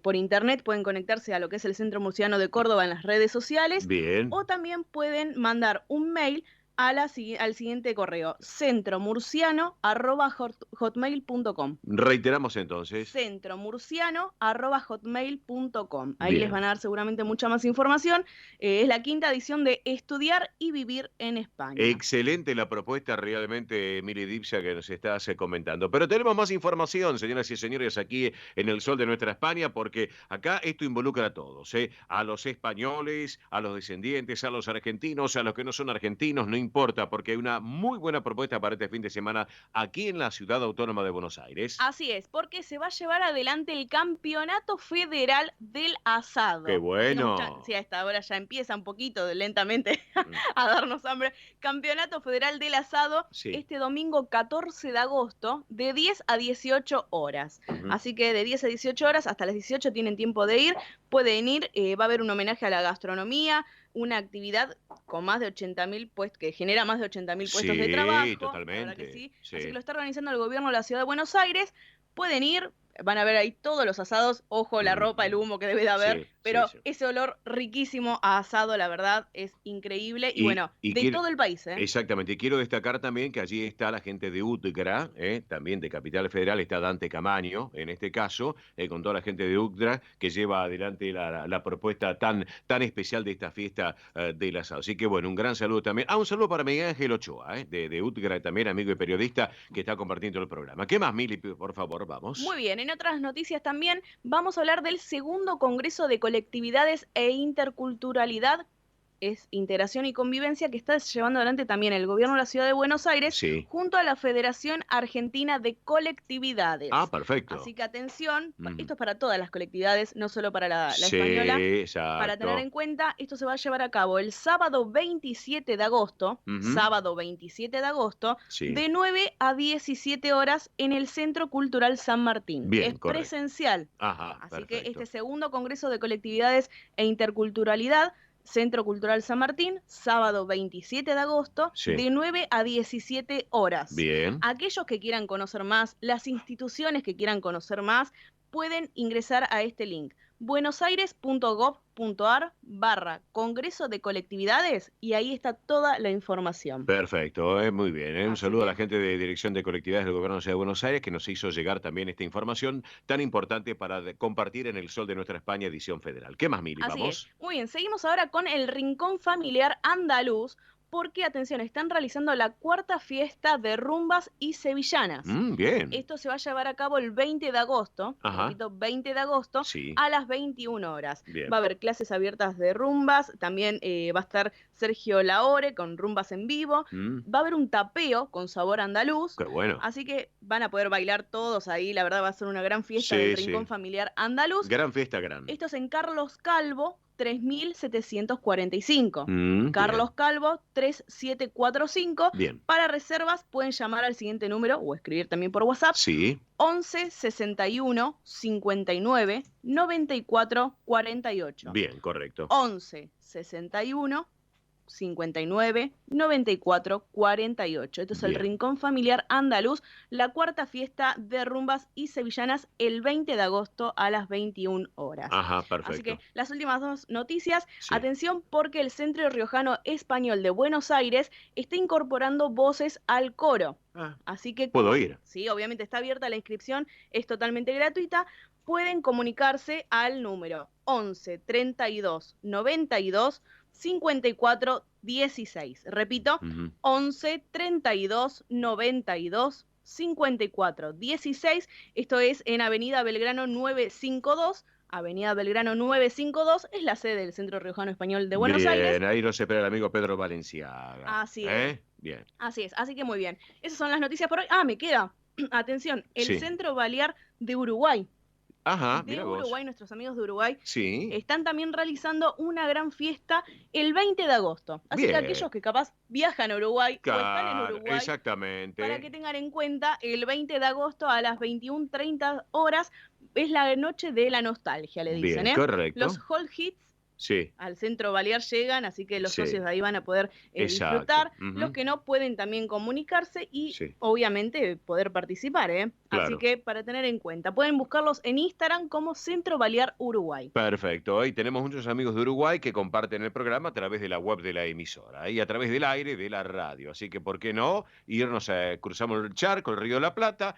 por internet, pueden conectarse a lo que es el Centro Murciano de Córdoba en las redes sociales. Bien. O también pueden mandar un mail al siguiente correo, centromurciano@hotmail.com. Reiteramos entonces. centromurciano@hotmail.com. Ahí les van a dar seguramente mucha más información. Es la quinta edición de Estudiar y Vivir en España. Excelente la propuesta realmente, Mili Dipsa, que nos estás comentando. Pero tenemos más información, señoras y señores, aquí en el Sol de Nuestra España, porque acá esto involucra a todos, a los españoles, a los descendientes, a los argentinos, a los que no son argentinos, no importa, porque hay una muy buena propuesta para este fin de semana aquí en la Ciudad Autónoma de Buenos Aires. Así es, porque se va a llevar adelante el Campeonato Federal del Asado. ¡Qué bueno! Sí, a esta hora ya empieza un poquito lentamente a darnos hambre. Campeonato Federal del Asado, este domingo 14 de agosto, de 10 a 18 horas. Uh-huh. Así que de 10 a 18 horas, hasta las 18 tienen tiempo de ir. pueden ir, va a haber un homenaje a la gastronomía, una actividad con más de 80.000 puestos, que genera más de 80.000 puestos de trabajo. Sí, totalmente. La verdad que sí. Así que lo está organizando el gobierno de la Ciudad de Buenos Aires. Pueden ir, van a ver ahí todos los asados, ojo, la ropa, el humo que debe de haber, pero ese olor riquísimo a asado, la verdad, es increíble. Y bueno, de todo el país. Exactamente, y quiero destacar también que allí está la gente de UTGRA, también de Capital Federal, está Dante Camaño, en este caso, con toda la gente de UTGRA, que lleva adelante la propuesta tan especial de esta fiesta del asado. Así que bueno, un gran saludo también. Un saludo para Miguel Ángel Ochoa, de UTGRA también, amigo y periodista, que está compartiendo el programa. ¿Qué más, Mili, por favor, vamos? Muy bien, en otras noticias también vamos a hablar del segundo Congreso de Colectividades e Interculturalidad, es Integración y Convivencia, que está llevando adelante también el gobierno de la Ciudad de Buenos Aires, junto a la Federación Argentina de Colectividades. Perfecto. Así que atención, esto es para todas las colectividades, no solo para la española. Exacto. Para tener en cuenta, esto se va a llevar a cabo el sábado 27 de agosto, de 9 a 17 horas en el Centro Cultural San Martín. Bien, es presencial. Así que este segundo Congreso de Colectividades e Interculturalidad, Centro Cultural San Martín, sábado 27 de agosto, de 9 a 17 horas. Bien. Aquellos que quieran conocer más, las instituciones que quieran conocer más, pueden ingresar a este link, buenosaires.gov.ar/Congreso de Colectividades, y ahí está toda la información. Perfecto, muy bien. Un saludo a la gente de Dirección de Colectividades del Gobierno de la Ciudad de Buenos Aires, que nos hizo llegar también esta información tan importante para compartir en El Sol de Nuestra España, edición federal. ¿Qué más, Mili? Vamos. Muy bien, seguimos ahora con el Rincón Familiar Andaluz, porque, atención, están realizando la cuarta fiesta de rumbas y sevillanas. Bien. Esto se va a llevar a cabo el 20 de agosto, repito, 20 de agosto, a las 21 horas. Bien. Va a haber clases abiertas de rumbas, también va a estar Sergio Laore con rumbas en vivo, va a haber un tapeo con sabor andaluz. Qué bueno. Así que van a poder bailar todos ahí, la verdad va a ser una gran fiesta del Rincón Familiar Andaluz. Gran fiesta, gran. Esto es en Carlos Calvo, 3745. Carlos Calvo, 3745. Bien. Para reservas pueden llamar al siguiente número o escribir también por WhatsApp. 11 61 59 94 48. Bien, correcto. 11 61 59 94 48. Esto es el Rincón Familiar Andaluz, la cuarta fiesta de rumbas y sevillanas el 20 de agosto a las 21 horas. Perfecto. Así que las últimas dos noticias, atención, porque el Centro Riojano Español de Buenos Aires está incorporando voces al coro. Así que ¿puedo ir? Sí, obviamente está abierta la inscripción, es totalmente gratuita. Pueden comunicarse al número 11 32 92 54 16. Repito, 11 32 92 54 16. Esto es en Avenida Belgrano 952. Avenida Belgrano 952 es la sede del Centro Riojano Español de Buenos Aires. Bien, ahí nos espera el amigo Pedro Valenciaga. Así es. Bien. Así es, así que muy bien. Esas son las noticias por hoy. Me queda, atención, el Centro Balear de Uruguay. De Uruguay, nuestros amigos de Uruguay están también realizando una gran fiesta el 20 de agosto. Así que aquellos que capaz viajan a Uruguay o están en Uruguay, para que tengan en cuenta, el 20 de agosto a las 21:30 horas es la noche de la nostalgia, le dicen. Correcto. Los Hall Hits al Centro Balear llegan, así que los socios de ahí van a poder disfrutar. Los que no pueden también comunicarse y obviamente poder participar. Así que para tener en cuenta, pueden buscarlos en Instagram como Centro Balear Uruguay. Perfecto, y tenemos muchos amigos de Uruguay que comparten el programa a través de la web de la emisora y a través del aire de la radio. Así que, ¿por qué no irnos cruzamos el charco, el Río de la Plata,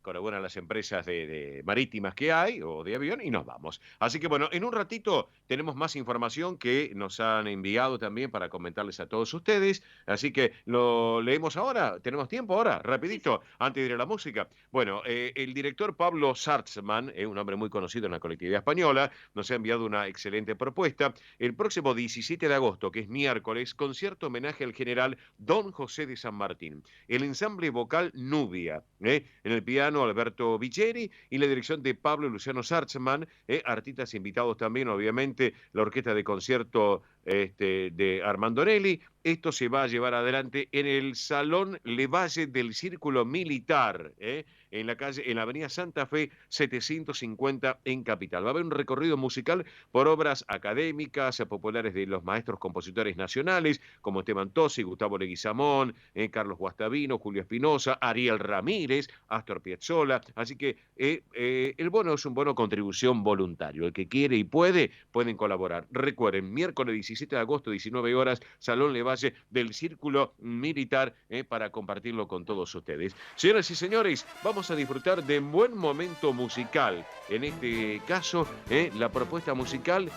con algunas de las empresas de marítimas que hay o de avión y nos vamos? Así que bueno, en un ratito tenemos más información que nos han enviado también para comentarles a todos ustedes. Así que lo leemos ahora. ¿Tenemos tiempo ahora? Rapidito, antes de ir a la música. Bueno, el director Pablo Sartzman, un hombre muy conocido en la colectividad española, nos ha enviado una excelente propuesta. El próximo 17 de agosto, que es miércoles, concierto homenaje al general Don José de San Martín. El ensamble vocal Nubia, en el piano Alberto Vicheri y la dirección de Pablo Luciano Sartzman, artistas invitados también, obviamente, la orquesta de concierto de Armandonelli. Esto se va a llevar adelante en el Salón Levalle del Círculo Militar, en la avenida Santa Fe 750 en Capital. Va a haber un recorrido musical por obras académicas, populares de los maestros compositores nacionales, como Esteban Tosi, Gustavo Leguizamón, Carlos Guastavino, Julio Espinosa, Ariel Ramírez, Astor Piazzolla. Así que el bono es un bono contribución voluntario. El que quiere y puede, pueden colaborar. Recuerden, miércoles 17 de agosto, 19 horas, Salón Levalle del Círculo Militar, para compartirlo con todos ustedes. Señoras y señores, vamos a disfrutar de un buen momento musical. En este caso, la propuesta musical,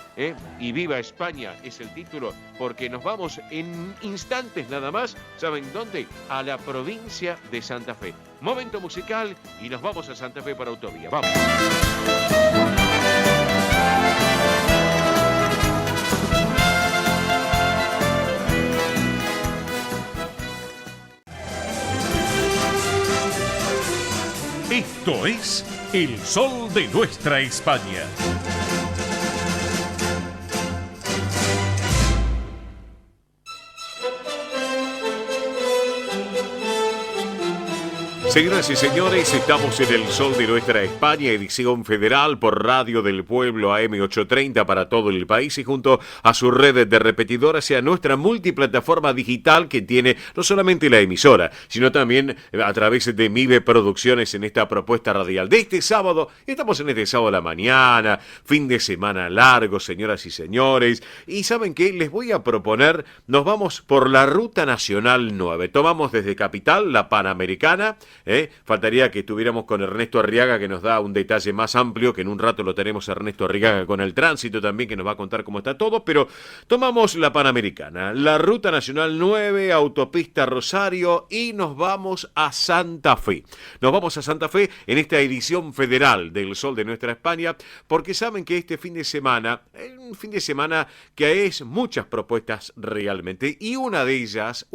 y Viva España es el título, porque nos vamos en instantes nada más. ¿Saben dónde? A la provincia de Santa Fe. Momento musical y nos vamos a Santa Fe para Autovía. Vamos. Esto es El Sol de Nuestra España. Señoras y señores, estamos en El Sol de Nuestra España, edición federal por Radio del Pueblo AM830 para todo el país y junto a su red de repetidoras y a nuestra multiplataforma digital que tiene no solamente la emisora, sino también a través de MIBE Producciones en esta propuesta radial de este sábado. Estamos en este sábado a la mañana, fin de semana largo, señoras y señores. Y ¿saben qué? Les voy a proponer, nos vamos por la Ruta Nacional 9. Tomamos desde Capital la Panamericana. Faltaría que estuviéramos con Ernesto Arriaga, que nos da un detalle más amplio, que en un rato lo tenemos a Ernesto Arriaga con el tránsito también, que nos va a contar cómo está todo, pero tomamos la Panamericana, la Ruta Nacional 9, Autopista Rosario, y nos vamos a Santa Fe. Nos vamos a Santa Fe en esta edición federal del Sol de Nuestra España, porque saben que este fin de semana, un fin de semana que es muchas propuestas realmente, y una de ellas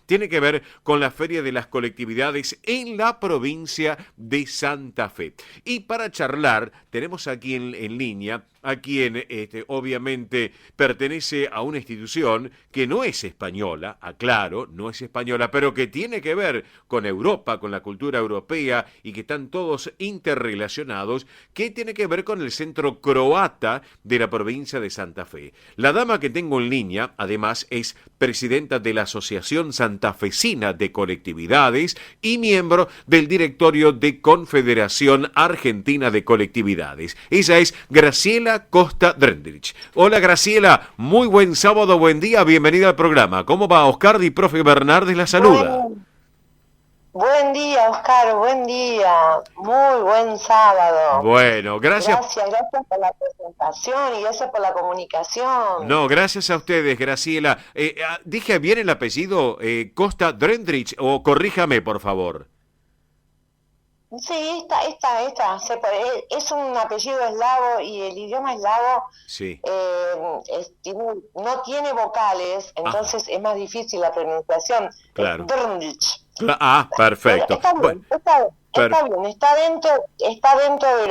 tiene que ver con la Feria de las Colectividades en la provincia de Santa Fe. Y para charlar, tenemos aquí en línea a quien obviamente pertenece a una institución que no es española, aclaro, no es española, pero que tiene que ver con Europa, con la cultura europea y que están todos interrelacionados, que tiene que ver con el centro croata de la provincia de Santa Fe. La dama que tengo en línea, además, es presidenta de la Asociación Santafesina de Colectividades y miembro del directorio de Confederación Argentina de Colectividades. Ella es Graciela Costa Drendrich. Hola Graciela, muy buen sábado, buen día, bienvenida al programa. ¿Cómo va? Oscar y profe Bernardes la saluda. Buen día, Oscar, buen día, muy buen sábado. Bueno, gracias. Gracias por la presentación y gracias por la comunicación. No, gracias a ustedes, Graciela. ¿Dije bien el apellido Costa Drendrich o corríjame, por favor? Sí, es un apellido eslavo y el idioma eslavo sí. No tiene vocales, entonces es más difícil la pronunciación. Claro. Drndich. Perfecto. Está bien, está dentro de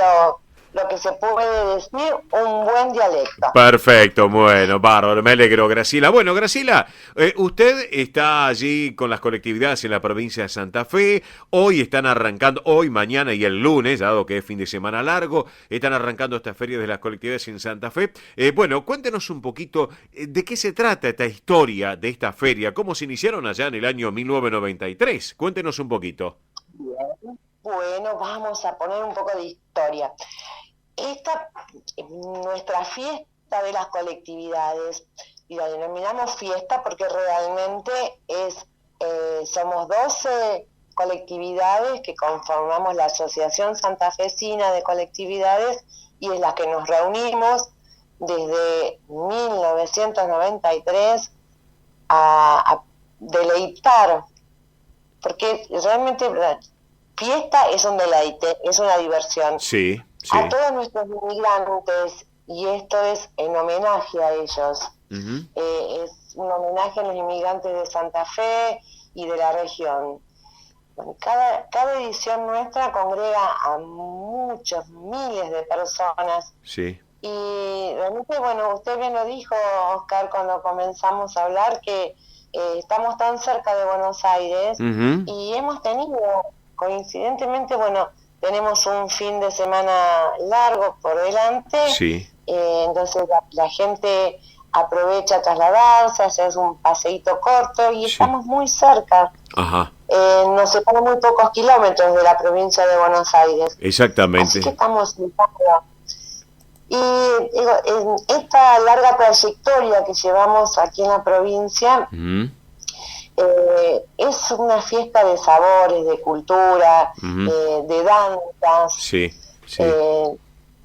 lo que se puede decir un buen dialecto. Perfecto, bueno, bárbaro, me alegro, Graciela. Bueno, Graciela, usted está allí con las colectividades en la provincia de Santa Fe. Hoy están arrancando, hoy, mañana y el lunes, dado que es fin de semana largo, están arrancando estas ferias de las colectividades en Santa Fe. Bueno, cuéntenos un poquito de qué se trata esta historia de esta feria, cómo se iniciaron allá en el año 1993. Cuéntenos un poquito. Bien. Bueno, vamos a poner un poco de historia. Nuestra fiesta de las colectividades, y la denominamos fiesta porque realmente somos 12 colectividades que conformamos la Asociación Santafesina de Colectividades y en la que nos reunimos desde 1993 a deleitar, porque realmente fiesta es un deleite, es una diversión. Sí. A todos nuestros inmigrantes, y esto es en homenaje a ellos. Uh-huh. Es un homenaje a los inmigrantes de Santa Fe y de la región. Cada edición nuestra congrega a muchos miles de personas sí. Y realmente, bueno, usted bien lo dijo, Oscar, cuando comenzamos a hablar, que estamos tan cerca de Buenos Aires y hemos tenido, coincidentemente, bueno, tenemos un fin de semana largo por delante, entonces la gente aprovecha a trasladarse, hacer un paseíto corto y estamos muy cerca. Nos separan muy pocos kilómetros de la provincia de Buenos Aires. Exactamente. Así que estamos y digo, en esta larga trayectoria que llevamos aquí en la provincia, es una fiesta de sabores, de cultura, de danzas.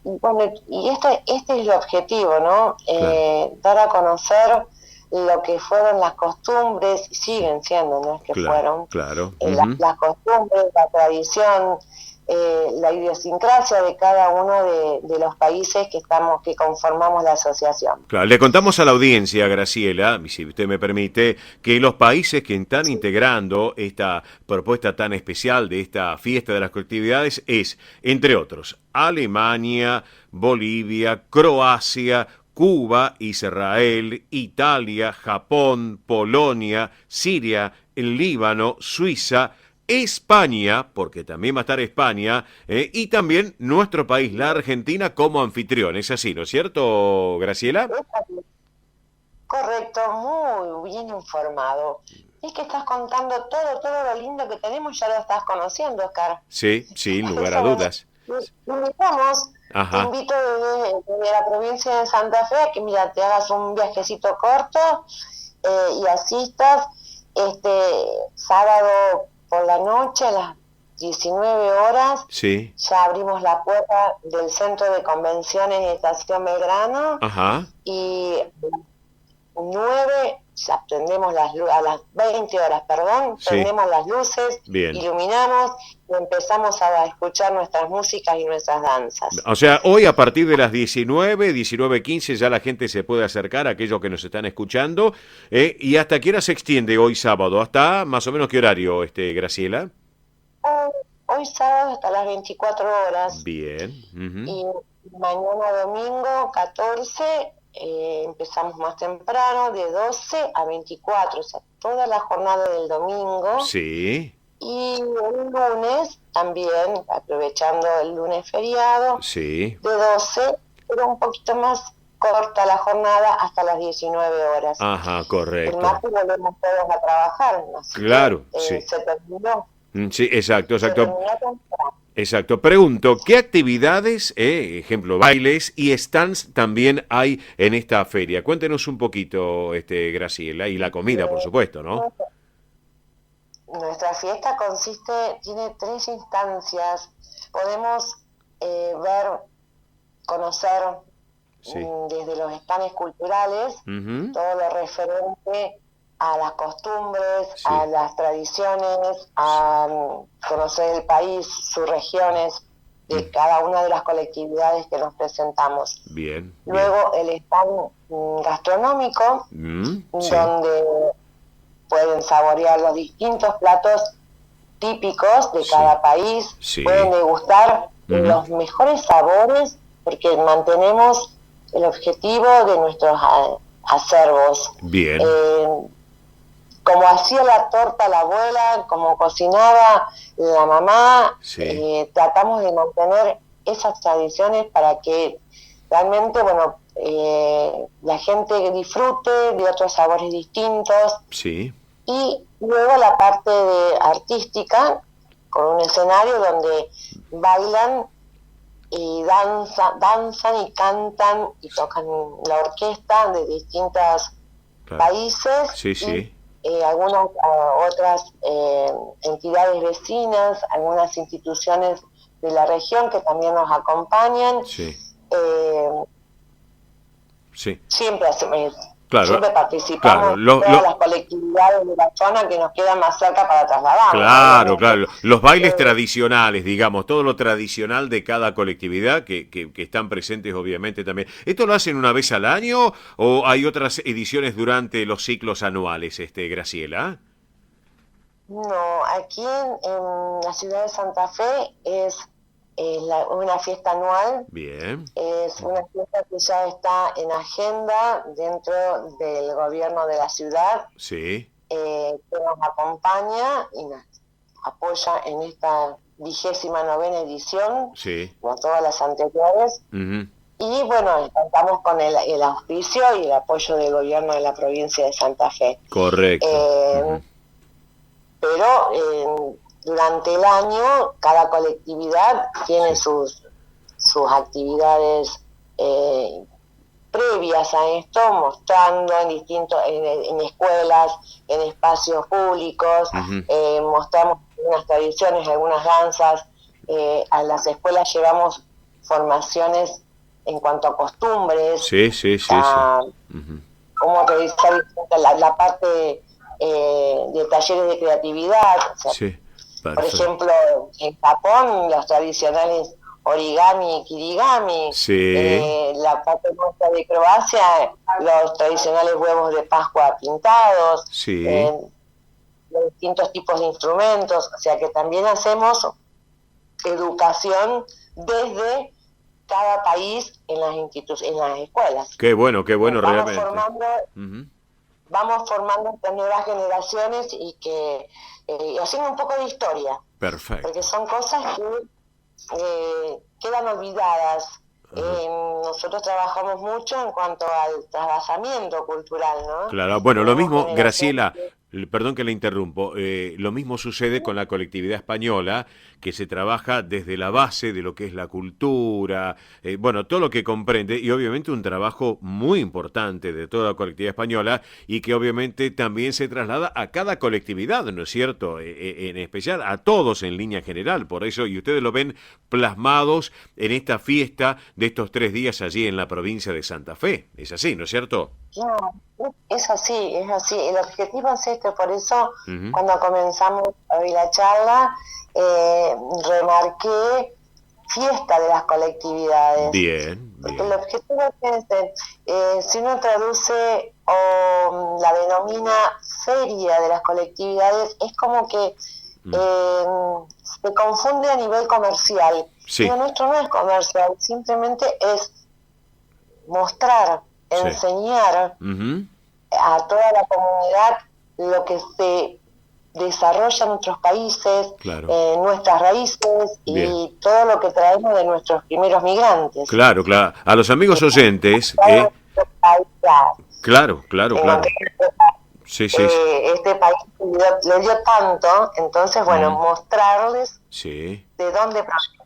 Bueno, y este es el objetivo, ¿no? Dar a conocer lo que fueron las costumbres, siguen siendo, no es que fueron, las costumbres, la tradición, la idiosincrasia de cada uno de los países que conformamos la asociación. Claro, le contamos a la audiencia, Graciela, si usted me permite, que los países que están integrando esta propuesta tan especial de esta fiesta de las colectividades es, entre otros, Alemania, Bolivia, Croacia, Cuba, Israel, Italia, Japón, Polonia, Siria, el Líbano, Suiza, España, porque también va a estar España, y también nuestro país, la Argentina, como anfitrión. Es así, ¿no es cierto, Graciela? Correcto, muy bien informado. Es que estás contando todo lo lindo que tenemos, ya lo estás conociendo, Oscar. Sí, sin lugar a dudas. Invitamos, te invito desde la provincia de Santa Fe a que, mira, te hagas un viajecito corto y asistas sábado por la noche a las 19 horas. Ya abrimos la puerta del Centro de Convenciones de Estación Belgrano. Y 9 ya prendemos a las 20 horas, prendemos las luces, iluminamos y empezamos a escuchar nuestras músicas y nuestras danzas. O sea, hoy a partir de las 19:15 ya la gente se puede acercar, a aquellos que nos están escuchando, ¿y hasta qué hora se extiende hoy sábado? ¿Hasta más o menos qué horario, Graciela? Hoy sábado hasta las 24 horas. Bien. Y mañana domingo 14 empezamos más temprano, de 12 a 24, o sea, toda la jornada del domingo. Y el lunes también, aprovechando el lunes feriado, de 12, pero un poquito más corta la jornada, hasta las 19 horas. Correcto. El martes volvemos todos a trabajar, así que, se terminó. Sí, exacto. Exacto. Pregunto, ¿qué actividades, ejemplo, bailes y stands también hay en esta feria? Cuéntenos un poquito, Graciela, y la comida, por supuesto, ¿no? Nuestra fiesta tiene 3 instancias. Podemos conocer desde los stands culturales, todo lo referente a las costumbres, a las tradiciones, a conocer el país, sus regiones, de cada una de las colectividades que nos presentamos. Luego el stand gastronómico, donde pueden saborear los distintos platos típicos de cada país, pueden degustar los mejores sabores, porque mantenemos el objetivo de nuestros acervos. Como hacía la torta la abuela, como cocinaba la mamá, tratamos de mantener esas tradiciones para que realmente, la gente disfrute de otros sabores distintos. Y luego la parte artística, con un escenario donde bailan y danzan y cantan y tocan la orquesta de distintos países. Y algunas otras entidades vecinas, algunas instituciones de la región que también nos acompañan. Siempre participamos todas las colectividades de la zona que nos quedan más cerca para trasladarnos. Los bailes tradicionales, digamos, todo lo tradicional de cada colectividad que están presentes obviamente también. ¿Esto lo hacen una vez al año o hay otras ediciones durante los ciclos anuales, Graciela? No, aquí en la ciudad de Santa Fe es una fiesta anual. Bien. Es una fiesta que ya está en agenda dentro del gobierno de la ciudad. Sí. Que nos acompaña y nos apoya en esta 29ª edición, como todas las anteriores. Uh-huh. Y bueno, contamos con el auspicio y el apoyo del gobierno de la provincia de Santa Fe. Correcto. Uh-huh. Pero durante el año, cada colectividad tiene sus actividades previas a esto, mostrando en escuelas, en espacios públicos. Uh-huh. Mostramos algunas tradiciones, algunas danzas. A las escuelas llevamos formaciones en cuanto a costumbres. Sí. Uh-huh. Cómo realizar la parte de talleres de creatividad. O sea, por ejemplo, en Japón, los tradicionales origami y kirigami. La parte nuestra de Croacia, los tradicionales huevos de Pascua pintados. Los distintos tipos de instrumentos. O sea que también hacemos educación desde cada país en las escuelas. Qué bueno realmente. Vamos formando estas nuevas generaciones y haciendo un poco de historia. Perfecto. Porque son cosas que quedan olvidadas. Nosotros trabajamos mucho en cuanto al trasvasamiento cultural, ¿no? Claro, bueno, lo mismo, Graciela, perdón que le interrumpo, lo mismo sucede con la colectividad española, que se trabaja desde la base de lo que es la cultura, todo lo que comprende, y obviamente un trabajo muy importante de toda la colectividad española, y que obviamente también se traslada a cada colectividad, ¿no es cierto? En especial a todos en línea general, por eso, y ustedes lo ven plasmados en esta fiesta de estos 3 días allí en la provincia de Santa Fe. Es así, ¿no es cierto? No, es así. El objetivo es este, por eso cuando comenzamos hoy la charla, remarqué fiesta de las colectividades. Bien. Porque el objetivo es si uno traduce o la denomina feria de las colectividades, es como que se confunde a nivel comercial. Lo nuestro no es comercial, simplemente es mostrar, enseñar a toda la comunidad lo que se desarrolla en nuestros países, nuestras raíces y todo lo que traemos de nuestros primeros migrantes. Claro. A los amigos oyentes. Claro. Sí. Este país le dio tanto, entonces, mostrarles de dónde proviene.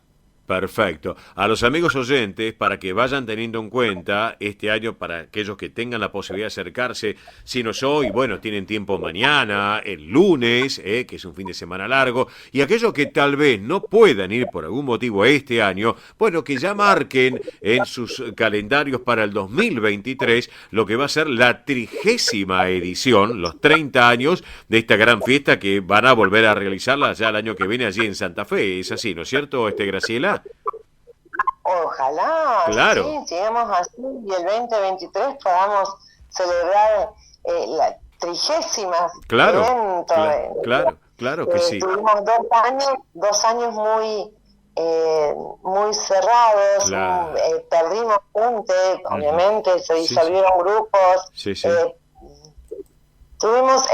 Perfecto. A los amigos oyentes, para que vayan teniendo en cuenta este año, para aquellos que tengan la posibilidad de acercarse, si no es hoy, tienen tiempo mañana, el lunes, que es un fin de semana largo, y aquellos que tal vez no puedan ir por algún motivo este año, que ya marquen en sus calendarios para el 2023 lo que va a ser la 30ª edición, los 30 años de esta gran fiesta que van a volver a realizarla ya el año que viene allí en Santa Fe. Es así, ¿no es cierto, Graciela? Ojalá, sí, sigamos así y el 2023 podamos celebrar la 30ª evento. Claro que sí. Tuvimos 2 años muy cerrados, perdimos gente, obviamente, se disolvieron grupos. Tuvimos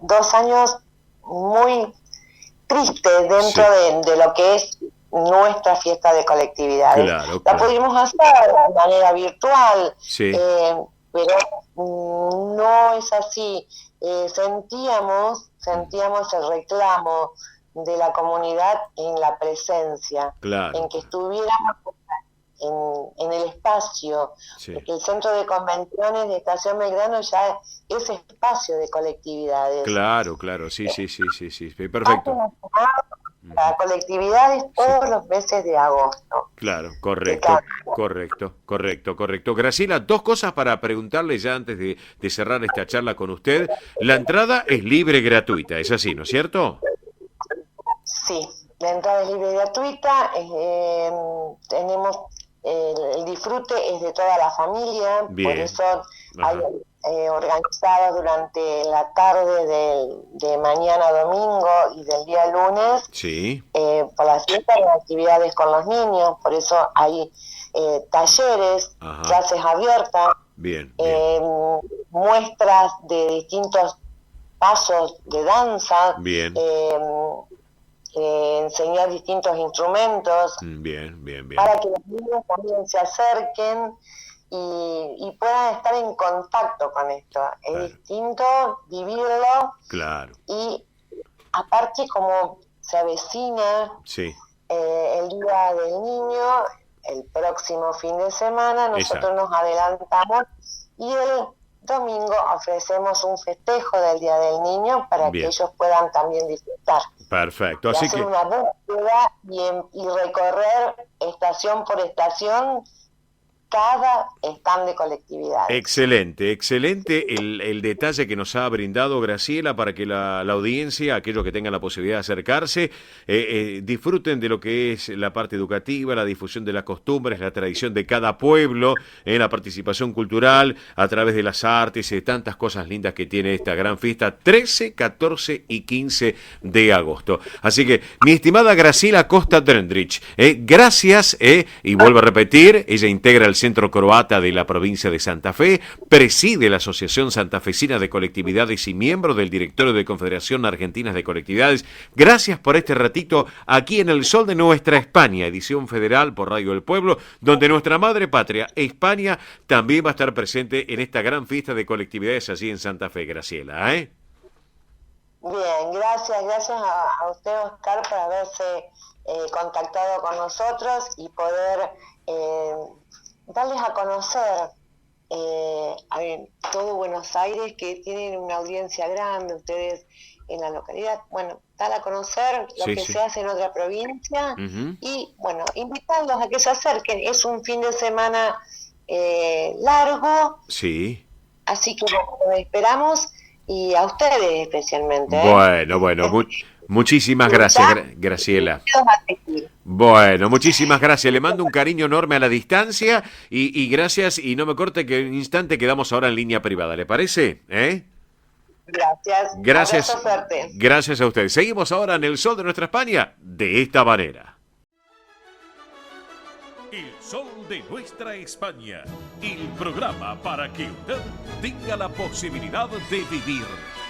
2 años muy tristes dentro de lo que es nuestra fiesta de colectividades. La pudimos hacer de manera virtual, pero no es así. Sentíamos el reclamo de la comunidad en la presencia, en que estuviéramos en el espacio, porque el centro de convenciones de Estación Belgrano ya es espacio de colectividades. Claro, sí, perfecto. Para colectividades todos los meses de agosto. Claro, correcto. Graciela, 2 cosas para preguntarle ya antes de cerrar esta charla con usted. La entrada es libre y gratuita, ¿es así, no es cierto? Sí, la entrada es libre y gratuita. Tenemos el disfrute es de toda la familia, por eso hay organizados durante la tarde de mañana domingo y del día lunes. Sí. Por las fiestas hay actividades con los niños, por eso hay talleres, clases abiertas, bien. muestras de distintos pasos de danza, bien. Enseñar distintos instrumentos, bien. para que los niños también se acerquen y puedan estar en contacto con esto. Es distinto vivirlo. Claro. Y aparte, como se avecina el Día del Niño, el próximo fin de semana, nosotros nos adelantamos y el domingo ofrecemos un festejo del Día del Niño para que ellos puedan también disfrutar. Perfecto. Así Así que una búsqueda y recorrer estación por estación cada stand de colectividad. Excelente el detalle que nos ha brindado Graciela para que la audiencia, aquellos que tengan la posibilidad de acercarse, disfruten de lo que es la parte educativa, la difusión de las costumbres, la tradición de cada pueblo, la participación cultural a través de las artes y de tantas cosas lindas que tiene esta gran fiesta 13, 14 y 15 de agosto. Así que, mi estimada Graciela Costa Drendrich, gracias, y vuelvo a repetir, ella integra el Centro Croata de la provincia de Santa Fe, preside la Asociación Santafesina de Colectividades y miembro del directorio de Confederación Argentina de Colectividades. Gracias por este ratito aquí en El Sol de Nuestra España, edición federal por Radio del Pueblo, donde nuestra madre patria, España, también va a estar presente en esta gran fiesta de colectividades allí en Santa Fe, Graciela. Bien, gracias a usted, Oscar, por haberse contactado con nosotros y poder darles a conocer a todo Buenos Aires, que tienen una audiencia grande, ustedes en la localidad, dar a conocer lo que se hace en otra provincia y, invitarlos a que se acerquen. Es un fin de semana largo, así que los esperamos y a ustedes especialmente. Bueno, muchísimas gracias, Graciela. Bueno, muchísimas gracias. Le mando un cariño enorme a la distancia y gracias. Y no me corte que en un instante quedamos ahora en línea privada. ¿Le parece? Gracias. Gracias a ustedes. Seguimos ahora en El Sol de Nuestra España de esta manera. El Sol de Nuestra España, el programa para que usted tenga la posibilidad de vivir,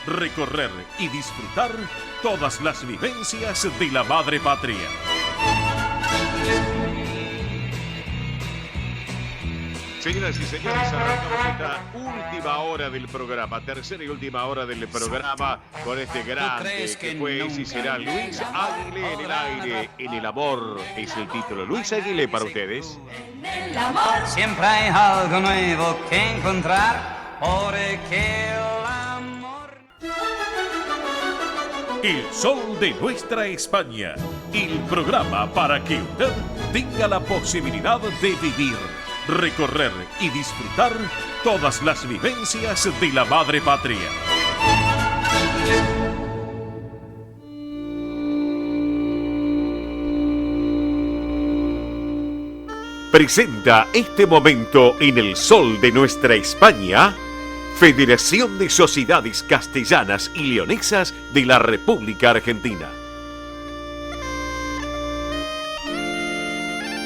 recorrer y disfrutar todas las vivencias de la madre patria. Señoras y señores, arrancamos esta última hora del programa, tercera y última hora del programa, con este grande que fue y será Luis Águile en el aire, en el amor, es el título. Luis Águile para ustedes. En el amor siempre hay algo nuevo que encontrar, porque el amor... El Sol de Nuestra España, el programa para que usted tenga la posibilidad de vivir, recorrer y disfrutar todas las vivencias de la madre patria. Presenta este momento en El Sol de Nuestra España, Federación de Sociedades Castellanas y Leonesas de la República Argentina.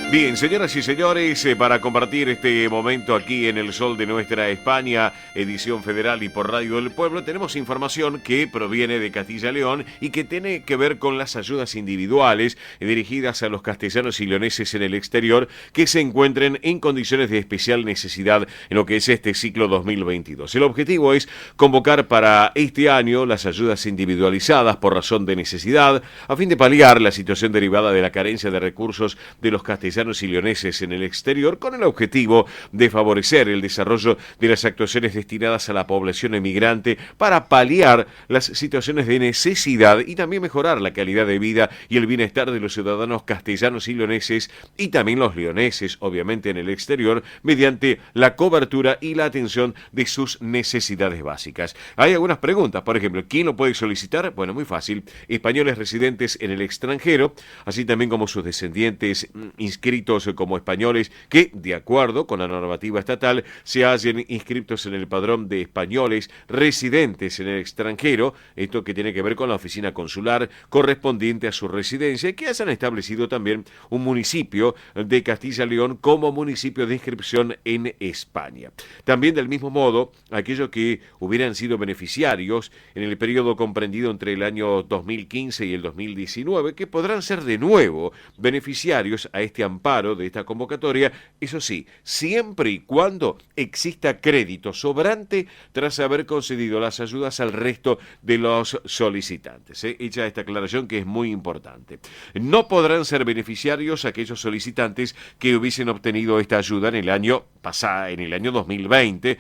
Bien, señoras y señores, para compartir este momento aquí en El Sol de Nuestra España, edición federal y por Radio del Pueblo, tenemos información que proviene de Castilla y León y que tiene que ver con las ayudas individuales dirigidas a los castellanos y leoneses en el exterior que se encuentren en condiciones de especial necesidad en lo que es este ciclo 2022. El objetivo es convocar para este año las ayudas individualizadas por razón de necesidad, a fin de paliar la situación derivada de la carencia de recursos de los castellanos y leoneses en el exterior, con el objetivo de favorecer el desarrollo de las actuaciones destinadas a la población emigrante para paliar las situaciones de necesidad y también mejorar la calidad de vida y el bienestar de los ciudadanos castellanos y leoneses y también los leoneses, obviamente en el exterior, mediante la cobertura y la atención de sus necesidades básicas. Hay algunas preguntas, por ejemplo, ¿quién lo puede solicitar? Bueno, muy fácil, españoles residentes en el extranjero, así también como sus descendientes inscritos inscritos como españoles que, de acuerdo con la normativa estatal, se hallen inscritos en el padrón de españoles residentes en el extranjero, esto que tiene que ver con la oficina consular correspondiente a su residencia, y que hayan establecido también un municipio de Castilla y León como municipio de inscripción en España. También, del mismo modo, aquellos que hubieran sido beneficiarios en el periodo comprendido entre el año 2015 y el 2019, que podrán ser de nuevo beneficiarios a este amparo de esta convocatoria, eso sí, siempre y cuando exista crédito sobrante tras haber concedido las ayudas al resto de los solicitantes. Hecha esta aclaración, que es muy importante. No podrán ser beneficiarios aquellos solicitantes que hubiesen obtenido esta ayuda en el año pasado, en el año 2020,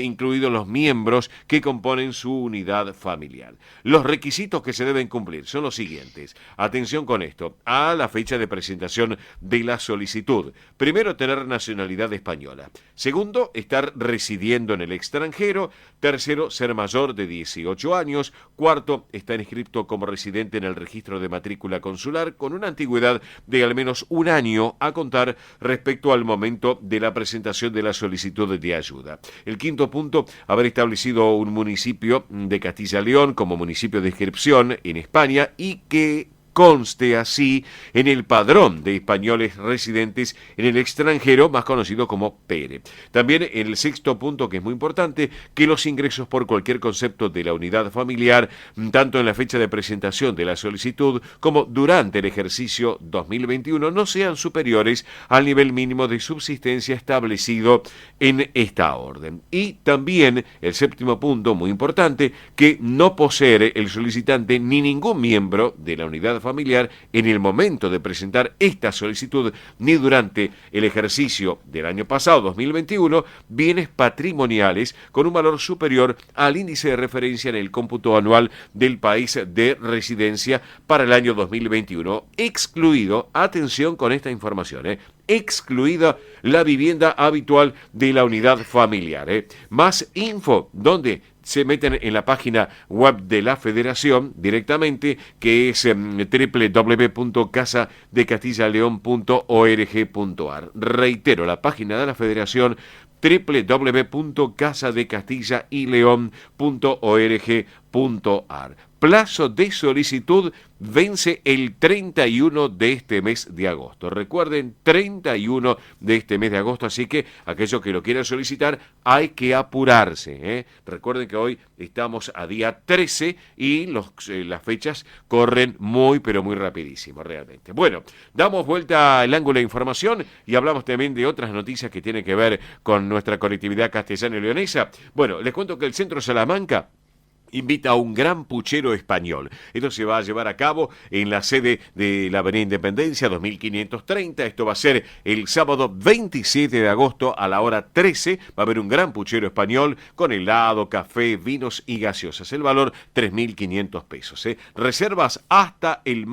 incluidos los miembros que componen su unidad familiar. Los requisitos que se deben cumplir son los siguientes. Atención con esto. A la fecha de presentación de la solicitud. Primero, tener nacionalidad española. Segundo, estar residiendo en el extranjero. Tercero, ser mayor de 18 años. Cuarto, estar inscrito como residente en el registro de matrícula consular con una antigüedad de al menos un año a contar respecto al momento de la presentación de la solicitud de ayuda. El quinto punto, haber establecido un municipio de Castilla y León como municipio de inscripción en España y que conste así en el padrón de españoles residentes en el extranjero, más conocido como PERE. También en el sexto punto, que es muy importante, que los ingresos por cualquier concepto de la unidad familiar, tanto en la fecha de presentación de la solicitud como durante el ejercicio 2021, no sean superiores al nivel mínimo de subsistencia establecido en esta orden. Y también el séptimo punto, muy importante, que no poseer el solicitante ni ningún miembro de la unidad familiar en el momento de presentar esta solicitud ni durante el ejercicio del año pasado, 2021, bienes patrimoniales con un valor superior al índice de referencia en el cómputo anual del país de residencia para el año 2021, excluido, atención con esta información, excluida la vivienda habitual de la unidad familiar. Más info, ¿dónde? Se meten en la página web de la Federación directamente, que es www.casadecastillaleon.org.ar. Reitero, la página de la Federación, www.casadecastillaleon.org.ar. Plazo de solicitud vence el 31 de este mes de agosto. Recuerden, 31 de este mes de agosto, así que aquellos que lo quieran solicitar hay que apurarse. Recuerden que hoy estamos a día 13 y las fechas corren muy, pero muy rapidísimo, realmente. Bueno, damos vuelta al ángulo de información y hablamos también de otras noticias que tienen que ver con nuestra colectividad castellana y leonesa. Bueno, les cuento que el Centro Salamanca invita a un gran puchero español. Esto se va a llevar a cabo en la sede de la Avenida Independencia 2530. Esto va a ser el sábado 27 de agosto a la hora 13. Va a haber un gran puchero español con helado, café, vinos y gaseosas. El valor 3.500 pesos. Reservas hasta el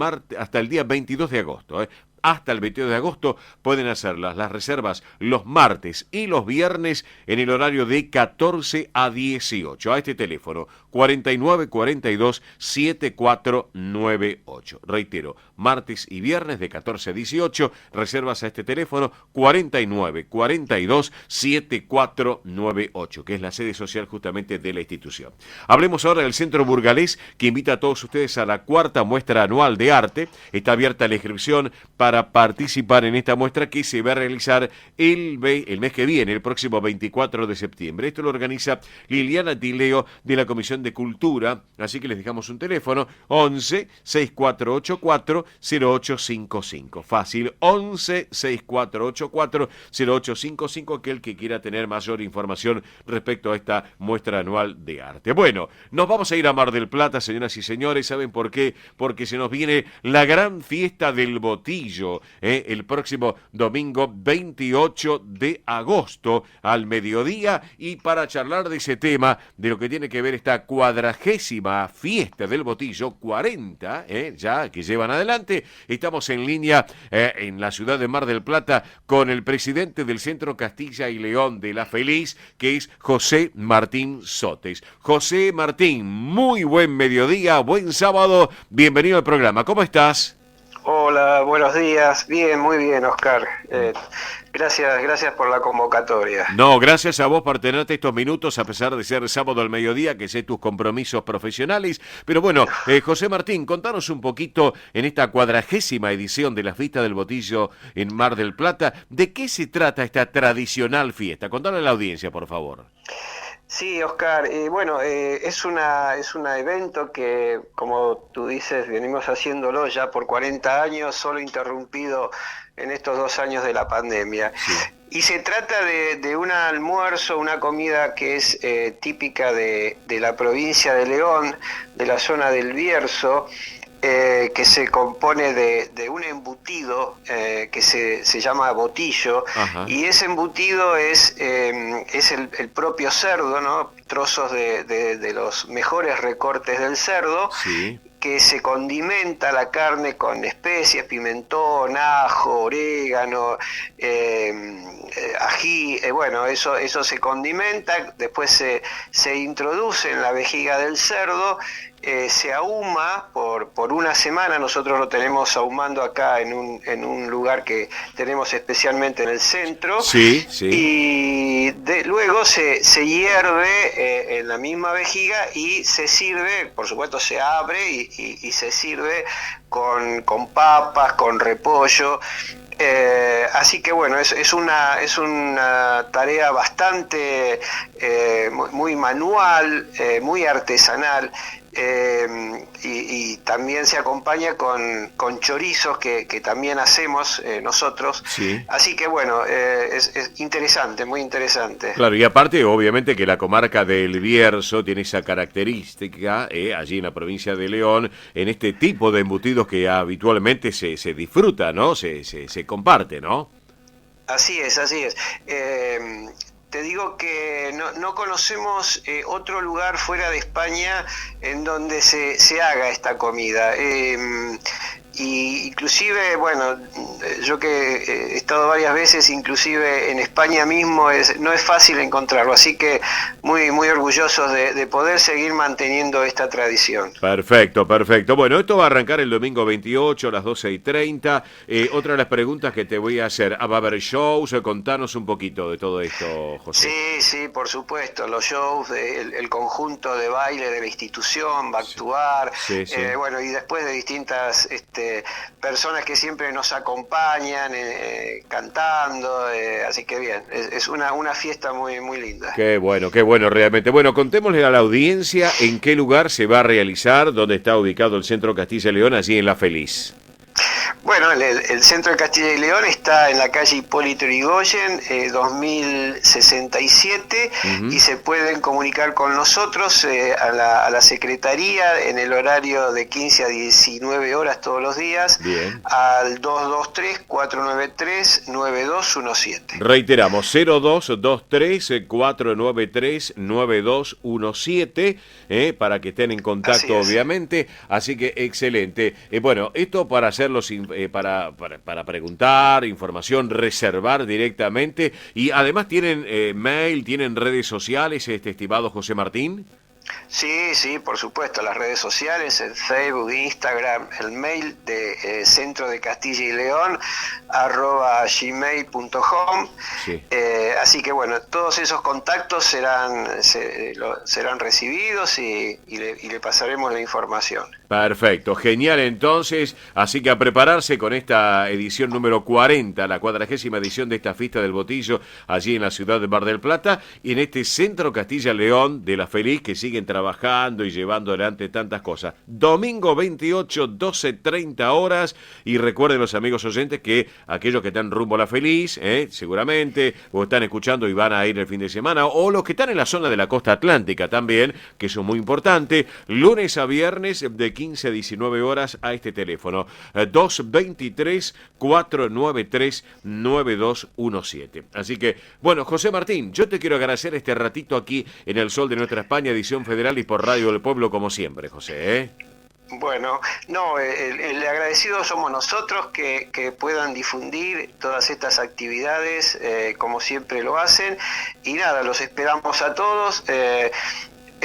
día 22 de agosto. Hasta el 22 de agosto pueden hacerlas las reservas los martes y los viernes en el horario de 14 a 18. A este teléfono, 4942-7498. Reitero, martes y viernes de 14 a 18, reservas a este teléfono 4942-7498, que es la sede social justamente de la institución. Hablemos ahora del Centro Burgalés, que invita a todos ustedes a la cuarta muestra anual de arte. Está abierta la inscripción para participar en esta muestra que se va a realizar el mes que viene, el próximo 24 de septiembre. Esto lo organiza Liliana Tileo de la Comisión de Cultura, así que les dejamos un teléfono 11-6484-0855. Fácil, 11-6484-0855, aquel que quiera tener mayor información respecto a esta muestra anual de arte. Bueno, nos vamos a ir a Mar del Plata, señoras y señores. ¿Saben por qué? Porque se nos viene la gran fiesta del Botillo, el próximo domingo 28 de agosto al mediodía, y para charlar de ese tema, de lo que tiene que ver esta 40ª fiesta del Botillo, 40 ya que llevan adelante, estamos en línea en la ciudad de Mar del Plata con el presidente del Centro Castilla y León de La Feliz, que es José Martín Sotes. José Martín, muy buen mediodía, buen sábado, bienvenido al programa, ¿cómo estás? Hola, buenos días. Bien, muy bien, Oscar. Gracias por la convocatoria. No, gracias a vos por tenerte estos minutos, a pesar de ser sábado al mediodía, que sé tus compromisos profesionales. Pero bueno, José Martín, contanos un poquito en esta 40ª edición de la Fiesta del Botillo en Mar del Plata, ¿de qué se trata esta tradicional fiesta? Contale a la audiencia, por favor. Sí, Oscar, es un evento que, como tú dices, venimos haciéndolo ya por 40 años, solo interrumpido en estos 2 años de la pandemia. Sí. Y se trata de un almuerzo, una comida que es típica de la provincia de León, de la zona del Bierzo, que se compone de un embutido que se llama botillo. Ajá. Y ese embutido es el propio cerdo, ¿no? Trozos de los mejores recortes del cerdo. Sí. Que se condimenta la carne con especias, pimentón, ajo, orégano, ají, eso se condimenta, después se introduce en la vejiga del cerdo, se ahuma por una semana. Nosotros lo tenemos ahumando acá en un lugar que tenemos especialmente en el centro. Sí, sí. Y luego se hierve en la misma vejiga y se sirve, por supuesto se abre y se sirve con papas, con repollo. Así que bueno, es una tarea bastante muy manual, muy artesanal. Y también se acompaña con chorizos que también hacemos nosotros. Sí. Así que bueno, es interesante, muy interesante. Claro, y aparte obviamente que la comarca del Bierzo tiene esa característica allí en la provincia de León, en este tipo de embutidos que habitualmente se disfruta, ¿no? Se comparte, ¿no? Así es. Te digo que no conocemos otro lugar fuera de España en donde se haga esta comida. Y inclusive, bueno, yo que he estado varias veces, inclusive en España mismo, no es fácil encontrarlo, así que muy orgullosos de poder seguir manteniendo esta tradición. Perfecto. Bueno, esto va a arrancar el domingo 28 a las 12:30. Otra de las preguntas que te voy a hacer, ¿va a haber shows? Contanos un poquito de todo esto, José. Sí, por supuesto, los shows, el conjunto de baile de la institución va a actuar, sí. Bueno, y después de distintas personas que siempre nos acompañan cantando, así que bien, es una fiesta muy linda. Qué bueno realmente. Bueno, contémosle a la audiencia en qué lugar se va a realizar, dónde está ubicado el Centro Castilla y León, allí en La Feliz. Bueno, el Centro de Castilla y León está en la calle Hipólito Yrigoyen, 2067, y se pueden comunicar con nosotros a la Secretaría en el horario de 15 a 19 horas todos los días. Bien. Al 223-493-9217. Reiteramos, 0223-493-9217, para que estén en contacto, obviamente. Así que excelente. Bueno, esto para hacerlo para preguntar, información, reservar directamente. Y además tienen mail, tienen redes sociales, estimado José Martín. Sí, por supuesto, las redes sociales, el Facebook, Instagram, el mail de Centro de Castilla y León, @gmail.com. Sí. Así que bueno, todos esos contactos serán recibidos y le pasaremos la información. Perfecto, genial entonces, así que a prepararse con esta edición número 40, la 40ª edición de esta Fiesta del Botillo, allí en la ciudad de Mar del Plata, y en este Centro Castilla y León de La Feliz, que siguen trabajando y llevando adelante tantas cosas. Domingo 28, 12:30 horas, y recuerden los amigos oyentes que aquellos que están rumbo a La Feliz, seguramente, o están escuchando y van a ir el fin de semana, o los que están en la zona de la costa atlántica también, que eso es muy importante, lunes a viernes de 15 a 19 horas a este teléfono, 223-493-9217. Así que, bueno, José Martín, yo te quiero agradecer este ratito aquí en El Sol de Nuestra España, edición federal, y por Radio del Pueblo, como siempre, José. Bueno, el agradecido somos nosotros que puedan difundir todas estas actividades como siempre lo hacen, y nada, los esperamos a todos.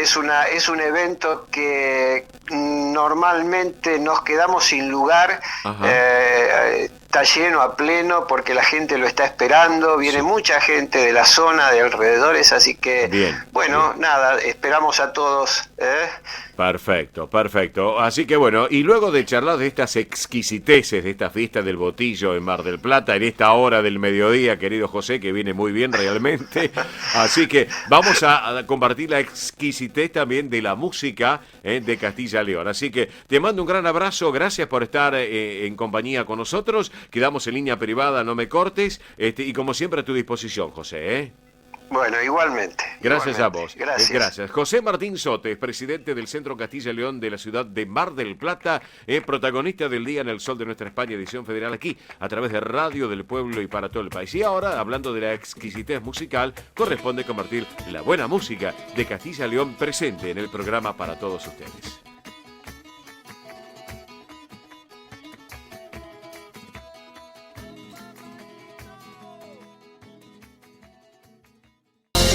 es un evento que normalmente nos quedamos sin lugar. Está lleno a pleno porque la gente lo está esperando, viene mucha gente de la zona, de alrededores, así que, nada, esperamos a todos. Perfecto. Así que bueno, y luego de charlar de estas exquisiteces de esta fiesta del Botillo en Mar del Plata, en esta hora del mediodía, querido José, que viene muy bien realmente, así que vamos a compartir la exquisitez también de la música de Castilla y León. Así que te mando un gran abrazo, gracias por estar en compañía con nosotros. Quedamos en línea privada, no me cortes, y como siempre a tu disposición, José. Bueno, igualmente. Gracias a vos. Gracias. José Martín Sotes, presidente del Centro Castilla y León de la ciudad de Mar del Plata, protagonista del Día en el Sol de Nuestra España, edición federal aquí, a través de Radio del Pueblo y para todo el país. Y ahora, hablando de la exquisitez musical, corresponde compartir la buena música de Castilla y León presente en el programa para todos ustedes.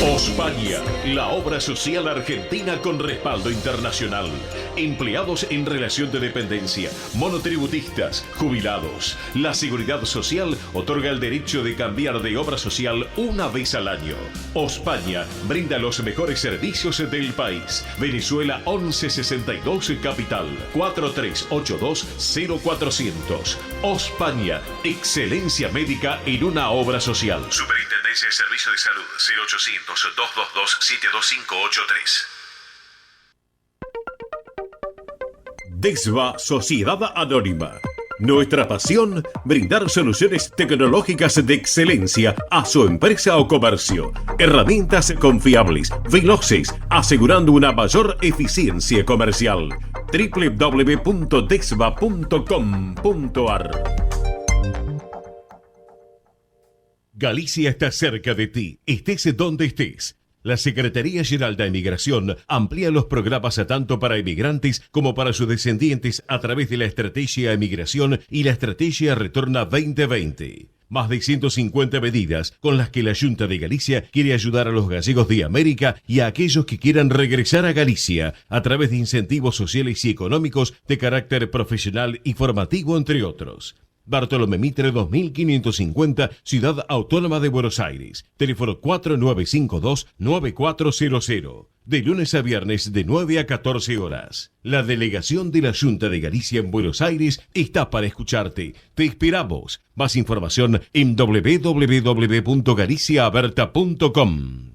Ospaña, la obra social argentina con respaldo internacional. Empleados en relación de dependencia, monotributistas, jubilados. La Seguridad Social otorga el derecho de cambiar de obra social una vez al año. Ospaña brinda los mejores servicios del país. Venezuela 1162 Capital, 4382-0400. Ospaña, excelencia médica en una obra social. Superintendencia de Servicio de Salud, 0800-222-72583. DESVA Sociedad Anónima. Nuestra pasión, brindar soluciones tecnológicas de excelencia a su empresa o comercio. Herramientas confiables, veloces, asegurando una mayor eficiencia comercial. www.desva.com.ar. Galicia está cerca de ti, estés donde estés. La Secretaría General de Emigración amplía los programas tanto para emigrantes como para sus descendientes a través de la Estrategia Emigración y la Estrategia Retorna 2020. Más de 150 medidas con las que la Junta de Galicia quiere ayudar a los gallegos de América y a aquellos que quieran regresar a Galicia a través de incentivos sociales y económicos de carácter profesional y formativo, entre otros. Bartolomé Mitre 2550, Ciudad Autónoma de Buenos Aires. Teléfono 4952-9400. De lunes a viernes de 9 a 14 horas. La delegación de la Junta de Galicia en Buenos Aires está para escucharte. Te esperamos. Más información en www.galiciaaberta.com.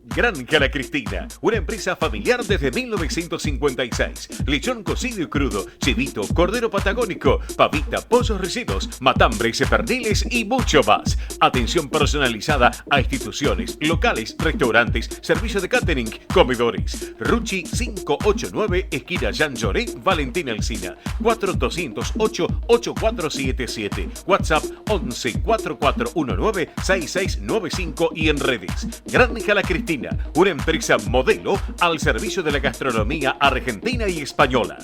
Granja La Cristina, una empresa familiar desde 1956. Lechón cocido y crudo, chivito, cordero patagónico, pavita, pollos recidos, matambres, perdiles y mucho más. Atención personalizada a instituciones, locales, restaurantes, servicio de catering, comedores. Ruchi 589, esquina Jean Lloré, Valentín Alsina. 4208-8477. WhatsApp 11 4419 6695 y en redes. Granja La Cristina, una empresa modelo al servicio de la gastronomía argentina y española.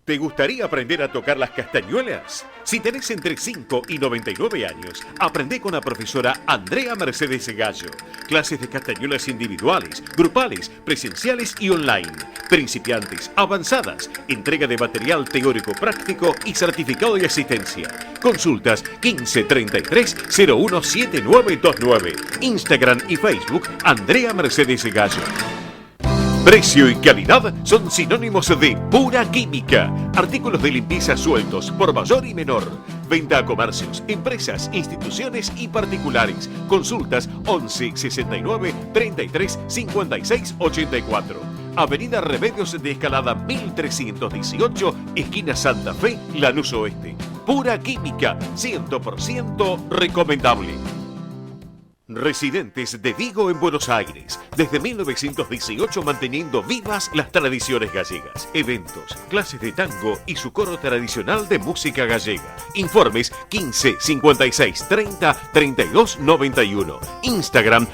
¿Te gustaría aprender a tocar las castañuelas? Si tenés entre 5 y 99 años, aprende con la profesora Andrea Mercedes Gallo. Clases de castañuelas individuales, grupales, presenciales y online. Principiantes, avanzadas, entrega de material teórico práctico y certificado de asistencia. Consultas 1533-017929. Instagram y Facebook Andrea Mercedes Gallo. Precio y calidad son sinónimos de pura química. Artículos de limpieza sueltos por mayor y menor. Venta a comercios, empresas, instituciones y particulares. Consultas 11 69 33 56 84. Avenida Remedios de Escalada 1318, esquina Santa Fe, Lanús Oeste. Pura química, 100% recomendable. Residentes de Vigo en Buenos Aires, desde 1918 manteniendo vivas las tradiciones gallegas, eventos, clases de tango y su coro tradicional de música gallega. Informes 15 56 30 32 91. Instagram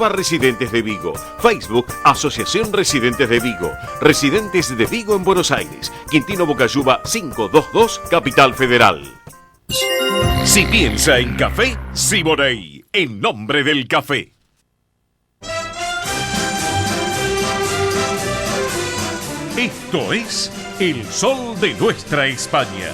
@Residentes de Vigo. Facebook Asociación Residentes de Vigo. Residentes de Vigo en Buenos Aires. Quintino Bocayuba 522, Capital Federal. Si piensa en café, Siboney, en nombre del café. Esto es El Sol de Nuestra España.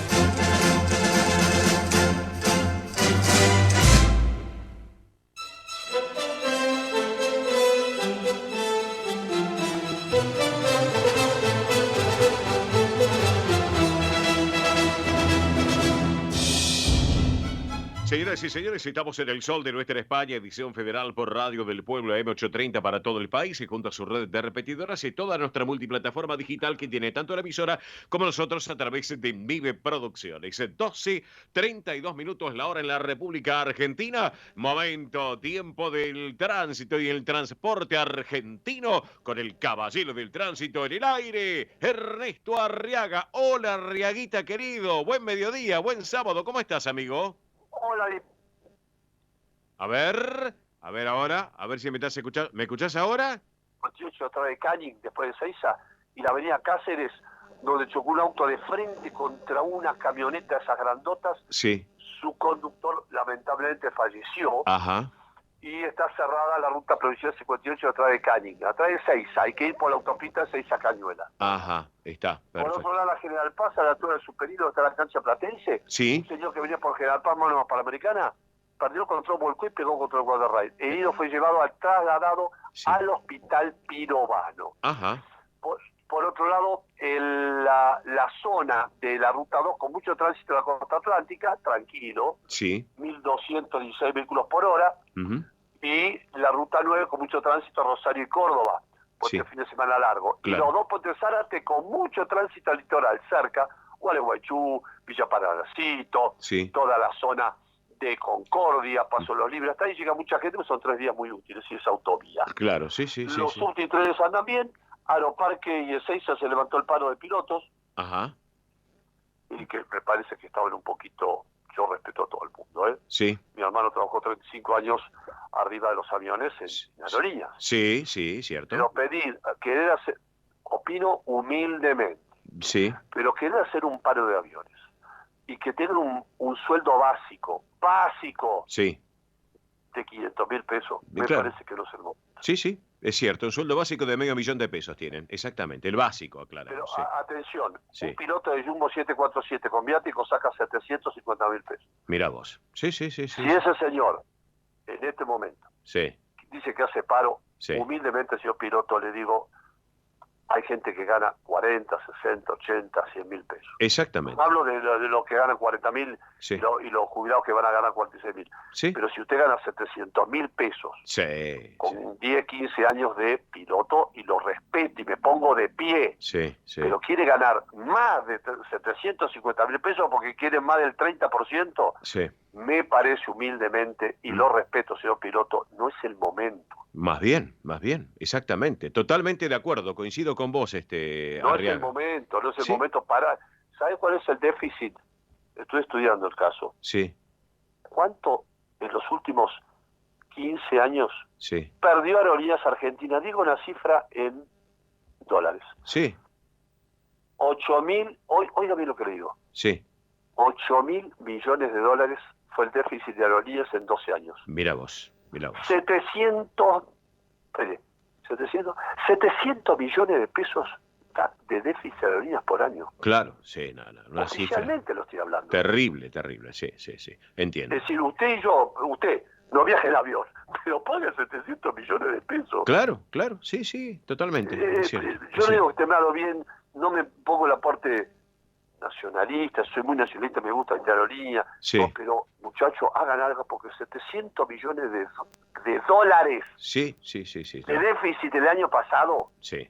Señoras y señores, estamos en El Sol de Nuestra España, edición federal por Radio del Pueblo M830 para todo el país y junto a su red de repetidoras y toda nuestra multiplataforma digital que tiene tanto la emisora como nosotros a través de Vive Producciones. 12:32 minutos la hora en la República Argentina. Momento, tiempo del tránsito y el transporte argentino con el caballero del tránsito en el aire, Ernesto Arriaga. Hola, Arriaguita querido. Buen mediodía, buen sábado. ¿Cómo estás, amigo? Hola. A ver ahora, a ver si me estás escuchando. ¿Me escuchás ahora? 28 otra vez Canning, después de Seiza, y la avenida Cáceres, donde chocó un auto de frente contra una camioneta de esas grandotas. Sí. Su conductor lamentablemente falleció. Ajá. Y está cerrada la ruta provincial 58 a través de Canning. A través de Seiza, hay que ir por la autopista Seiza-Cañuela. Ajá, está, perfecto. Por otro lado, la General Paz, a la altura del Superior, está la cancha platense. Sí. Un señor que venía por General Paz, mano Panamericana, perdió el control, volcó y pegó contra el guardarraíl. El herido fue llevado al trasladado al Hospital Pirovano. Ajá. Por otro lado, la zona de la Ruta 2, con mucho tránsito de la costa atlántica, tranquilo. Sí. 1.216 vehículos por hora. Uh-huh. Y la Ruta 9 con mucho tránsito a Rosario y Córdoba, porque el fin de semana largo. Claro. Y los dos Puente Zárate con mucho tránsito al litoral, cerca, Gualeguaychú, Villa Paranacito, toda la zona de Concordia, Paso Los Libres. Hasta ahí llega mucha gente, son 3 días muy útiles y es autovía. Claro, sí. Los subtitulares andan bien. Aeroparque y Ezeiza se levantó el paro de pilotos. Ajá. Y que me parece que estaban un poquito... Yo respeto a todo el mundo, ¿eh? Sí. Mi hermano trabajó 35 años arriba de los aviones en aerolíneas. Sí, cierto. Pero querer hacer, opino humildemente, pero querer hacer un paro de aviones y que tengan un sueldo básico, de 500.000 pesos, me parece que no es el momento. Sí, es cierto, un sueldo básico de $500.000 tienen, exactamente, el básico, aclaramos. Pero atención, un piloto de Jumbo 747 con viático saca 750.000 pesos. Mira vos. Sí. Si ese señor, en este momento, dice que hace paro, humildemente, señor piloto, le digo, hay gente que gana 40, 60, 80, 100.000 pesos. Exactamente. Hablo de los que ganan 40.000 y los jubilados que van a ganar 46.000. Pero si usted gana 700.000 pesos con 10, 15 años de piloto y lo respeto y me pongo de pie, pero quiere ganar más de 750.000 pesos porque quiere más del 30%, me parece humildemente, y lo respeto, señor piloto, no es el momento. Más bien, exactamente. Totalmente de acuerdo, coincido con vos, No Arriaga. es el momento para... ¿Sabes cuál es el déficit? Estoy estudiando el caso. Sí. ¿Cuánto en los últimos 15 años Sí. perdió Aerolíneas Argentinas? Digo una cifra en dólares. Sí. 8.000, oiga bien lo que le digo. Sí. 8.000 millones de dólares fue el déficit de Aerolíneas en 12 años. Mira vos. 700 millones de pesos de déficit de Aerolíneas por año. Claro, sí, una Oficialmente cifra lo estoy hablando. terrible, sí, entiendo. Es decir, usted no viaje en avión, pero paga 700 millones de pesos. Claro, sí, totalmente. Yo no digo que esté mal bien, no me pongo la parte nacionalista, soy muy nacionalista, me gusta la aerolínea, pero muchachos, hagan algo porque 700 millones de dólares Sí. de déficit del año pasado. Sí.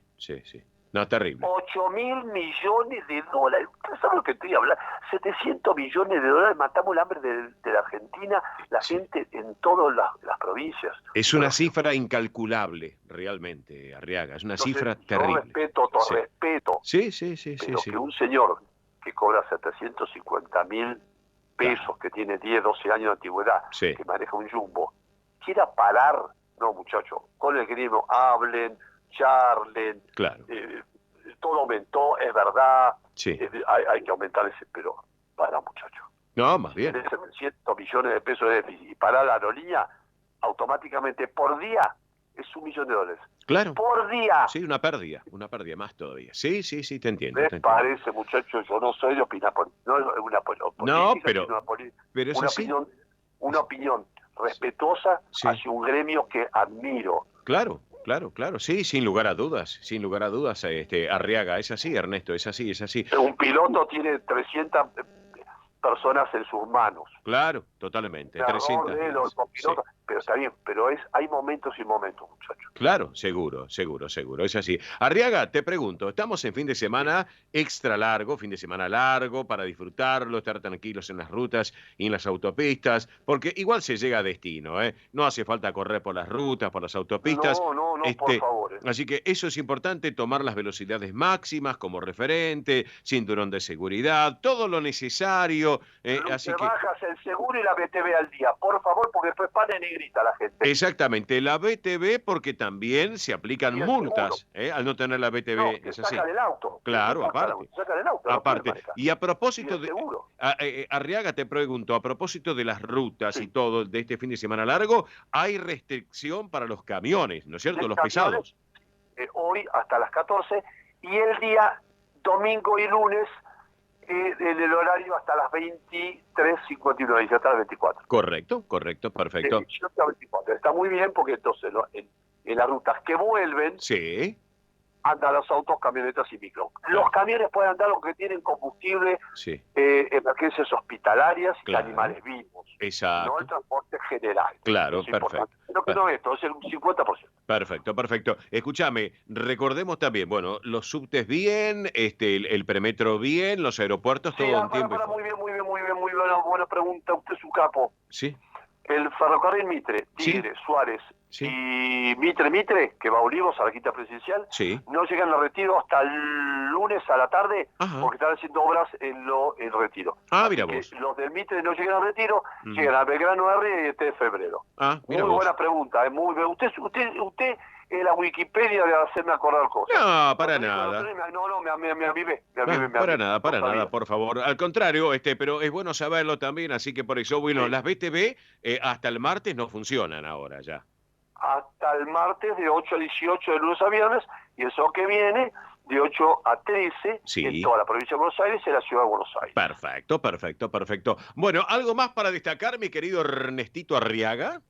No, terrible. 8.000 millones de dólares. ¿Ustedes saben lo que estoy hablando? 700 millones de dólares, matamos el hambre de la Argentina, la gente en todas las provincias. Es una cifra incalculable, realmente, Arriaga. Es una cifra terrible. Respeto. Sí. Pero que un señor que cobra 750.000 pesos, que tiene 10, 12 años de antigüedad, que maneja un jumbo, quiera parar, no, muchachos, con el gremio, hablen, charlen, todo aumentó, es verdad, hay que aumentar ese, pero para, muchachos. No, más bien. 700 millones de pesos de déficit y para la aerolínea, automáticamente por día es $1.000.000. Claro. Por día. Sí, una pérdida más todavía. Sí, te entiendo. Me parece, muchachos, yo no soy de opinar no es una política, no, pero es una así. opinión respetuosa hacia un gremio que admiro. Claro, sí, sin lugar a dudas, Arriaga, es así, Ernesto, es así. Un piloto tiene 300 personas en sus manos. Claro, totalmente. 300. Pero está bien, pero hay momentos y momentos, muchachos. Claro, seguro, es así. Arriaga, te pregunto, estamos en fin de semana largo para disfrutarlo, estar tranquilos en las rutas y en las autopistas, porque igual se llega a destino, ¿eh? No hace falta correr por las rutas, por las autopistas. No, por favor. Así que eso es importante, tomar las velocidades máximas como referente, cinturón de seguridad, todo lo necesario. Así que bajas el seguro y la BTV al día, por favor, porque después paran y grita la gente. Exactamente, la BTV porque también se aplican multas al no tener la BTV. No, es así. Sacan el auto. Claro, aparte. Y a propósito de Arriaga, te pregunto, a propósito de las rutas y todo de este fin de semana largo, hay restricción para los camiones, ¿no es cierto? Los pesados. Hoy hasta las 14 y el día domingo y lunes en el horario hasta las 23:59 y hasta las 24. Correcto, perfecto. De 18 a 24. Está muy bien porque entonces en las rutas que vuelven andan los autos, camionetas y micro. Los camiones pueden andar los que tienen combustible, emergencias hospitalarias y animales vivos. Exacto. No el transporte general. Claro, perfecto. Pero que no esto, es el 50%. Perfecto. Escúchame, recordemos también, los subtes bien, el premetro bien, los aeropuertos todo en tiempo. Muy bien, buena pregunta, usted es un capo. Sí. El ferrocarril Mitre, Tigre, Suárez y Mitre, que va a Olivos a la quinta presidencial, no llegan al Retiro hasta el lunes a la tarde porque están haciendo obras en Retiro. Mira vos. Los del Mitre no llegan al Retiro, llegan a Belgrano R y este de febrero. Mira muy vos. Buena pregunta, usted es la Wikipedia de hacerme acordar cosas. No, para nada. Me avivé. Para nada, por favor. Al contrario, pero es bueno saberlo también, así que por eso, las BTV hasta el martes no funcionan ahora ya. Hasta el martes de 8 a 18 de lunes a viernes y eso que viene de 8 a 13 en toda la provincia de Buenos Aires y en la ciudad de Buenos Aires. Perfecto. Bueno, ¿algo más para destacar, mi querido Ernestito Arriaga?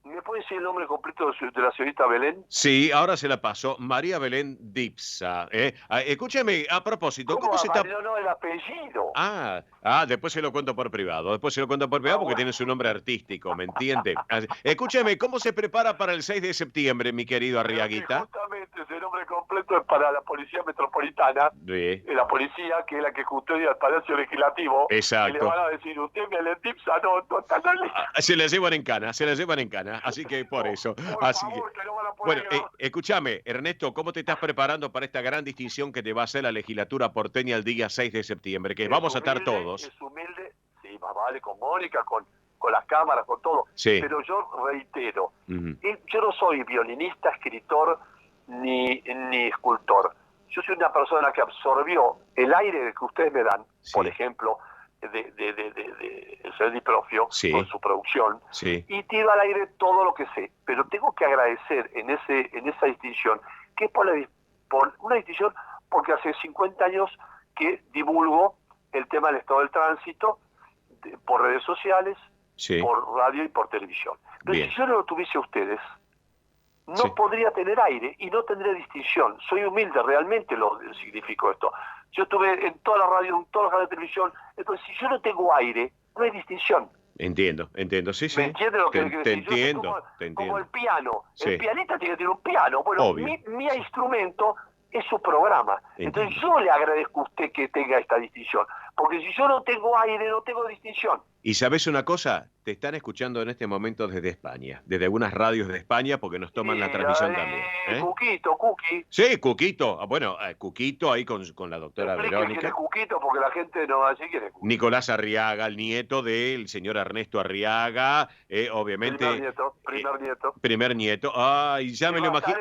¿Me puede decir el nombre completo de la señorita Belén? Sí, ahora se la paso. María Belén Dipsa. Escúcheme, a propósito, ¿cómo se está...? No, el apellido. Después se lo cuento por privado. Porque tiene su nombre artístico, ¿me entiende? Escúcheme, ¿cómo se prepara para el 6 de septiembre, mi querido Arriaguita? Justamente ese nombre completo es para la Policía Metropolitana. La policía que es la que custodia el Palacio Legislativo. Exacto. Y le van a decir, usted Belén Dipsa, no. Se la llevan en cana. Así que por eso. Escúchame, Ernesto, ¿cómo te estás preparando para esta gran distinción que te va a hacer la legislatura porteña el día 6 de septiembre? Que vamos a estar todos. Es humilde, más vale, con Mónica, con las cámaras, con todo. Pero yo reitero, yo no soy violinista, escritor, ni escultor. Yo soy una persona que absorbió el aire que ustedes me dan, por ejemplo, de el señor Di Profio con su producción y tiro al aire todo lo que sé, pero tengo que agradecer en esa distinción que es por una distinción porque hace 50 años que divulgo el tema del estado del tránsito por redes sociales, por radio y por televisión. Pero si yo no lo tuviese a ustedes, no podría tener aire y no tendría distinción. Soy humilde, realmente lo significo esto. Yo estuve en toda la radio, en todas las canales de televisión. Entonces, si yo no tengo aire, no hay distinción. Entiendo, sí. ¿Me entiendes lo que te entiendo. Como el piano. El pianista tiene que tener un piano. Bueno, mi instrumento es su programa. Entonces, yo le agradezco a usted que tenga esta distinción. Porque si yo no tengo aire, no tengo distinción. Y ¿sabes una cosa? Te están escuchando en este momento desde España, desde algunas radios de España, porque nos toman la transmisión también. Cuqui. Sí, Cuquito. Cuquito ahí con la doctora Verónica. ¿Quién es Cuquito? Porque la gente no va a decir quién es Cuquito. Nicolás Arriaga, el nieto del señor Ernesto Arriaga, obviamente. Primer nieto. Ay, ya me lo imagino.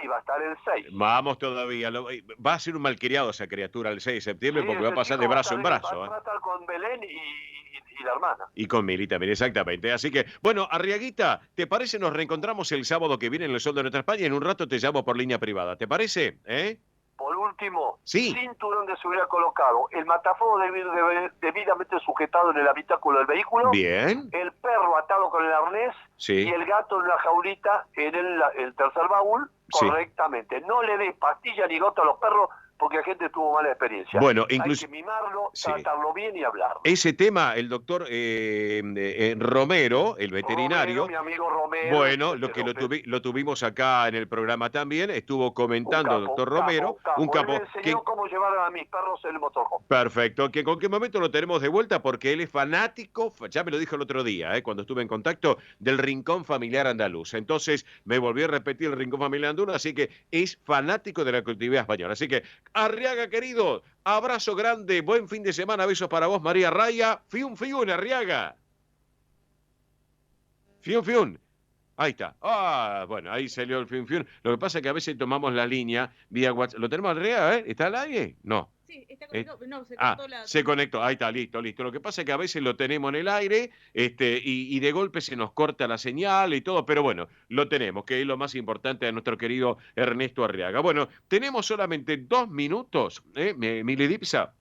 Va a estar el 6. Vamos todavía. Va a ser un malcriado esa criatura el 6 de septiembre porque va a pasar de brazo en brazo. Va a tratar con Belén y y la hermana. Y con Mili también, exactamente. Así que, bueno, Arriaguita, ¿te parece? Nos reencontramos el sábado que viene en el Sol de Nuestra España. En un rato te llamo por línea privada. ¿Te parece? Por último, sí. Cinturón de seguridad colocado, el matafuego debidamente sujetado en el habitáculo del vehículo, bien, el perro atado con el arnés y el gato en una jaulita en el tercer baúl correctamente. No le des pastilla ni gota a los perros porque la gente tuvo mala experiencia. Bueno, hay que mimarlo, tratarlo bien y hablarlo. Ese tema, el doctor Romero, el veterinario, mi amigo Romero, bueno, lo tuvimos acá en el programa también, estuvo comentando el doctor Romero, un capo. Él me enseñó cómo llevar a mis perros en el motorhome. Perfecto, que con qué momento lo tenemos de vuelta, porque él es fanático, ya me lo dijo el otro día, cuando estuve en contacto, del Rincón Familiar Andaluz. Entonces me volvió a repetir el Rincón Familiar Andaluz, así que es fanático de la colectividad española. Así que Arriaga, querido, abrazo grande, buen fin de semana, besos para vos, María Raya. Fiun, Arriaga. Fiun. Ahí está. Bueno, ahí salió el fiun. Lo que pasa es que a veces tomamos la línea vía WhatsApp. ¿Lo tenemos, Arriaga? ¿Está al aire? No. Sí, está conectado, no, se conectó se conectó, ahí está, listo. Lo que pasa es que a veces lo tenemos en el aire, y de golpe se nos corta la señal y todo, pero bueno, lo tenemos, que es lo más importante de nuestro querido Ernesto Arriaga. Bueno, tenemos solamente 2 minutos, Mili Dipsa,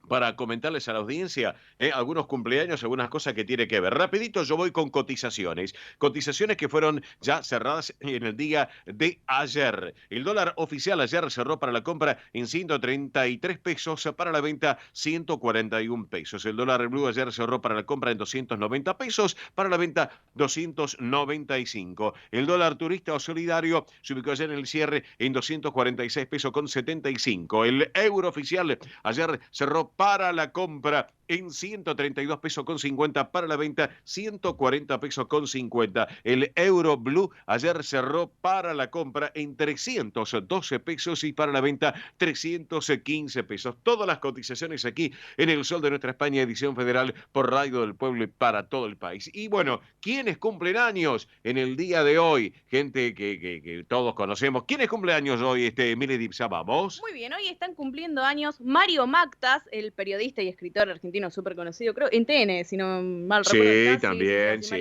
para comentarles a la audiencia algunos cumpleaños, algunas cosas que tiene que ver. Rapidito yo voy con cotizaciones. Cotizaciones que fueron ya cerradas en el día de ayer. El dólar oficial ayer cerró para la compra en 133 pesos, para la venta 141 pesos. El dólar blue ayer cerró para la compra en 290 pesos, para la venta 295. El dólar turista o solidario se ubicó ayer en el cierre en 246 pesos con 75. El euro oficial ayer cerró para la compra en 132 pesos con 50, para la venta 140 pesos con 50. El euro blue ayer cerró para la compra en 312 pesos y para la venta 315 pesos. Todas las cotizaciones aquí en el Sol de Nuestra España, edición federal por Radio del Pueblo y para todo el país. Y bueno, ¿quiénes cumplen años en el día de hoy? Gente que todos conocemos. ¿Quiénes cumplen años hoy, Mili Dipsa? Vamos. Muy bien, hoy están cumpliendo años Mario Mactas, el periodista y escritor argentino súper conocido, creo, en TN, si no mal recuerdo. Sí, también, sí,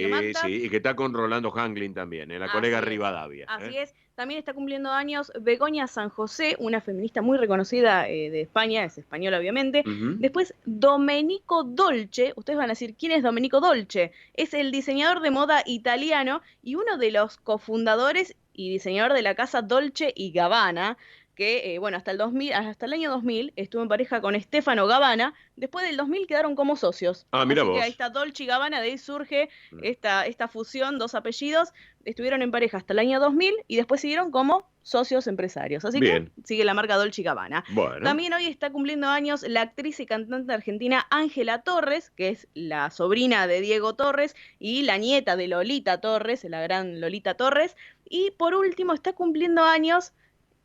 y que está con Rolando Hanglin también, la colega Rivadavia. Así es. También está cumpliendo años Begoña San José, una feminista muy reconocida de España, es española obviamente. Después Domenico Dolce, ustedes van a decir, ¿quién es Domenico Dolce? Es el diseñador de moda italiano y uno de los cofundadores y diseñador de la casa Dolce & Gabbana, que, hasta el año 2000 estuvo en pareja con Stefano Gabbana. Después del 2000 quedaron como socios. Mira Así vos. que ahí está Dolce & Gabbana, de ahí surge esta fusión, 2 apellidos. Estuvieron en pareja hasta el año 2000 y después siguieron como socios empresarios. Así que sigue la marca Dolce & Gabbana. Bueno. También hoy está cumpliendo años la actriz y cantante argentina Ángela Torres, que es la sobrina de Diego Torres y la nieta de Lolita Torres, la gran Lolita Torres. Y por último está cumpliendo años,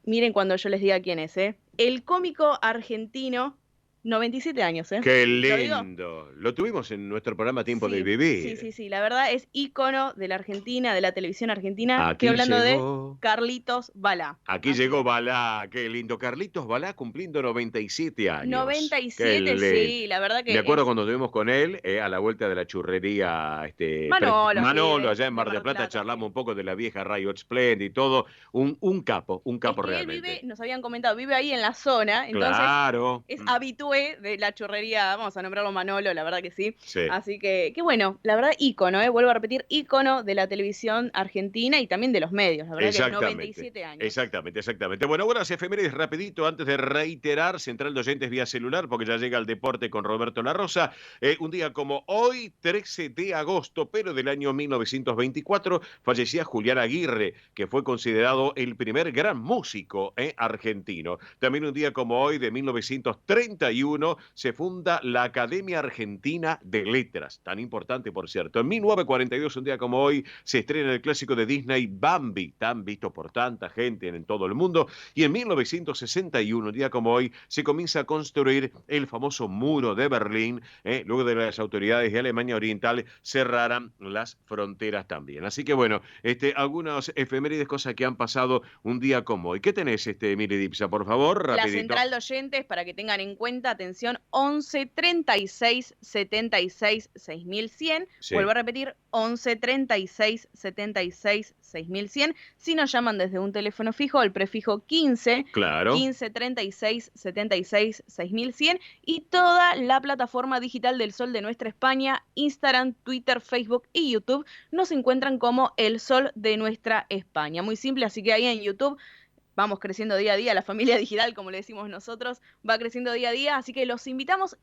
miren cuando yo les diga quién es, el cómico argentino, 97 años, ¡Qué lindo! Lo tuvimos en nuestro programa Tiempo de Vivir. Sí, la verdad es ícono de la Argentina, de la televisión argentina. Aquí estoy hablando llegó de Carlitos Balá. Aquí llegó Balá, qué lindo. Carlitos Balá cumpliendo 97 años. 97, sí, la verdad que... Me acuerdo cuando estuvimos con él a la vuelta de la churrería Manolo, allá en Mar del Plata, charlamos un poco de la vieja Rayo Splendid y todo. Un capo realmente. Él nos habían comentado, vive ahí en la zona, entonces claro. Es habitué de la churrería, vamos a nombrarlo Manolo, la verdad que sí. Así que, qué bueno, la verdad ícono, vuelvo a repetir, ícono de la televisión argentina y también de los medios, la verdad que 97 años. Exactamente. Bueno, buenas efemérides rapidito, antes de reiterar, central de oyentes vía celular, porque ya llega el deporte con Roberto La Rosa. Un día como hoy, 13 de agosto, pero del año 1924, fallecía Julián Aguirre, que fue considerado el primer gran músico argentino. También un día como hoy, de 1931, se funda la Academia Argentina de Letras, tan importante por cierto. En 1942, un día como hoy, se estrena el clásico de Disney Bambi, tan visto por tanta gente en todo el mundo. Y en 1961, un día como hoy, se comienza a construir el famoso muro de Berlín, luego de las autoridades de Alemania Oriental cerraran las fronteras también. Así que bueno, algunas efemérides, cosas que han pasado un día como hoy. ¿Qué tenés, Mili Dipsa, por favor? Rapidito. La central de oyentes, para que tengan en cuenta, atención, 11 36 76 6100. Sí. Vuelvo a repetir, 11 36 76 6100. Si nos llaman desde un teléfono fijo, el prefijo 15, Claro. 15 36 76 6100, y toda la plataforma digital del Sol de Nuestra España, Instagram, Twitter, Facebook y YouTube, nos encuentran como El Sol de Nuestra España. Muy simple, así que ahí en YouTube vamos creciendo día a día, la familia digital, como le decimos nosotros, va creciendo día a día, así que los invitamos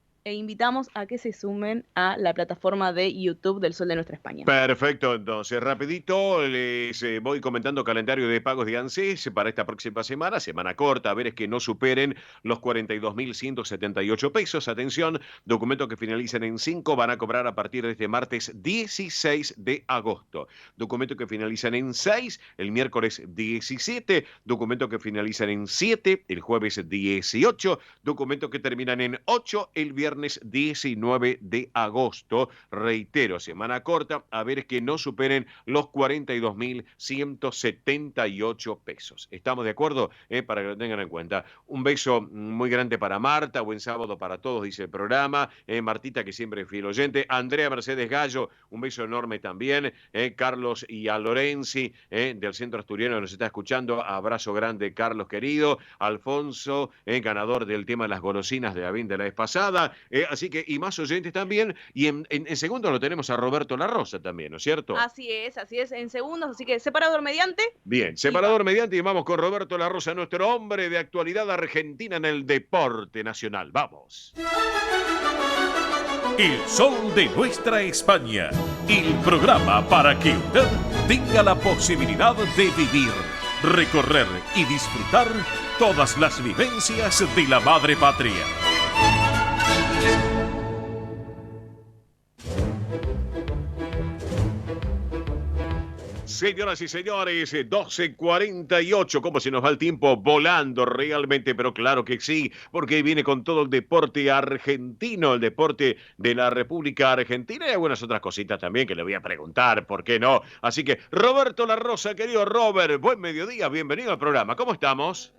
a que se sumen a la plataforma de YouTube del Sol de Nuestra España. Perfecto, entonces, rapidito, les voy comentando calendario de pagos de ANSES para esta próxima semana corta, a ver, es que no superen los 42.178 pesos. Atención, documentos que finalicen en 5 van a cobrar a partir de este martes 16 de agosto. Documentos que finalizan en 6, el miércoles 17, documentos que finalizan en 7, el jueves 18, documentos que terminan en 8, el viernes 19 de agosto. Reitero, semana corta, a ver que no superen los 42.178 pesos. ¿Estamos de acuerdo? Para que lo tengan en cuenta. Un beso muy grande para Marta, buen sábado para todos, dice el programa. Martita, que siempre es fiel oyente. Andrea Mercedes Gallo, un beso enorme también. Carlos y a Lorenzi, del Centro Asturiano, que nos está escuchando. Abrazo grande, Carlos querido. Alfonso, ganador del tema de las golosinas de la vez pasada. Así que, y más oyentes también. Y en segundo lo tenemos a Roberto La Rosa también, ¿no es cierto? Así es, en segundos. Así que separador mediante. Bien, separador mediante, y vamos con Roberto La Rosa, nuestro hombre de actualidad argentina en el deporte nacional. Vamos. El Sol de Nuestra España, el programa para que usted tenga la posibilidad de vivir, recorrer y disfrutar todas las vivencias de la madre patria. Señoras y señores, 12:48, ¿cómo se nos va el tiempo volando realmente? Pero claro que sí, porque viene con todo el deporte argentino, el deporte de la República Argentina y algunas otras cositas también que le voy a preguntar, ¿por qué no? Así que, Roberto La Rosa, querido Robert, buen mediodía, bienvenido al programa, ¿cómo estamos?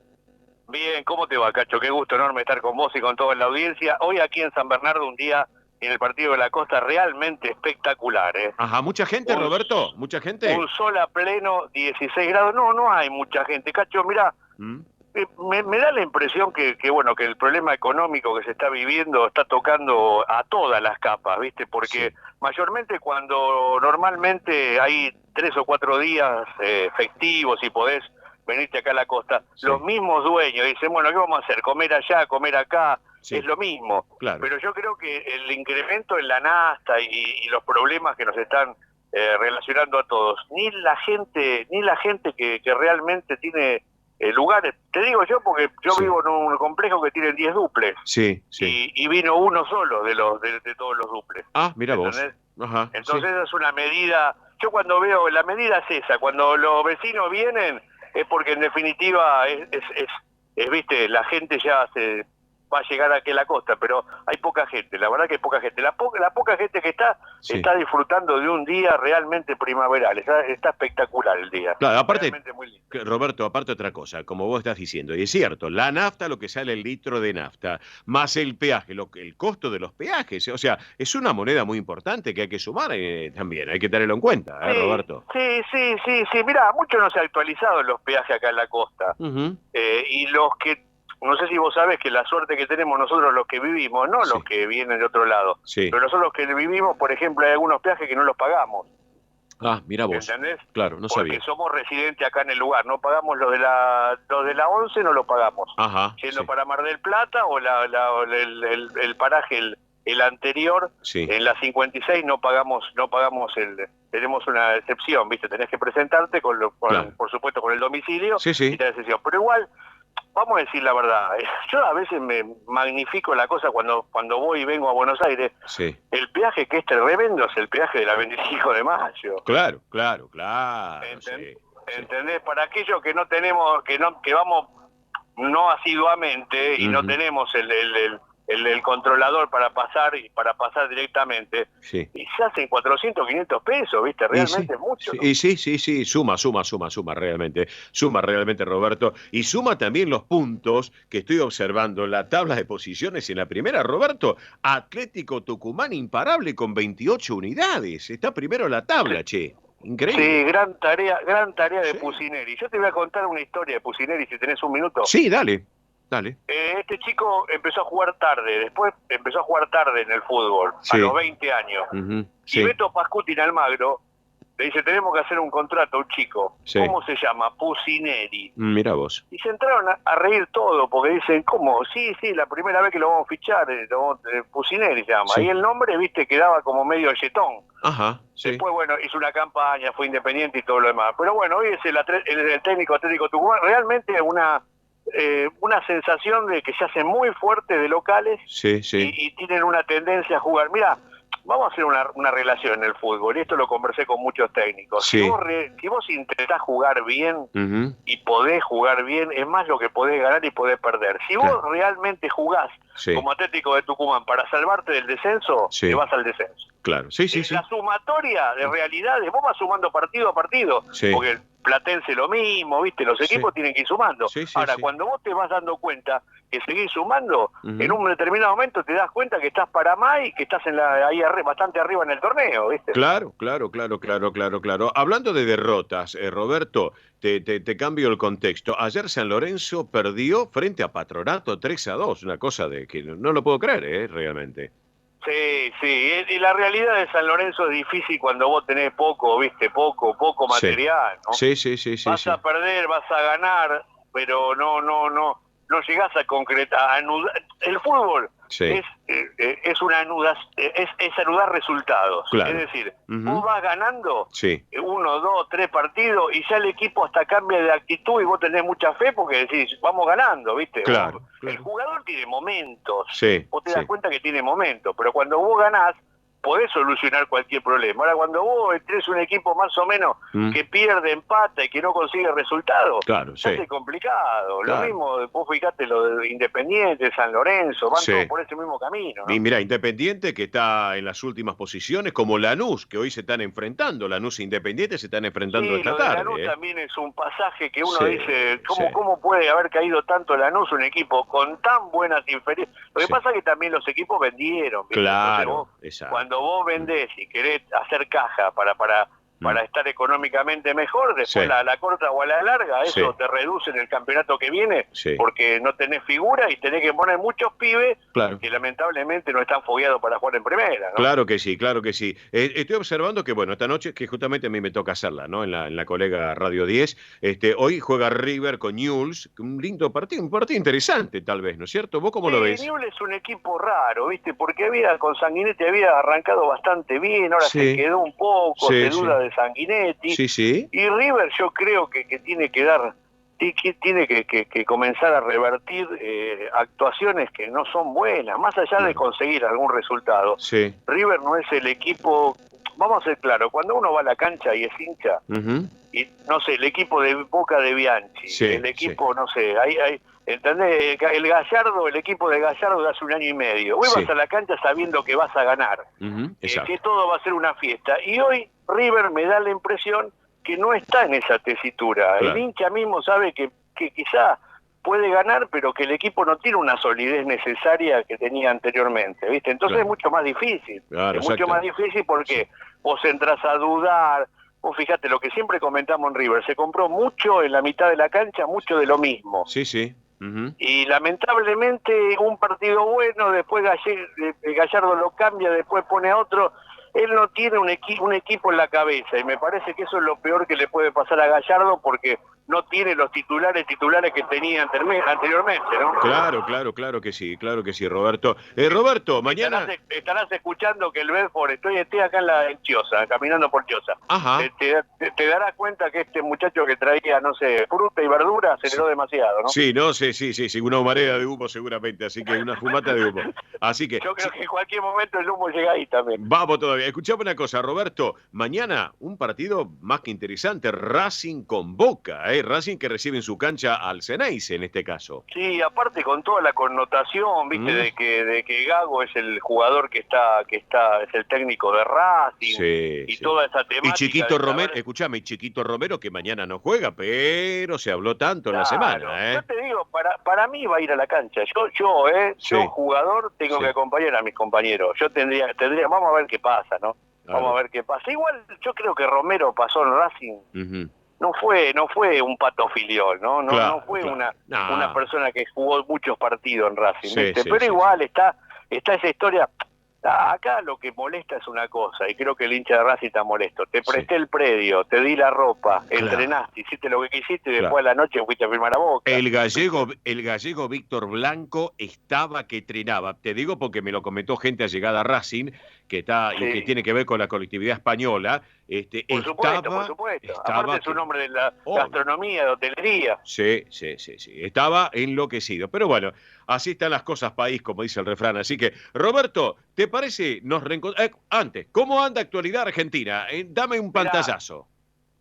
Bien, ¿cómo te va, Cacho? Qué gusto enorme estar con vos y con toda la audiencia. Hoy aquí en San Bernardo, un día en el partido de la Costa realmente espectacular, ¿eh? Ajá, ¿mucha gente, Roberto? ¿Mucha gente? Un sol a pleno, 16 grados. No hay mucha gente. Cacho, mirá, me da la impresión que el problema económico que se está viviendo está tocando a todas las capas, ¿viste? Porque mayormente cuando normalmente hay 3 o 4 días festivos y podés venirte acá a la costa, los mismos dueños dicen, bueno, ¿qué vamos a hacer? ¿Comer allá, comer acá? Sí. Es lo mismo, claro. Pero yo creo que el incremento en la nafta y los problemas que nos están relacionando a todos, ni la gente que realmente tiene lugares, te digo yo porque yo vivo en un complejo que tiene 10 duples, y vino uno solo de todos los duples. Ah, mira vos. Ajá, entonces es una medida, yo cuando veo, la medida es esa, cuando los vecinos vienen, es porque en definitiva viste, la gente ya se va a llegar aquí a la costa, pero hay poca gente, la verdad que hay poca gente. La poca gente que está disfrutando de un día realmente primaveral, está espectacular el día. Claro, aparte, Roberto, aparte otra cosa, como vos estás diciendo, y es cierto, la nafta, lo que sale el litro de nafta, más el peaje, el costo de los peajes, o sea, es una moneda muy importante que hay que sumar también, hay que tenerlo en cuenta, Roberto. Sí, mirá, mucho no se ha actualizado los peajes acá en la costa, y los que no sé si vos sabés que la suerte que tenemos nosotros los que vivimos, no los que vienen de otro lado, pero nosotros los que vivimos, por ejemplo, hay algunos peajes que no los pagamos. Ah, mira vos. ¿Entendés? Claro, no sabía. Porque somos residentes acá en el lugar, no pagamos los de la 11, no lo pagamos. Ajá. Yendo para Mar del Plata o el paraje, el anterior, en la 56 no pagamos tenemos una excepción, ¿viste? Tenés que presentarte por supuesto con el domicilio y tenés excepción. Pero igual, vamos a decir la verdad, yo a veces me magnifico la cosa cuando voy y vengo a Buenos Aires. El peaje que es tremendo es el peaje de la 25 de mayo. Claro. ¿Entendés? Para aquellos que no tenemos, que vamos no asiduamente y no tenemos el controlador para pasar directamente, y se hacen 400, 500 pesos, ¿viste? Realmente es mucho, ¿no? Y sí, suma realmente, Roberto, y suma también los puntos que estoy observando en la tabla de posiciones. En la primera, Roberto, Atlético Tucumán imparable con 28 unidades, está primero en la tabla, che. Increíble. Sí, gran tarea de Pusineri. Yo te voy a contar una historia de Pusineri, si tenés un minuto. Sí, dale. Este chico empezó a jugar tarde, después empezó a jugar tarde en el fútbol, a los 20 años. Y Beto Pascuti en Almagro le dice, tenemos que hacer un contrato a un chico. ¿Cómo se llama? Pusineri. Mira vos. Y se entraron a reír todo, porque dicen, ¿cómo? Sí, la primera vez que lo vamos a fichar, Pusineri se llama. Y el nombre, viste, quedaba como medio yetón. Ajá, Después, bueno, hizo una campaña, fue independiente y todo lo demás. Pero bueno, hoy es el técnico Atlético Tucumán. Realmente una sensación de que se hacen muy fuertes de locales y tienen una tendencia a jugar. Mira, vamos a hacer una relación en el fútbol, y esto lo conversé con muchos técnicos. Si vos intentás jugar bien y podés jugar bien, es más lo que podés ganar y podés perder. Si vos realmente jugás como Atlético de Tucumán para salvarte del descenso, te vas al descenso. Claro, La sumatoria de realidades, vos vas sumando partido a partido, porque el Platense lo mismo, ¿viste? Los equipos tienen que ir sumando. Ahora, cuando vos te vas dando cuenta que seguís sumando, en un determinado momento te das cuenta que estás para más y que estás ahí bastante arriba en el torneo, ¿viste? Claro. Hablando de derrotas, Roberto, te cambio el contexto. Ayer San Lorenzo perdió frente a Patronato 3-2, una cosa de que no lo puedo creer, realmente. Sí, y la realidad de San Lorenzo es difícil cuando vos tenés poco material, ¿no? Sí. Vas a perder, vas a ganar, pero no llegás a concretar. El fútbol es anudar resultados. Claro. Es decir, vos vas ganando 1, 2, 3 partidos y ya el equipo hasta cambia de actitud y vos tenés mucha fe porque decís, vamos ganando, ¿viste? Claro. El jugador tiene momentos. Vos te das cuenta que tiene momentos, pero cuando vos ganás, podés solucionar cualquier problema. Ahora, cuando vos tenés un equipo más o menos que pierde, empata y que no consigue resultados, es complicado. Lo mismo, vos fijate lo de Independiente, San Lorenzo, van todos por ese mismo camino, ¿no? Y mira, Independiente que está en las últimas posiciones, como Lanús, que hoy se están enfrentando. Lanús e Independiente se están enfrentando esta tarde. Lanús también es un pasaje que uno dice, ¿cómo puede haber caído tanto Lanús, un equipo con tan buenas inferencias? Lo que pasa es que también los equipos vendieron. ¿Viste? Claro, exacto. Cuando vos vendés y querés hacer caja para estar económicamente mejor, después a la corta o a la larga, eso te reduce en el campeonato que viene, porque no tenés figura y tenés que poner muchos pibes que lamentablemente no están fogueados para jugar en primera, ¿no? Claro que sí. Estoy observando que, bueno, esta noche, que justamente a mí me toca hacerla, ¿no? En la colega Radio 10, hoy juega River con Newell's, un lindo partido, un partido interesante tal vez, ¿no es cierto? ¿Vos cómo lo ves? Newell's es un equipo raro, ¿viste? Porque con Sanguinetti había arrancado bastante bien, ahora se quedó un poco, se duda de Sanguinetti. Y River yo creo que tiene que dar, tiene que comenzar a revertir actuaciones que no son buenas, más allá de conseguir algún resultado. River no es el equipo, vamos a ser claros, cuando uno va a la cancha y es hincha, y no sé, el equipo de Boca de Bianchi, el equipo, no sé, ¿entendés? El equipo de Gallardo de hace 1 año y medio. Vos vas a la cancha sabiendo que vas a ganar, que todo va a ser una fiesta. Y hoy River me da la impresión que no está en esa tesitura. El hincha mismo sabe que quizá puede ganar, pero que el equipo no tiene una solidez necesaria que tenía anteriormente, ¿viste? Entonces es mucho más difícil. Es mucho más difícil porque vos entras a dudar. Vos fíjate, lo que siempre comentamos en River, se compró mucho en la mitad de la cancha, mucho de lo mismo. Y lamentablemente un partido bueno, después Gallardo lo cambia, después pone a otro. Él no tiene un equipo en la cabeza y me parece que eso es lo peor que le puede pasar a Gallardo porque no tiene los titulares que tenía anteriormente, ¿no? Claro que sí, Roberto. Roberto, mañana... Estarás escuchando que el Bedford, estoy acá en Chiosa, caminando por Chiosa. Te darás cuenta que este muchacho que traía, no sé, fruta y verdura aceleró demasiado, ¿no? Sí, una marea de humo seguramente, así que una fumata de humo. Así que... Yo creo que en cualquier momento el humo llega ahí también. Vamos todavía. Escuchame una cosa, Roberto. Mañana un partido más que interesante, Racing con Boca, Racing que recibe en su cancha al Ceneice en este caso. Sí, aparte con toda la connotación, viste, de que Gago es el jugador que está es el técnico de Racing, y toda esa temática. Y Chiquito Romero, escúchame, Chiquito Romero que mañana no juega, pero se habló tanto en la semana, Yo te digo, para mí va a ir a la cancha. Yo jugador tengo que acompañar a mis compañeros. Yo tendría, vamos a ver qué pasa, ¿no? Vamos a ver qué pasa. Igual yo creo que Romero pasó en Racing. No fue un Pato Filiol, ¿no? No fue una persona que jugó muchos partidos en Racing, pero igual está esa historia. Acá lo que molesta es una cosa, y creo que el hincha de Racing está molesto. Te presté el predio, te di la ropa, entrenaste, hiciste lo que quisiste, y después a la noche fuiste a firmar a Boca. El gallego Víctor Blanco estaba que trinaba. Te digo porque me lo comentó gente allegada a Racing, que está y que tiene que ver con la colectividad española. Por supuesto. Aparte es un hombre de la gastronomía, de hotelería. Sí. Estaba enloquecido. Pero bueno, así están las cosas, país, como dice el refrán. Así que, Roberto, ¿te parece? Nos reencontramos. Antes, ¿cómo anda actualidad Argentina? Dame un pantallazo.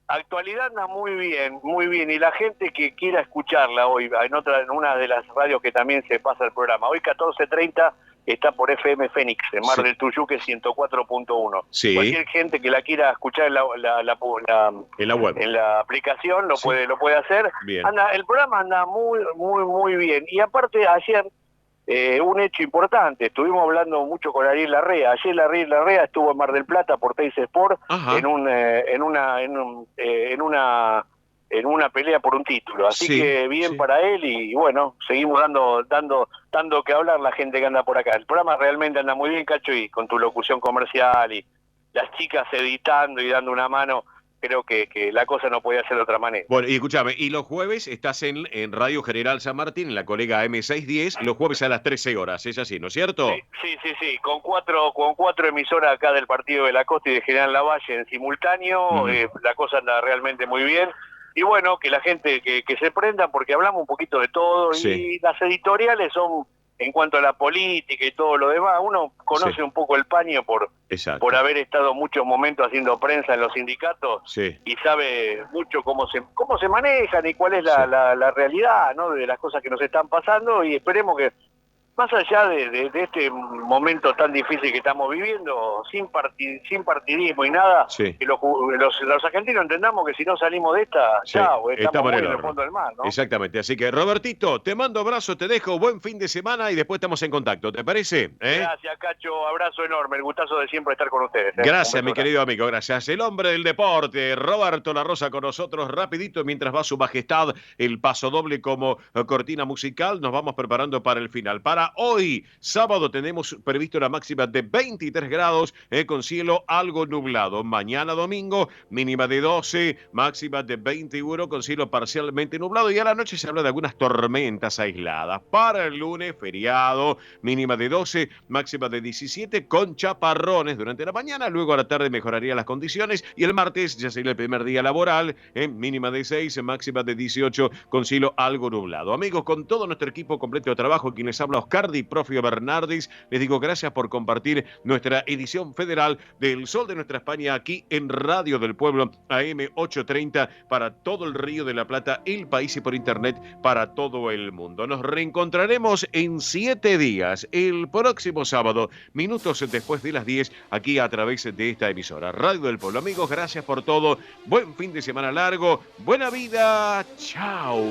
Actualidad anda muy bien. Y la gente que quiera escucharla hoy, en una de las radios que también se pasa el programa, hoy 14:30, está por FM Fénix, en Mar del Tuyuque 104.1. Sí. Cualquier gente que la quiera escuchar en la web, en la aplicación, lo puede hacer. Bien. El programa anda muy bien. Y aparte, ayer, un hecho importante, estuvimos hablando mucho con Ariel Larrea. Ayer Ariel Larrea estuvo en Mar del Plata por Teis Sport en una pelea por un título, así que bien para él, y bueno, seguimos dando que hablar la gente que anda por acá. El programa realmente anda muy bien, Cacho, y con tu locución comercial y las chicas editando y dando una mano, creo que la cosa no podía ser de otra manera. Bueno, y escúchame, y los jueves estás en Radio General San Martín, en la colega M610, los jueves a las 13 horas, es así, ¿no es cierto? Sí, con cuatro emisoras acá del Partido de la Costa y de General Lavalle en simultáneo, la cosa anda realmente muy bien. Y bueno, que la gente que se prenda, porque hablamos un poquito de todo, y las editoriales son, en cuanto a la política y todo lo demás, uno conoce un poco el paño por haber estado muchos momentos haciendo prensa en los sindicatos, y sabe mucho cómo se manejan y cuál es la realidad, ¿no?, de las cosas que nos están pasando, y esperemos que, más allá de este momento tan difícil que estamos viviendo, sin partidismo y nada, que los argentinos entendamos que si no salimos de esta, estamos muy en el fondo del mar, ¿no? Exactamente, así que Robertito, te mando abrazo, te dejo, buen fin de semana y después estamos en contacto, ¿te parece? Gracias, Cacho, abrazo enorme, el gustazo de siempre estar con ustedes. Gracias, mi querido amigo, gracias. El hombre del deporte, Roberto La Rosa con nosotros, rapidito, mientras va su majestad el paso doble como cortina musical, nos vamos preparando para el final. Para hoy, sábado, tenemos previsto la máxima de 23 grados con cielo algo nublado. Mañana domingo, mínima de 12, máxima de 21 con cielo parcialmente nublado. Y a la noche se habla de algunas tormentas aisladas. Para el lunes, feriado, mínima de 12, máxima de 17 con chaparrones durante la mañana. Luego a la tarde mejorarían las condiciones. Y el martes ya sería el primer día laboral, mínima de 6, máxima de 18 con cielo algo nublado. Amigos, con todo nuestro equipo completo de trabajo, quienes habla Oscar Di Profio Bernardis, les digo gracias por compartir nuestra edición federal del Sol de Nuestra España aquí en Radio del Pueblo AM 830 para todo el Río de la Plata, el país, y por internet para todo el mundo. Nos reencontraremos en 7 días, el próximo sábado, minutos después de las 10, aquí a través de esta emisora Radio del Pueblo. Amigos, gracias por todo, buen fin de semana largo, buena vida, chao.